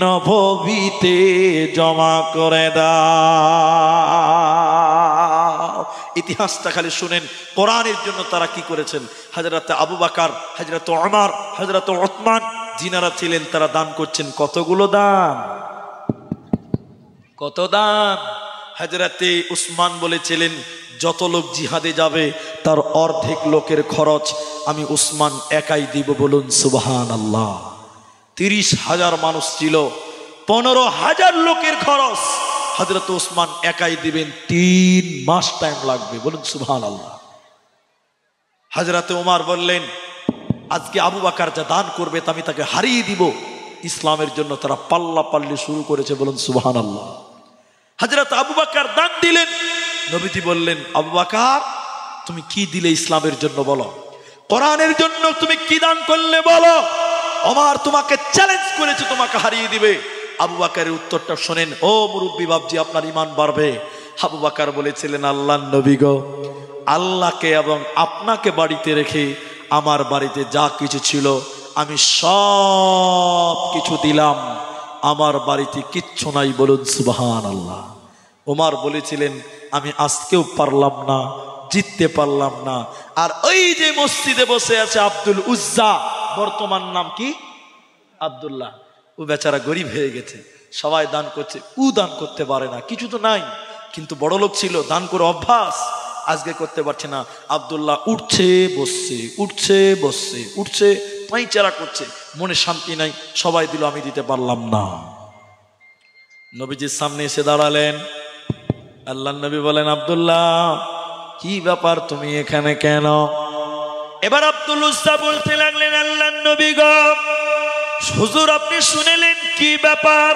নববীতে জমা করে দাও। ইতিহাসটা খালি শুনেন, কোরআনের জন্য তারা কি করেছেন। হযরত আবু বকর, হযরত ওমর, হযরত উসমান, যিনারা ছিলেন তারা দান করছেন। কতগুলো দান, কত দান। হযরত উসমান বলেছিলেন, যত লোক জিহাদে যাবে তার অর্ধেক লোকের খরচ আমি উসমান একাই দিব। বলুন সুবহানাল্লাহ। 30,000 মানুষ ছিল, 15,000 লোকের খরচ হযরত উসমান একাই দিবেন। 3 মাস টাইম লাগবে। বলুন সুবহানাল্লাহ। হযরত ওমর বললেন, আজকে আবু বকর যা দান করবে তা আমি তাকে হারিয়ে দিব। ইসলামের জন্য তারা পাল্লা পাল্লি শুরু করেছে। বলুন সুবহানাল্লাহ। হযরত আবু বকর দান দিলেন, নবীজি বললেন, আবু বকর তুমি কি দিলে ইসলামের জন্য বলো, কোরআনের জন্য তুমি কি দান করলে বলো, ওমর তোমাকে চ্যালেঞ্জ করেছে, তোমাকে হারিয়ে দিবে। আবু বকরের উত্তরটা শোনেন, ও মুরব্বী বাপজি, আপনার ঈমান বাড়বে। আবু বকর বলেছিলেন, আল্লাহর নবী গো, আল্লাহকে এবং আপনাকে বাড়িতে রেখে আমার বাড়িতে যা কিছু ছিল আমি সব কিছু দিলাম, আমার বাড়িতে কিচ্ছু নাই, বলুন সুবহানাল্লাহ। ওমর বলেছিলেন, আমি আজকেও পারলাম না, জিততে পারলাম না। আর ওই যে মসজিদে বসে আছে আব্দুল উজ্জা, বর্তমান নাম কি আব্দুল্লাহ, ও বেচারা গরিব হয়ে গেছে, সবাই দান করছে, ও দান করতে পারে না, কিছু তো নাই, কিন্তু বড় লোক ছিল, দান করে অভ্যাস, আজকে করতে পারছে না। আব্দুল্লাহ উঠছে বসছে, উঠছে বসছে, উঠছে পায়চারা করছে, মনে শান্তি নাই, সবাই দিল, আমি দিতে পারলাম না। নবীজির সামনে এসে দাঁড়ালেন। আল্লাহ নবী বলেন, আব্দুল্লাহ কি ব্যাপার, তুমি এখানে কেন? এবার আব্দুল উজ্জা বলতে লাগলেন, আল্লাহ নবী গো, হুজুর আপনি শুনেলেন কি ব্যাপার?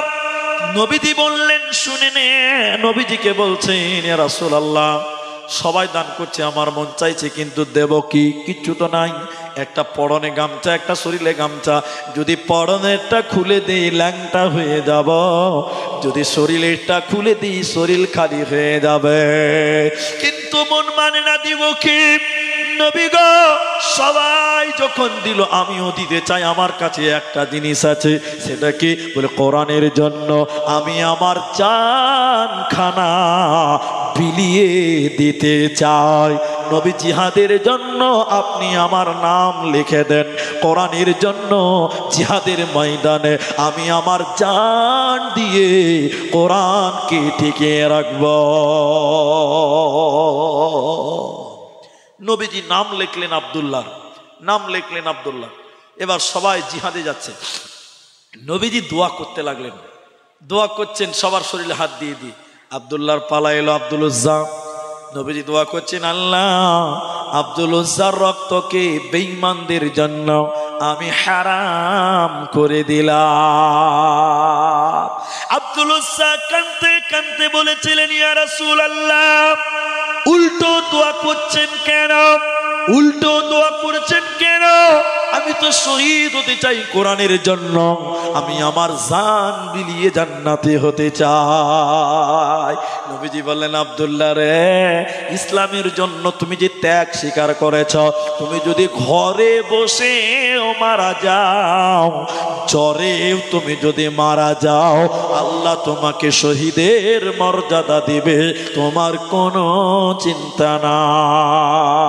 নবীজি বললেন, শুনে নে। নবীজিকে বলছেন, ইয়া রাসূলুল্লাহ, সবাই দান করছে, আমার মন চাইছে, কিন্তু দেব কি, কিচ্ছু তো নাই, একটা পরনে গামছা, একটা শরীরে গামছা, যদি পরনেরটা খুলে দিই ল্যাংটা হয়ে যাব, যদি শরীরেরটা খুলে দিই শরীর খালি হয়ে যাবে, কিন্তু মন মানে না, দিব কি? নবী গো, সবাই যখন দিল আমিও দিতে চাই, আমার কাছে একটা জিনিস আছে, সেটা কি? বলে, কোরআনের জন্য আমি আমার জানখানা বিলিয়ে দিতে চাই। নবী, জিহাদের জন্য আপনি আমার নাম লিখে দেন, কোরআনের জন্য জিহাদের ময়দানে আমি আমার জান দিয়ে কোরআনকে টিকিয়ে রাখব। নবীজি নাম লিখলেন আব্দুল্লাহ, নাম লিখলেন আব্দুল্লাহ। এবার সবাই জিহাদে যাচ্ছে, নবীজি দোয়া করতে লাগলেন, দোয়া করছেন, সবার শরীরে হাত দিয়ে দিয়ে। আব্দুল্লাহর পালা এলো, আব্দুল উজ্জা। নবীজি দোয়া করছেন, আল্লাহ আব্দুল উজ্জার রক্তকে বেঈমানদের জন্য আমি হারাম করে দিলাম। আব্দুল উজ্জা কাঁদতে কাঁদতে বলেছিলেন, ইয়া রাসূলুল্লাহ, উল্টো দোয়া করছেন কেন? উল্টো দোয়া করছেন কেন? আমি তো শহীদ হতে চাই কোরআনের জন্য, আমি আমার জান বিলিয়ে জান্নাতে হতে চাই। নবীজি বললেন, আব্দুল্লাহ রে, ইসলামের জন্য তুমি যে ত্যাগ স্বীকার করেছ, তুমি যদি ঘরে বসে মারা যাও, জ্বরেও তুমি যদি মারা যাও, আল্লাহ তোমাকে শহীদের মর্যাদা দিবে, তোমার কোনো চিন্তা নাই।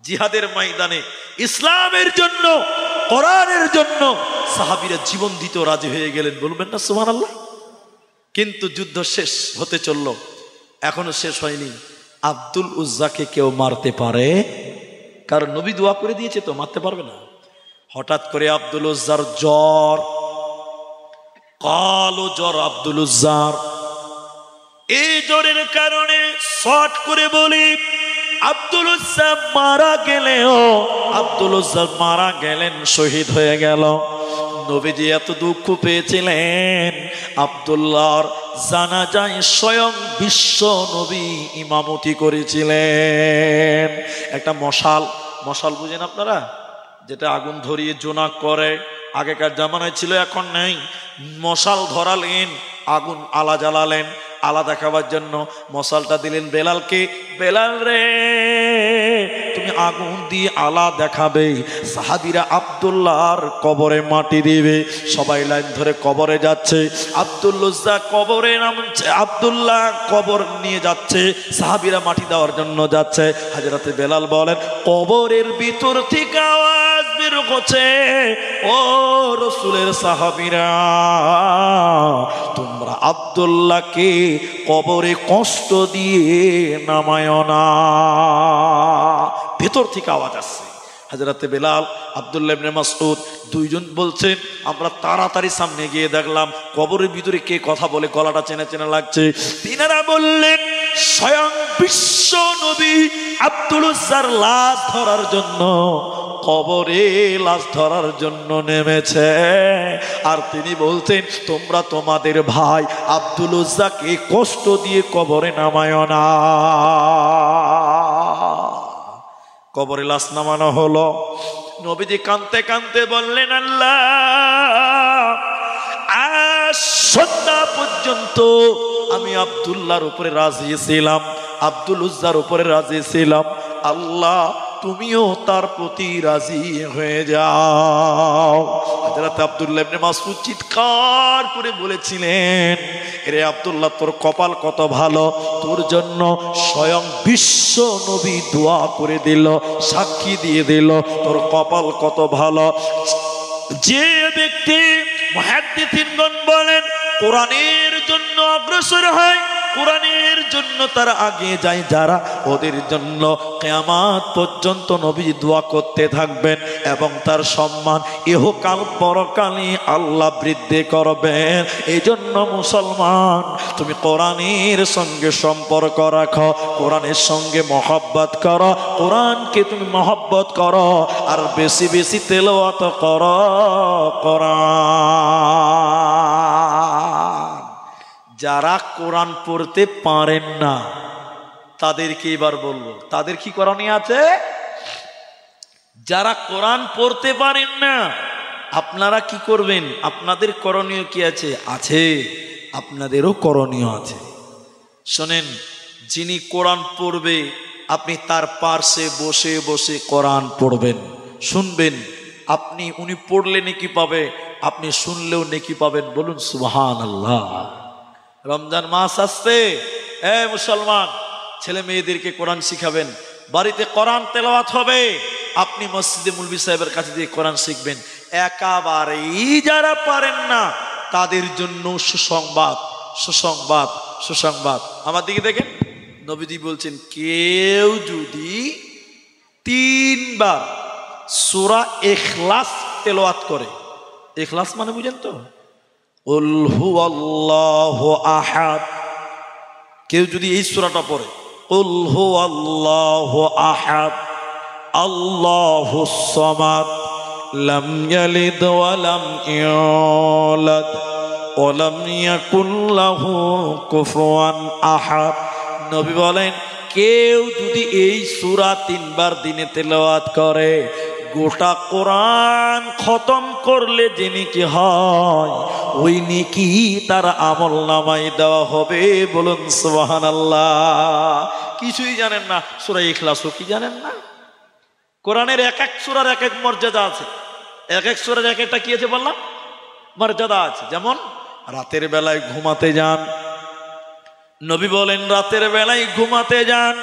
জিহাদের ময়দানে ইসলামের জন্য, কোরআনের জন্য সাহাবীরা জীবন দিতে রাজি হয়ে গেলেন, বলবেন না সুবহানাল্লাহ? কিন্তু যুদ্ধ শেষ হতে চলল, এখনো শেষ হয়নি। আব্দুল উজ্জাকে কেউ মারতে পারে? কারণ নবী দোয়া করে দিয়েছে, তো মারতে পারবে না। হঠাৎ করে আব্দুল উজ্জার জ্বর, কালো জ্বর আব্দুল উজ্জার। এই জ্বরের কারণে শর্ট করে বলি, আব্দুল উজ্জা মারা গেলেও, আব্দুল উজ্জা মারা গেলেন, শহীদ হয়ে গেল। নবীজি এত দুঃখ পেয়েছিলেন, আব্দুল্লাহর জানাজায় স্বয়ং বিশ্ব নবী ইমামতি করেছিলেন। একটা মশাল, মশাল বুঝেন আপনারা, যেটা আগুন ধরিয়ে জোনাক করে, আগেকার জামানায় ছিল, এখন নেই। মশাল ধরালেন, আগুন আলা জ্বালালেন, আলা দেখাবার জন্য মশালটা দিলেন বেলালকে, বেলাল রে তুমি আগুন দিয়ে আলা দেখাবে, সাহাবীরা আব্দুল্লাহর কবরে মাটি দিবে। সবাই লাইন ধরে কবরে যাচ্ছে, আব্দুল উজ্জা কবরে নামছে, আব্দুল্লাহ কবর নিয়ে যাচ্ছে, সাহাবীরা মাটি দেওয়ার জন্য যাচ্ছে। হযরতে বেলাল বলেন, কবরের ভিতর থেকে আওয়াজ বের হচ্ছে, ও রাসূলের সাহাবীরা, তোমরা আব্দুল্লাহকে কবরে কষ্ট দিয়ে নামায় না। ভেতর থেকে আওয়াজ আসছে। হযরতে বেলাল, আব্দুল্লাহ ইবনে মাসউদ দুইজন বলছেন, আমরা তাড়াতাড়ি সামনে গিয়ে দেখলাম কবরের ভিতরে কে কথা বলে, গলাটা চেনা চেনা লাগছে। তিনারা বললেন, স্বয়ং বিশ্ব নবী আব্দুল উজ্জার লাশ ধরার জন্য কবরে লাশ ধরার জন্য নেমেছে। আর তিনি বলতেন, তোমরা তোমাদের ভাই আব্দুল উজ্জাকে কষ্ট দিয়ে কবরে নামায় না। কবরে লাশ নামানো হলো। নবীজি কাঁদতে কাঁদতে বললেন, আল্লাহ, আজ সন্ধ্যা পর্যন্ত আমি আব্দুল্লাহর উপরে রাজি ছিলাম, আব্দুল উজ্জার উপরে রাজি ছিলাম। আল্লাহ, তুমিও তার প্রতি রাজি হয়ে যাও। হযরত আব্দুল্লাহ ইবনে মাসউদ চিৎকার করে বলেছিলেন, এরে আব্দুল্লাহ, তোর কপাল কত ভালো, তোর জন্য স্বয়ং বিশ্ব নবী দোয়া করে দিল, সাক্ষী দিয়ে দিল, তোর কপাল কত ভালো। যে ব্যক্তি, মুহাদ্দিসিনগণ বলেন, কোরআনের জন্য অগ্রসর হয়, কোরআনের জন্য তারা আগে যায় যারা, ওদের জন্য কিয়ামত পর্যন্ত নবী দোয়া করতে থাকবেন এবং তার সম্মান ইহকাল পরকালে আল্লাহ বৃদ্ধি করবেন। এই জন্য মুসলমান, তুমি কোরআনের সঙ্গে সম্পর্ক রাখো, কোরআনের সঙ্গে মহব্বত করো, কোরআনকে তুমি মহব্বত করো, আর বেশি বেশি তেলাওয়াত করো কোরআন। যারা কোরআন পড়তে পারেন না তাদেরকে এবার বলবো, তাদের কি করণীয় আছে? যারা কোরআন পড়তে পারেন না, আপনারা কি করবেন? আপনাদের করণীয় কি আছে? আছে, আপনাদেরও করণীয় আছে। শোনেন, যিনি কোরআন পড়বে আপনি তার পার্শ্বে বসে বসে কোরআন পড়বেন, শুনবেন। আপনি, উনি পড়লে নেকি পাবে, আপনি শুনলেও নেকি পাবেন। বলুন সুবহানাল্লাহ। রমজান মাস আসছে, মুসলমান ছেলে মেয়েদেরকে কোরআন শিখাবেন, বাড়িতে কোরআন তেলাওয়াত হবে, আপনি মসজিদে মুলবি সাহেবের কাছে দিয়ে কোরআন শিখবেন। একেবারেই যারা পারেন না তাদের জন্য সুসংবাদ, সুসংবাদ, সুসংবাদ। আমার দিকে দেখেন, নবীজি বলছেন, কেউ যদি 3 বার সূরা ইখলাস তেলাওয়াত করে, ইখলাস মানে বুঝেন তো, কুল হুয়াল্লাহু আহাদ, কেউ যদি এই সূরাটা পড়ে, কুল হুয়াল্লাহু আহাদ আল্লাহুস সামাদ লাম ইয়ালিদ ওয়া লাম ইউলাদ ওয়া লাম ইয়াকুল লাহু কুফুয়ান আহাদ। নবী বলেন, কেউ যদি এই সূরা 3 বার দিনে তেলাওয়াত করে, গোটা কোরআন খতম করলে যে নেকি হয়, ওই নেকি তার আমল নামায় দেওয়া হবে। বলুন সুবহানাল্লাহ। কিছুই জানেন না, সূরা ইখলাসও কি জানেন না? কোরআনের এক এক সূরার এক এক মর্যাদা আছে, এক এক সূরার এক একটা কি আছে বললাম, মর্যাদা আছে। যেমন রাতের বেলায় ঘুমাতে যান, নবী বলেন রাতের বেলায় ঘুমাতে যান,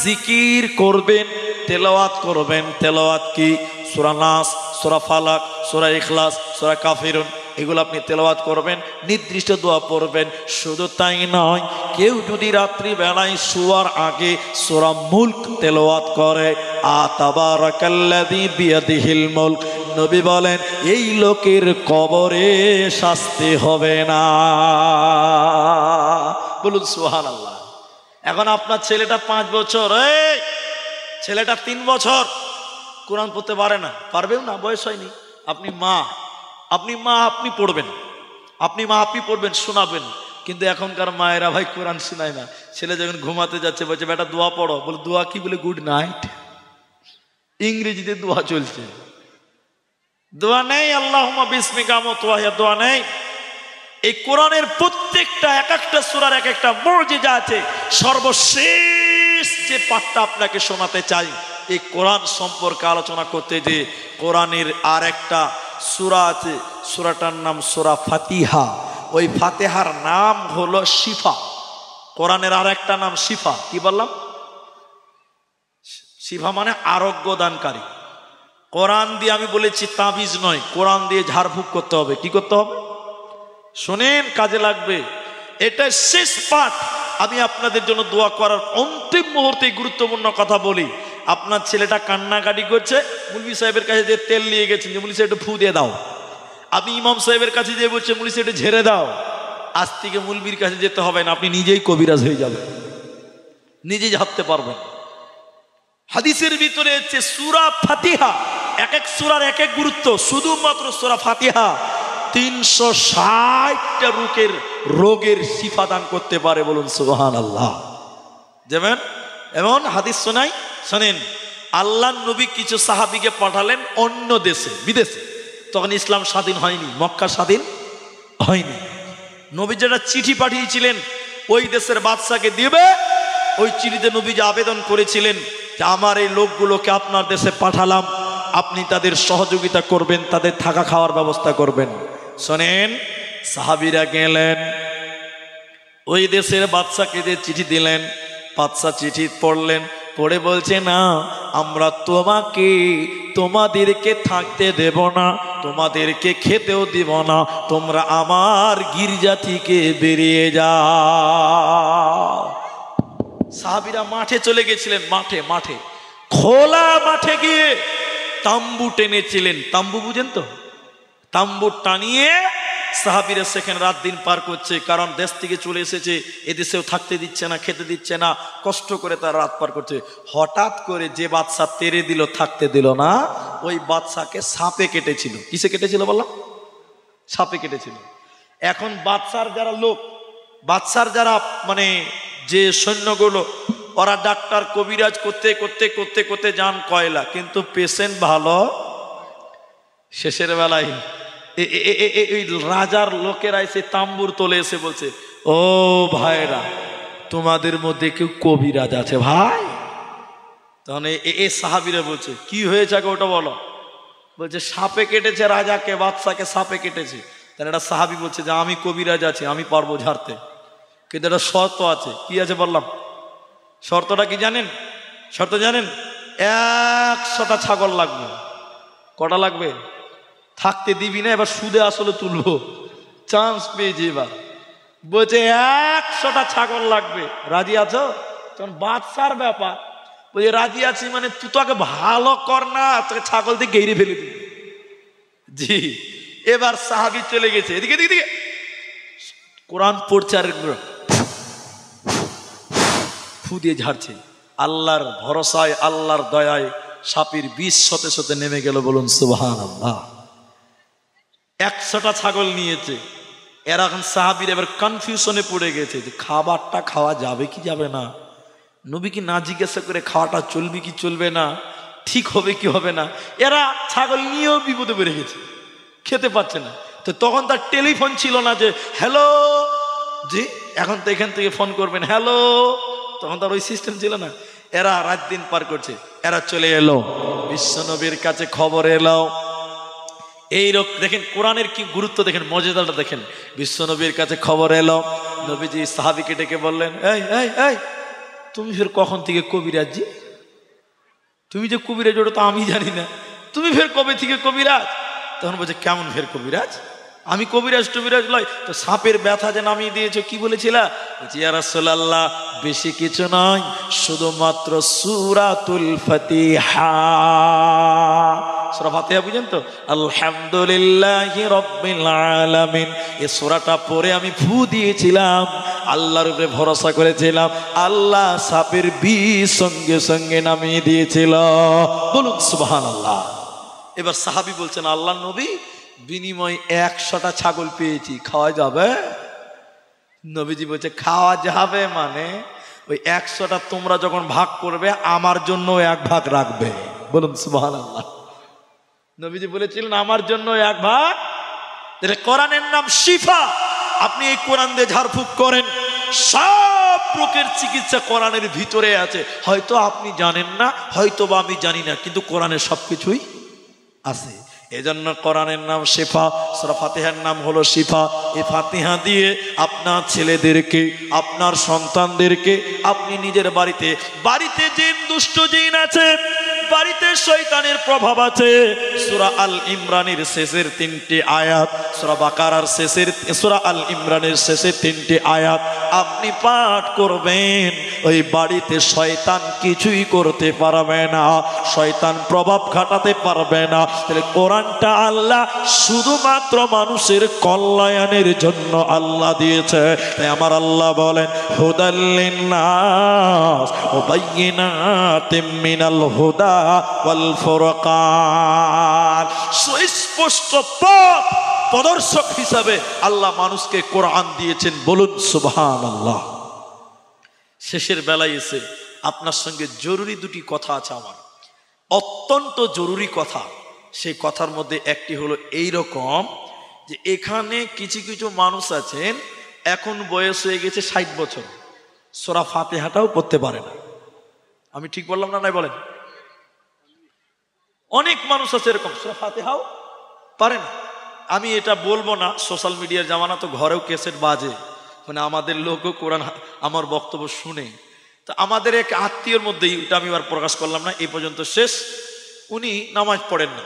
জিকির করবেন, তেলাওয়াত করবেন। তেলাওয়াত কি? সূরা নাস, সূরা ফালাক, সূরা ইখলাস, সূরা কাফিরুন, এগুলো আপনি তেলাওয়াত করবেন, নির্দিষ্ট দোয়া পড়বেন। শুধু তাই নয়, কেউ যদি রাত্রি বেলায় শোয়ার আগে সূরা মুলক তেলাওয়াত করে, তাবারাকাল্লাযী বিয়াদিহিল মুলক, নবী বলেন এই লোকের কবরে শাস্তি হবে না। বলুন সুবহানাল্লাহ। এখন আপনার ছেলেটা 5 বছর, ছেলেটা 3 বছর, কোরআন পড়তে পারে না, পারবেও না, বয়স হয়নি। আপনি মা, আপনি পড়বেন, আপনি পড়বেন, শোনাবেন। কিন্তু এখনকার মায়েরা ভাই কোরআন শোনায় না। ছেলে যখন ঘুমাতে যাচ্ছে বলছে, বেটা দোয়া পড়ো। বলে দোয়া কি? বলে গুড নাইট। ইংরেজিতে দোয়া চলছে, দোয়া নেই। আল্লাহুম্মা বিসমিকা আমুতু, দোয়া নেই। এই কোরআনের প্রত্যেকটা এক একটা সূরার এক একটা মুজিজা আছে। সর্বশেষ যে পাঠটা আপনাকে শোনাতে চাই, এই কোরআন সম্পর্কে আলোচনা করতে যে কোরআনের আর একটা সূরা আছে, সূরাটার নাম সূরা ফাতিহা। ওই ফাতিহার নাম হলো শিফা। কোরআনের আর একটা নাম শিফা। কি বললাম? শিফা মানে আরোগ্য দানকারী। কোরআন দিয়ে, আমি বলেছি তাবিজ নয়, কোরআন দিয়ে ঝাড়ফুঁক করতে হবে। কি করতে হবে? শোনেন, কাজে লাগবে। এটা শেষ পাঠ। আমি আপনাদের জন্য দোয়া করার অন্তিম মুহূর্তে গুরুত্বপূর্ণ কথা বলি। আপনার ছেলেটা কান্নাকাটি করছে, মুলবি সাহেবের কাছে যে তেল নিয়ে গেছেন, যে মুলবি সাহেব একটু ফু দিয়ে দাও। আপনি ইমাম সাহেবের কাছে যে বলছে, মুলবি সাহেব একটু ঝেড়ে দাও। আজ থেকে মুলবির কাছে যেতে হবে না, আপনি নিজেই কবিরাজ হয়ে যাবেন, নিজেই ঝাপতে পারবেন। হাদিসের ভিতরে হচ্ছে সূরা ফাতিহা এক এক সূরার এক এক গুরুত্ব। শুধুমাত্র সূরা ফাতিহা 360টা রোগের শিফা দান করতে পারে, বলুন সুবহানাল্লাহ। যেমন এমন হাদিস শোনেন, আল্লাহর নবী কিছু সাহাবীকে পাঠালেন অন্য দেশে, বিদেশে। তখন ইসলাম স্বাধীন হয়নি, মক্কা স্বাধীন হয়নি। নবী যেটা চিঠি পাঠিয়েছিলেন ওই দেশের বাদশাকে দিবে, ওই চিঠিতে নবী যে আবেদন করেছিলেন যে আমার এই লোকগুলোকে আপনার দেশে পাঠালাম, আপনি তাদের সহযোগিতা করবেন, তাদের থাকা খাওয়ার ব্যবস্থা করবেন। শোনেন, সাহাবীরা গেলেন, ওই দেশের বাদশাকে যে চিঠি দিলেন, বাদশা চিঠি পড়লেন, পড়ে বলছে না, আমরা তোমাদেরকে থাকতে দেব না, তোমাদেরকে খেতেও দিব না, তোমরা আমার গির্জা থেকে বেরিয়ে যাও। সাহাবীরা মাঠে চলে গেছিলেন, মাঠে খোলা মাঠে গিয়ে তাম্বু টেনেছিলেন। তাম্বু বুঝেন তো? তাম্বু টানিয়ে সাহাবীরা সেখানে রাত দিন পার করছে, কারণ দেশ থেকে চলে এসেছে, এদেশেও থাকতে দিচ্ছে না, খেতে দিচ্ছে না, কষ্ট করে তারা রাত পার করছে। হঠাৎ করে যে বাদশা তেরে দিল, থাকতে দিল না, ওই বাদশাকে সাপে কেটেছিল। কিসে কেটেছিল বললাম? সাপে কেটেছিল। এখন বাদশার যারা মানে যে সৈন্যগুলো, ওরা ডাক্তার কবিরাজ করতে যান কয়লা, কিন্তু পেশেন্ট ভালো। শেষের বেলায় এই রাজার লোকেরা এসে তাম্বুর তোলে এসে বলছে, ও ভাইরা, তোমাদের মধ্যে কেউ কবিরাজ আছে ভাই? তখন এ সাহাবীরা বলছে, কি হয়েছে আগে ওটা বলো। বলছে সাপে কেটেছে রাজাকে, বাদশাকে সাপে কেটেছে। তাহলে একটা সাহাবী বলছে যে আমি কবিরাজ আছি, আমি পারবো ঝাড়তে, কিন্তু একটা শর্ত আছে। কি আছে বললাম? শর্তটা কি জানেন? শর্ত জানেন? 100টা ছাগল লাগবে। কটা লাগবে? থাকতে দিবি না, এবার সুদে আসলে তুলবো, চান্স পেয়েছি এবার। বলছে 100টা ছাগল লাগবে, রাজি আছো? তখন বাদশার ব্যাপার, বলছে রাজি আছি মানে তুই তো আগে ভালো কর না, তোকে ছাগল দিয়ে গেড়ে ফেলে দিবি। জি, এবার সাহাবী চলে গেছে, এদিকে কোরআন পড়ছে আর ফু দিয়ে ঝাড়ছে। আল্লাহর ভরসায়, আল্লাহর দয়ায় সাপের বিষ সতে নেমে গেল, বলুন সুবহানাল্লাহ। 100টা ছাগল নিয়েছে। এরা এখন সাহাবীর এবার কনফিউশনে পড়ে গেছে যে খাবারটা খাওয়া যাবে কি যাবে না, নবী কি না জিজ্ঞাসা করে খাওয়াটা চলবে কি চলবে না, ঠিক হবে কি হবে না। এরা ছাগল নিয়েও বিপদে পড়ে গেছে, খেতে পাচ্ছে না। তো তখন তার টেলিফোন ছিল না যে হ্যালো জি, এখন তো এখান থেকে ফোন করবেন হ্যালো, তখন তার ওই সিস্টেম ছিল না। এরা রাত দিন পার করছে, এরা চলে এলো বিশ্বনবীর কাছে, খবর এলো। এইরকম দেখেন কোরআনের কি গুরুত্ব, দেখেন মর্যাদাটা দেখেন। বিশ্বনবীর কাছে খবর এলো, নবীজি সাহাবীকে ডেকে বললেন, এই তুমি ফের কখন থেকে কবিরাজ? তুমি যে কবিরাজ ওটা তো আমি জানি না, তুমি ফের কবে থেকে কবিরাজ? তখন বলছে কেমন ফের কবিরাজ? আমি কবিরাজ টবিরাজ লয়, তো সাপের ব্যথা যে নামিয়ে দিয়েছো কি বলেছিলা? ইয়া রাসূলুল্লাহ, বেশি কিছু নয়, শুধুমাত্র সূরাতুল ফাতিহা। সূরা ফাতিহা বুঝেন তো? আলহামদুলিল্লাহি রাব্বিল আলামিন, এই সূরাটা পড়ে আমি ফু দিয়েছিলাম, আল্লাহর উপরে ভরসা করেছিলাম, আল্লাহ সাপের বিষ সঙ্গে সঙ্গে নামিয়ে দিয়েছিল, বলুন সুবহানাল্লাহ। এবার সাহাবী বলছেন, আল্লাহর নবী, বিনিময় 100টা ছাগল পেয়েছি, খাওয়া যাবে? নবীজি বলছে খাওয়া যাবে মানে ওই 100টা তোমরা যখন ভাগ করবে আমার জন্য 1 ভাগ রাখবে, বলুন সুবহানাল্লাহ। নবীজি বলেছিলেন আমার জন্য 1 ভাগ। কোরআনের নাম শিফা। আপনি এই কোরআন দিয়ে ঝাড়ফুঁক করেন, সব রোগের চিকিৎসা কোরআনের ভিতরে আছে। হয়তো আপনি জানেন না, হয়তো বা আমি জানি না, কিন্তু কোরআনের সবকিছুই আছে। এজন্য কোরআনের নাম শিফা, সূরা ফাতিহার নাম হলো শিফা। এই ফাতিহা দিয়ে আপনার ছেলেদেরকে, আপনার সন্তানদেরকে, আপনি নিজের বাড়িতে জিন, দুষ্ট জিন আছে, বাড়িতে শয়তানের প্রভাব আছে, সূরা আল ইমরানের শেষের 3টি আয়াত, সূরা বাকারার শেষের, সূরা আল ইমরানের শেষের 3টি আয়াত আপনি পাঠ করবেন, ওই বাড়িতে শয়তান কিছুই করতে পারবে না, শয়তান প্রভাব খাটাতে পারবে না। তাহলে কোরআনটা আল্লাহ শুধুমাত্র মানুষের কল্যাণের জন্য আল্লাহ দিয়েছে। তাই আমার আল্লাহ বলেন, হুদাল লিন্নাস ওয়া বাইয়িনাতিম মিনাল হুদা ওয়াল ফুরকান। সুস্পষ্ট পথ প্রদর্শক হিসাবে আল্লাহ মানুষকে কোরআন দিয়েছেন, বলুন সুবহানাল্লাহ। শেষের বেলায় এসে আপনার সঙ্গে জরুরি দুটি কথা আছে আমার, অত্যন্ত জরুরি কথা। সেই কথার মধ্যে একটি হলো এই রকম যে এখানে কিছু কিছু মানুষ আছেন এখন বয়স হয়ে গেছে 60 বছর, সূরা ফাতিহাটাও পড়তে পারে না। আমি ঠিক বললাম না নাই বলেন? অনেক মানুষ আছে এরকম, সূরা ফাতিহাও পারে না। আমি এটা বলবো না, সোশ্যাল মিডিয়ার জামানা তো, ঘরেও ক্যাসেট বাজে, মানে আমাদের লোকও কোরআন আমার বক্তব্য শুনে। তো আমাদের এক আত্মীয়র মধ্যেই, ওটা আমি আর প্রকাশ করলাম না, এই পর্যন্ত শেষ। উনি নামাজ পড়েন না,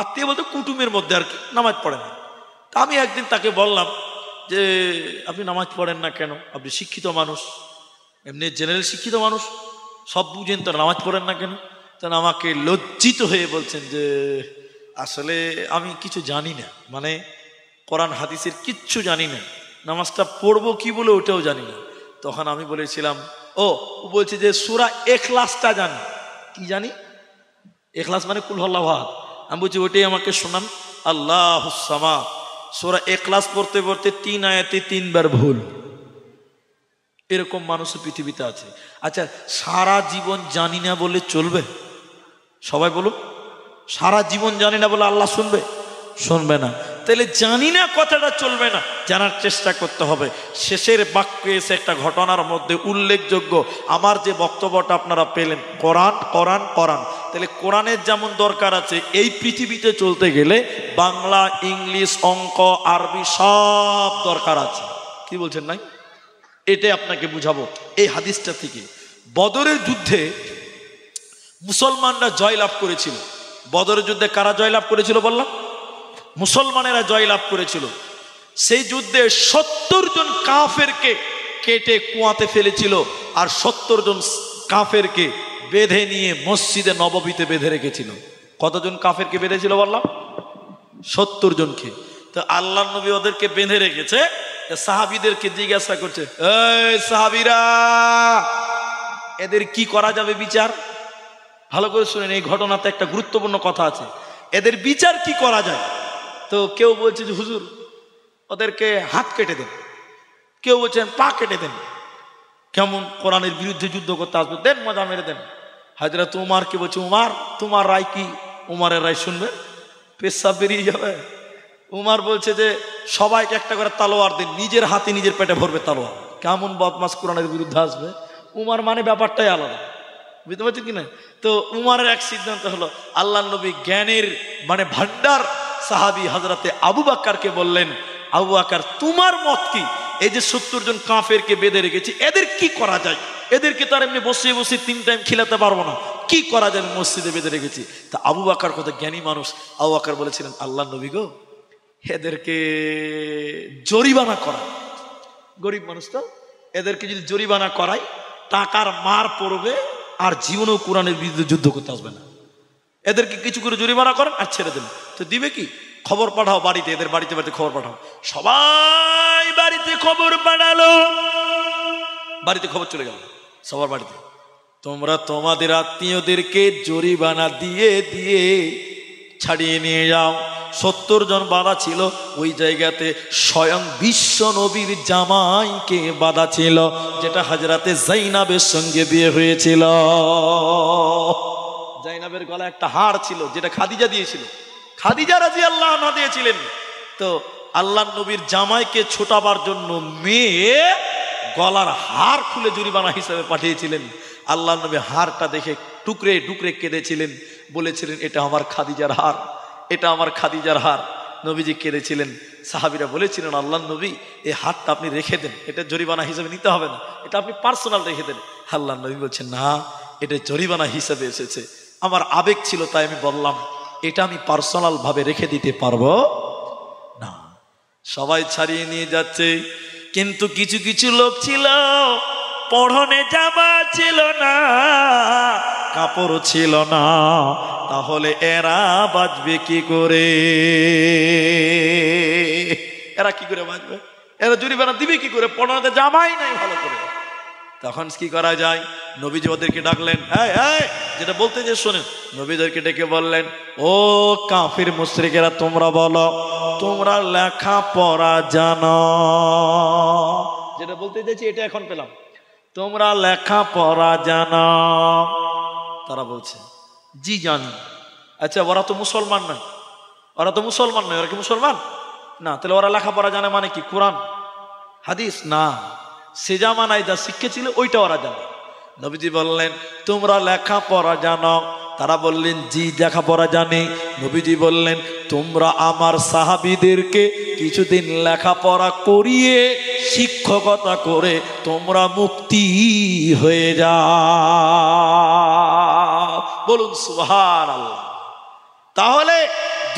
আত্মীয় বলতে কুটুমের মধ্যে আর কি, নামাজ পড়েন না। তা আমি একদিন তাকে বললাম যে আপনি নামাজ পড়েন না কেন? আপনি শিক্ষিত মানুষ, এমনি জেনারেল শিক্ষিত মানুষ, সব বুঝেন, তো নামাজ পড়েন না কেন? তখন আমাকে লজ্জিত হয়ে বলছেন যে আসলে আমি কিছু জানি না, মানে কোরআন হাদিসের কিচ্ছু জানি না, নামাজটা পড়বো কি বলে ওটাও জানি না। তখন আমি বলেছিলাম, ও বলছে যে সূরা ইখলাসটা জানি। কি জানি? ইখলাস মানে কুল হুয়াল্লাহু আহাদ। আমি বলছি ওটাই আমাকে শোনান। আল্লাহুস সামাদ, সূরা ইখলাস পড়তে পড়তে 3 আয়াতে 3 বার ভুল। এরকম মানুষ পৃথিবীতে আছে। আচ্ছা, সারা জীবন জানি না বলে চলবে? সবাই বলুন, সারা জীবন জানি না বলে আল্লাহ শুনবে? শুনবে না। তাহলে জানি না কথাটা চলবে না, জানার চেষ্টা করতে হবে। শেষের বাক্যে এসে একটা ঘটনার মধ্যে উল্লেখযোগ্য, আমার যে বক্তব্যটা আপনারা পেলেন, কোরআন কোরআন কোরআন। তাহলে কোরআনের যেমন দরকার আছে এই পৃথিবীতে চলতে গেলে বাংলা, ইংলিশ, অঙ্ক, আরবি সব দরকার আছে। কি বলছেন নাই? এটাই আপনাকে বুঝাবো এই হাদিসটা থেকে। বদরের যুদ্ধে মুসলমানরা জয়লাভ করেছিল। বদরের যুদ্ধে কারা জয়লাভ করেছিল বললাম? মুসলমানেরা জয়লাভ করেছিল। সেই যুদ্ধে 70 জন কাফেরকে কেটে কুয়াতে ফেলেছিল, আর 70 জন কাফেরকে বেঁধে নিয়ে মসজিদে নববীতে বেঁধে রেখেছিল। কতজন কাফেরকে বেঁধেছিল বললাম? 70 জনকে। তো আল্লাহ নবী ওদেরকে বেঁধে রেখেছে, সাহাবীদেরকে জিজ্ঞাসা করছে, এই সাহাবীরা, এদের কি করা যাবে বিচার? ভালো করে শুনেন, এই ঘটনাতে একটা গুরুত্বপূর্ণ কথা আছে। এদের বিচার কি করা যায়? তো কেউ বলছে যে হুজুর ওদেরকে হাত কেটে দেন, কেউ বলছেন পা কেটে দেন। কেমন কোরআনের বিরুদ্ধে যুদ্ধ করতে আসবে, দেন মজা মেরে দেন। হযরত উমরকে বলছে, উমর তোমার রায় কি? উমরের রায় শুনবে, পেশাব বেরিয়ে যাবে। উমর বলছে যে সবাইকে একটা করে তালোয়ার দিন, নিজের হাতে নিজের পেটে ভরবে তালোয়ার। কেমন বদমাস কোরআনের বিরুদ্ধে আসবে। উমর মানে ব্যাপারটাই আলাদা, বুঝতে পারছেন কিনা? তো উমরের এক সিদ্ধান্ত হলো, আল্লাহ নবী জ্ঞানের মানে ভান্ডার সাহাবী হযরতে আবু বকরকে বললেন, আবু বকর তোমার মত কি? এই যে 70 জন কাফেরকে বেঁধে রেখেছি, এদের কি করা যায়? এদেরকে তো আর এমনি বসে বসে 3 টাইম খিলাতে পারবো না, কি করা যায়? মসজিদে বেঁধে রেখেছি। তা আবু বকর কত জ্ঞানী মানুষ, আবু বকর বলেছিলেন, আল্লাহ নবী গো, এদেরকে জরিমানা করা, গরিব মানুষ তো, এদেরকে যদি জরিমানা করাই টাকার মার পড়বে, আর জীবনেও কোরআনের বিরুদ্ধে যুদ্ধ করতে আসবে না। এদেরকে কিছু করে জরিমানা করেন আর ছেড়ে দেন। তো দিবে কি? খবর পাঠাও বাড়িতে, এদের বাড়িতে বাড়িতে খবর পাঠাও। সবাই বাড়িতে খবর পাঠালো, বাড়িতে খবর চলে গেল সবার বাড়িতে, তোমরা তোমাদের আত্মীয়দেরকে জরিমানা দিয়ে দিয়ে ছাড়িয়ে নিয়ে যাও। 70 জন বাঁধা ছিল ওই জায়গাতে, স্বয়ং বিশ্ব নবীর জামাইকে বাঁধা ছিল, যেটা হযরতে যায়েনাবের সঙ্গে বিয়ে হয়েছিল। যায়েনাবের গলায় একটা হার ছিল, যেটা খাদিজা দিয়েছিল, খাদিজা রাদিয়াল্লাহু আনহা দিয়েছিলেন। তো আল্লাহ নবীর জামাইকে ছোটাবার জন্য মেয়ে গলার হার খুলে জরিমানা হিসেবে পাঠিয়েছিলেন। আল্লাহ নবী হারটা দেখে টুকরে টুকরে কেঁদেছিলেন, বলেছিলেন এটা আমার খাদিজার হার, এটা আমার খাদিজার হার। নবীজি কেঁদেছিলেন। সাহাবীরা বলেছিলেন, আল্লাহ নবী এই হারটা আপনি রেখে দেন, এটা জরিমানা হিসেবে নিতে হবে না, এটা আপনি পার্সোনাল রেখে দেন। আল্লাহ নবী বলছেন, না, এটা জরিমানা হিসেবে এসেছে, আমার আবেগ ছিল তাই আমি বললাম, এটা আমি পার্সোনাল ভাবে রেখে দিতে পারবো না। সবাই ছাড়িয়ে নিয়ে যাচ্ছে, কিন্তু কিছু কিছু লোক ছিল পরনে জামা ছিল না, কাপড় ছিল না, তাহলে এরা বাঁচবে কি করে? এরা কি করে বাঁচবে? এরা জরিমানা দিবে কি করে? পরনে জামাই নাই ভালো করে। তখন কি করা যায়? নবীজি ওদেরকে ডাকলেন, যেটা বলতে যে শোনেন, নবীদেরকে ডেকে বললেন, ও কাফির মুশরিকেরা, তোমরা বলো তোমরা লেখা পড়া জানো। যেটা বলতে চাইছি এটা এখন পেলাম, তোমরা লেখা পড়া জানো। তারা বলছে জি জানি। আচ্ছা, ওরা তো মুসলমান নয়, ওরা তো মুসলমান নয়, ওরা কি মুসলমান না? তাহলে ওরা লেখাপড়া জানে মানে কি? কোরআন হাদিস না, সে জামানায় যা শিক্ষা ছিল ওইটা ওরা জানে। নবীজি বললেন তোমরা লেখাপড়া জানো? তারা বললেন জি লেখাপড়া জানি। নবীজি বললেন তোমরা আমার সাহাবীদেরকে কিছুদিন লেখাপড়া করিয়ে শিক্ষকতা করে তোমরা মুক্তি হয়ে যাও। বলুন সুবহানাল্লাহ। তাহলে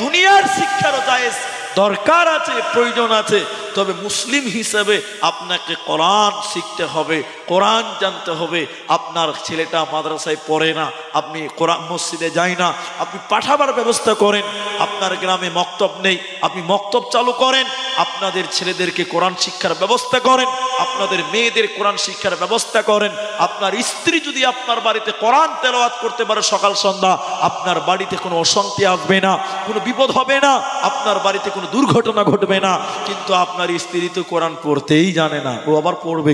দুনিয়ার শিক্ষারও জায়েজ দরকার আছে, প্রয়োজন আছে, তবে মুসলিম হিসেবে আপনাকে কোরআন শিখতে হবে, কোরআন জানতে হবে। আপনার ছেলেটা মাদ্রাসায় পড়ে না, আপনি কোরআন মসজিদে যাই না, আপনি পাঠাবার ব্যবস্থা করেন। আপনার গ্রামে মক্তব নেই, আপনি মক্তব চালু করেন। আপনাদের ছেলেদেরকে কোরআন শিক্ষার ব্যবস্থা করেন, আপনাদের মেয়েদের কোরআন শিক্ষার ব্যবস্থা করেন। আপনার স্ত্রী যদি আপনার বাড়িতে কোরআন তেলাওয়াত করতে পারে সকাল সন্ধ্যা, আপনার বাড়িতে কোনো অশান্তি আসবে না, কোনো বিপদ হবে না, আপনার বাড়িতে কোনো দুর্ঘটনা ঘটবে না। কিন্তু আপনার স্ত্রী তো কোরআন পড়তেই জানে না, ও আবার পড়বে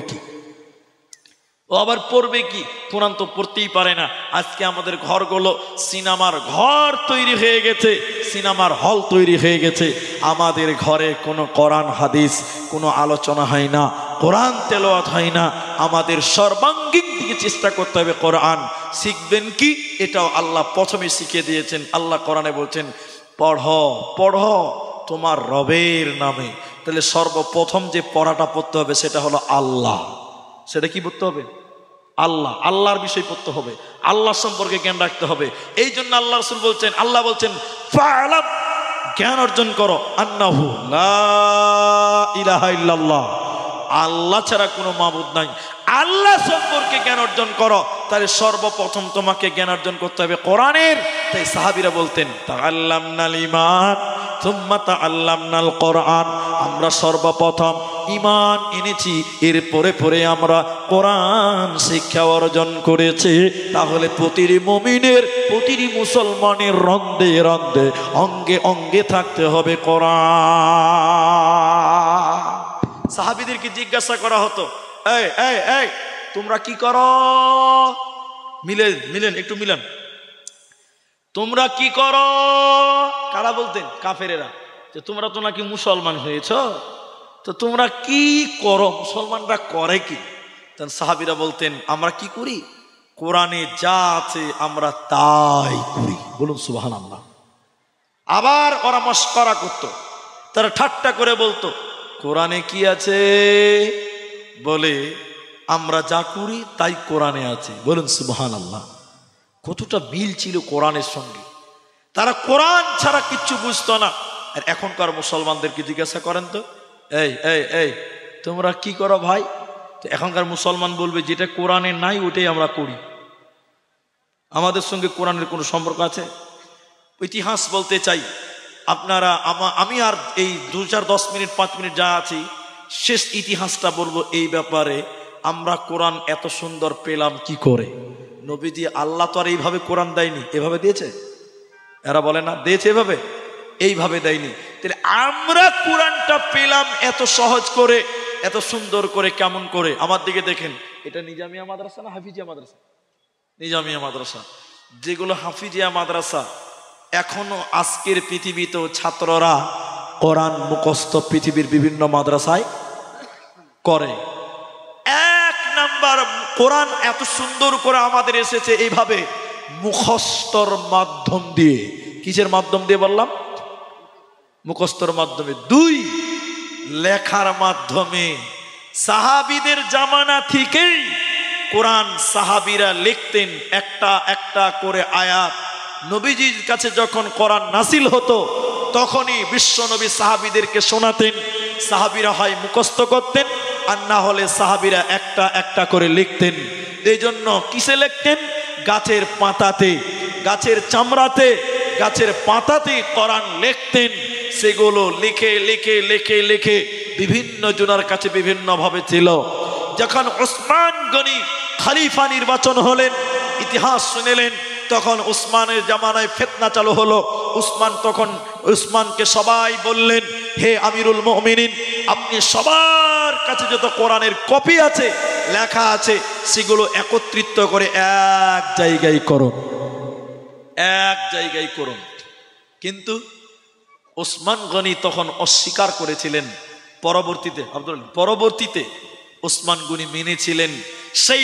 কি? কোরআন তো পড়তেই পারে না। আজকে আমাদের ঘরগুলো সিনেমার ঘর তৈরি হয়ে গেছে, সিনেমার হল তৈরি হয়ে গেছে। আমাদের ঘরে কোনো কোরআন হাদিস কোনো আলোচনা হয় না, কোরআন তেলাওয়াত হয় না। আমাদের সর্বাঙ্গীন দিকে চেষ্টা করতে হবে। কোরআন শিখবেন কি? এটাও আল্লাহ প্রথমে শিখিয়ে দিয়েছেন। আল্লাহ কোরআনে বলছেন পড়ো পড়ো তোমার রবের নামে। তাহলে সর্বপ্রথম যে পড়াটা পড়তে হবে সেটা হলো আল্লাহ। সেটা কি পড়তে হবে? আল্লাহ, আল্লাহর বিষয় পড়তে হবে, আল্লাহ সম্পর্কে জ্ঞান রাখতে হবে। এই জন্য আল্লাহ রাসূল বলছেন, আল্লাহ বলছেন ফা'লাম, জ্ঞান অর্জন করো, আন্নাহু লা ইলাহা ইল্লাল্লাহ, আল্লাহ ছাড়া কোনো মাবুদ নাই। আল্লাহ সম্পর্কে জ্ঞান অর্জন করো। তাহলে সর্বপ্রথম তোমাকে জ্ঞান অর্জন করতে হবে কোরআনের। তাই সাহাবীরা বলতেন তাআল্লামনাল ঈমান সুম্মা তাআল্লামনাল কোরআন, আমরা সর্বপ্রথম ঈমান এনেছি, এরপরে পরে আমরা কোরআন শিক্ষা অর্জন করেছি। তাহলে প্রতিটি মুমিনের, প্রতিটি মুসলমানের রন্ধে রন্ধে অঙ্গে অঙ্গে থাকতে হবে কোরআন। সাহাবীদেরকে জিজ্ঞাসা করা হতো, এই এই এই তোমরা কি করো? মিলেন একটু মিলেন, তোমরা কি করো? কারা বলতেন? কাফেরেরা। যে তোমরা তো নাকি মুসলমান হয়েছ, তো তোমরা কি করো? মুসলমানরা করে কি? তখন সাহাবীরা বলতেন আমরা কি করি? কোরআনে যা আছে আমরা তাই করি। বলুন সুবহানাল্লাহ। আবার ওরা মশকরা করত, তারা ঠাট্টা করে বলতো কোরআনে কি আছে? বলে আমরা যা করি তাই কোরআনে আছে। বলুন সুবহানাল্লাহ। কতটা মিল ছিল কোরআনের সঙ্গে। তারা কোরআন ছাড়া কিচ্ছু বুঝতো না। আর এখনকার মুসলমানদেরকে জিজ্ঞাসা করেন তো, এই এই এই তোমরা কি করো ভাই? তো এখনকার মুসলমান বলবে যেটা কোরআনে নাই ওটাই আমরা করি। আমাদের সঙ্গে কোরআনের কোনো সম্পর্ক আছে? ইতিহাস বলতে চাই আপনারা, আমি আর এই 2-10 মিনিট 5 মিনিট যা আছি শেষ ইতিহাসটা বলবো এই ব্যাপারে। আমরা কোরআন এত সুন্দর পেলাম কি করে? নবীজি আল্লাহ তো আর এইভাবে কোরআন দেয়নি, এভাবে দিয়েছে? এরা বলে না দিয়েছে এভাবে, এইভাবে দেয়নি। তাহলে আমরা কোরআনটা পেলাম এত সহজ করে, এত সুন্দর করে, কেমন করে? আমার দিকে দেখেন, এটা নিজামিয়া মাদ্রাসা না হাফিজিয়া মাদ্রাসা? নিজামিয়া মাদ্রাসা। যেগুলো হাফিজিয়া মাদ্রাসা, এখনো আজকের পৃথিবীতেও ছাত্ররা কোরআন মুখস্থ পৃথিবীর বিভিন্ন মাদ্রাসায় করে। 1 নাম্বার, কোরআন এত সুন্দর করে আমাদের এসেছে এইভাবে মুখস্থর মাধ্যম দিয়ে। কিসের মাধ্যম দিয়ে বললাম? মুখস্থর মাধ্যমে। 2, লেখার মাধ্যমে। সাহাবীদের জামানা থেকেই কোরআন সাহাবীরা লিখতেন একটা একটা করে আয়াত। নবীজির কাছে যখন কোরআন নাসিল হতো তখনই বিশ্বনবী সাহাবীদেরকে শোনাতেন। সাহাবীরা হয় মুখস্থ করতেন আর না হলে সাহাবীরা একটা একটা করে লিখতেন। এই জন্য কিসে লিখতেন? গাছের পাতাতে, গাছের চামড়াতে, গাছের পাতাতে কোরআন লিখতেন। সেগুলো লিখে লিখে লিখে লিখে বিভিন্ন জনের কাছে বিভিন্ন ভাবে ছিল। যখন ওসমান গনি খলিফা নির্বাচন হলেন। ইতিহাস শুনেলেন, তখন উসমানের জামানায় ফিতনা চালু হলো। উসমানকে সবাই বললেন, হে আমিরুল মুমিনিন, আপনি সবার কাছে যত কোরআনের কপি আছে, লেখা আছে, সেগুলো একত্রিত করে এক জায়গায় করুন, এক জায়গায় করুন। কিন্তু ওসমান গনি তখন অস্বীকার করেছিলেন। পরবর্তীতে ওসমান গনি মেনেছিলেন। সেই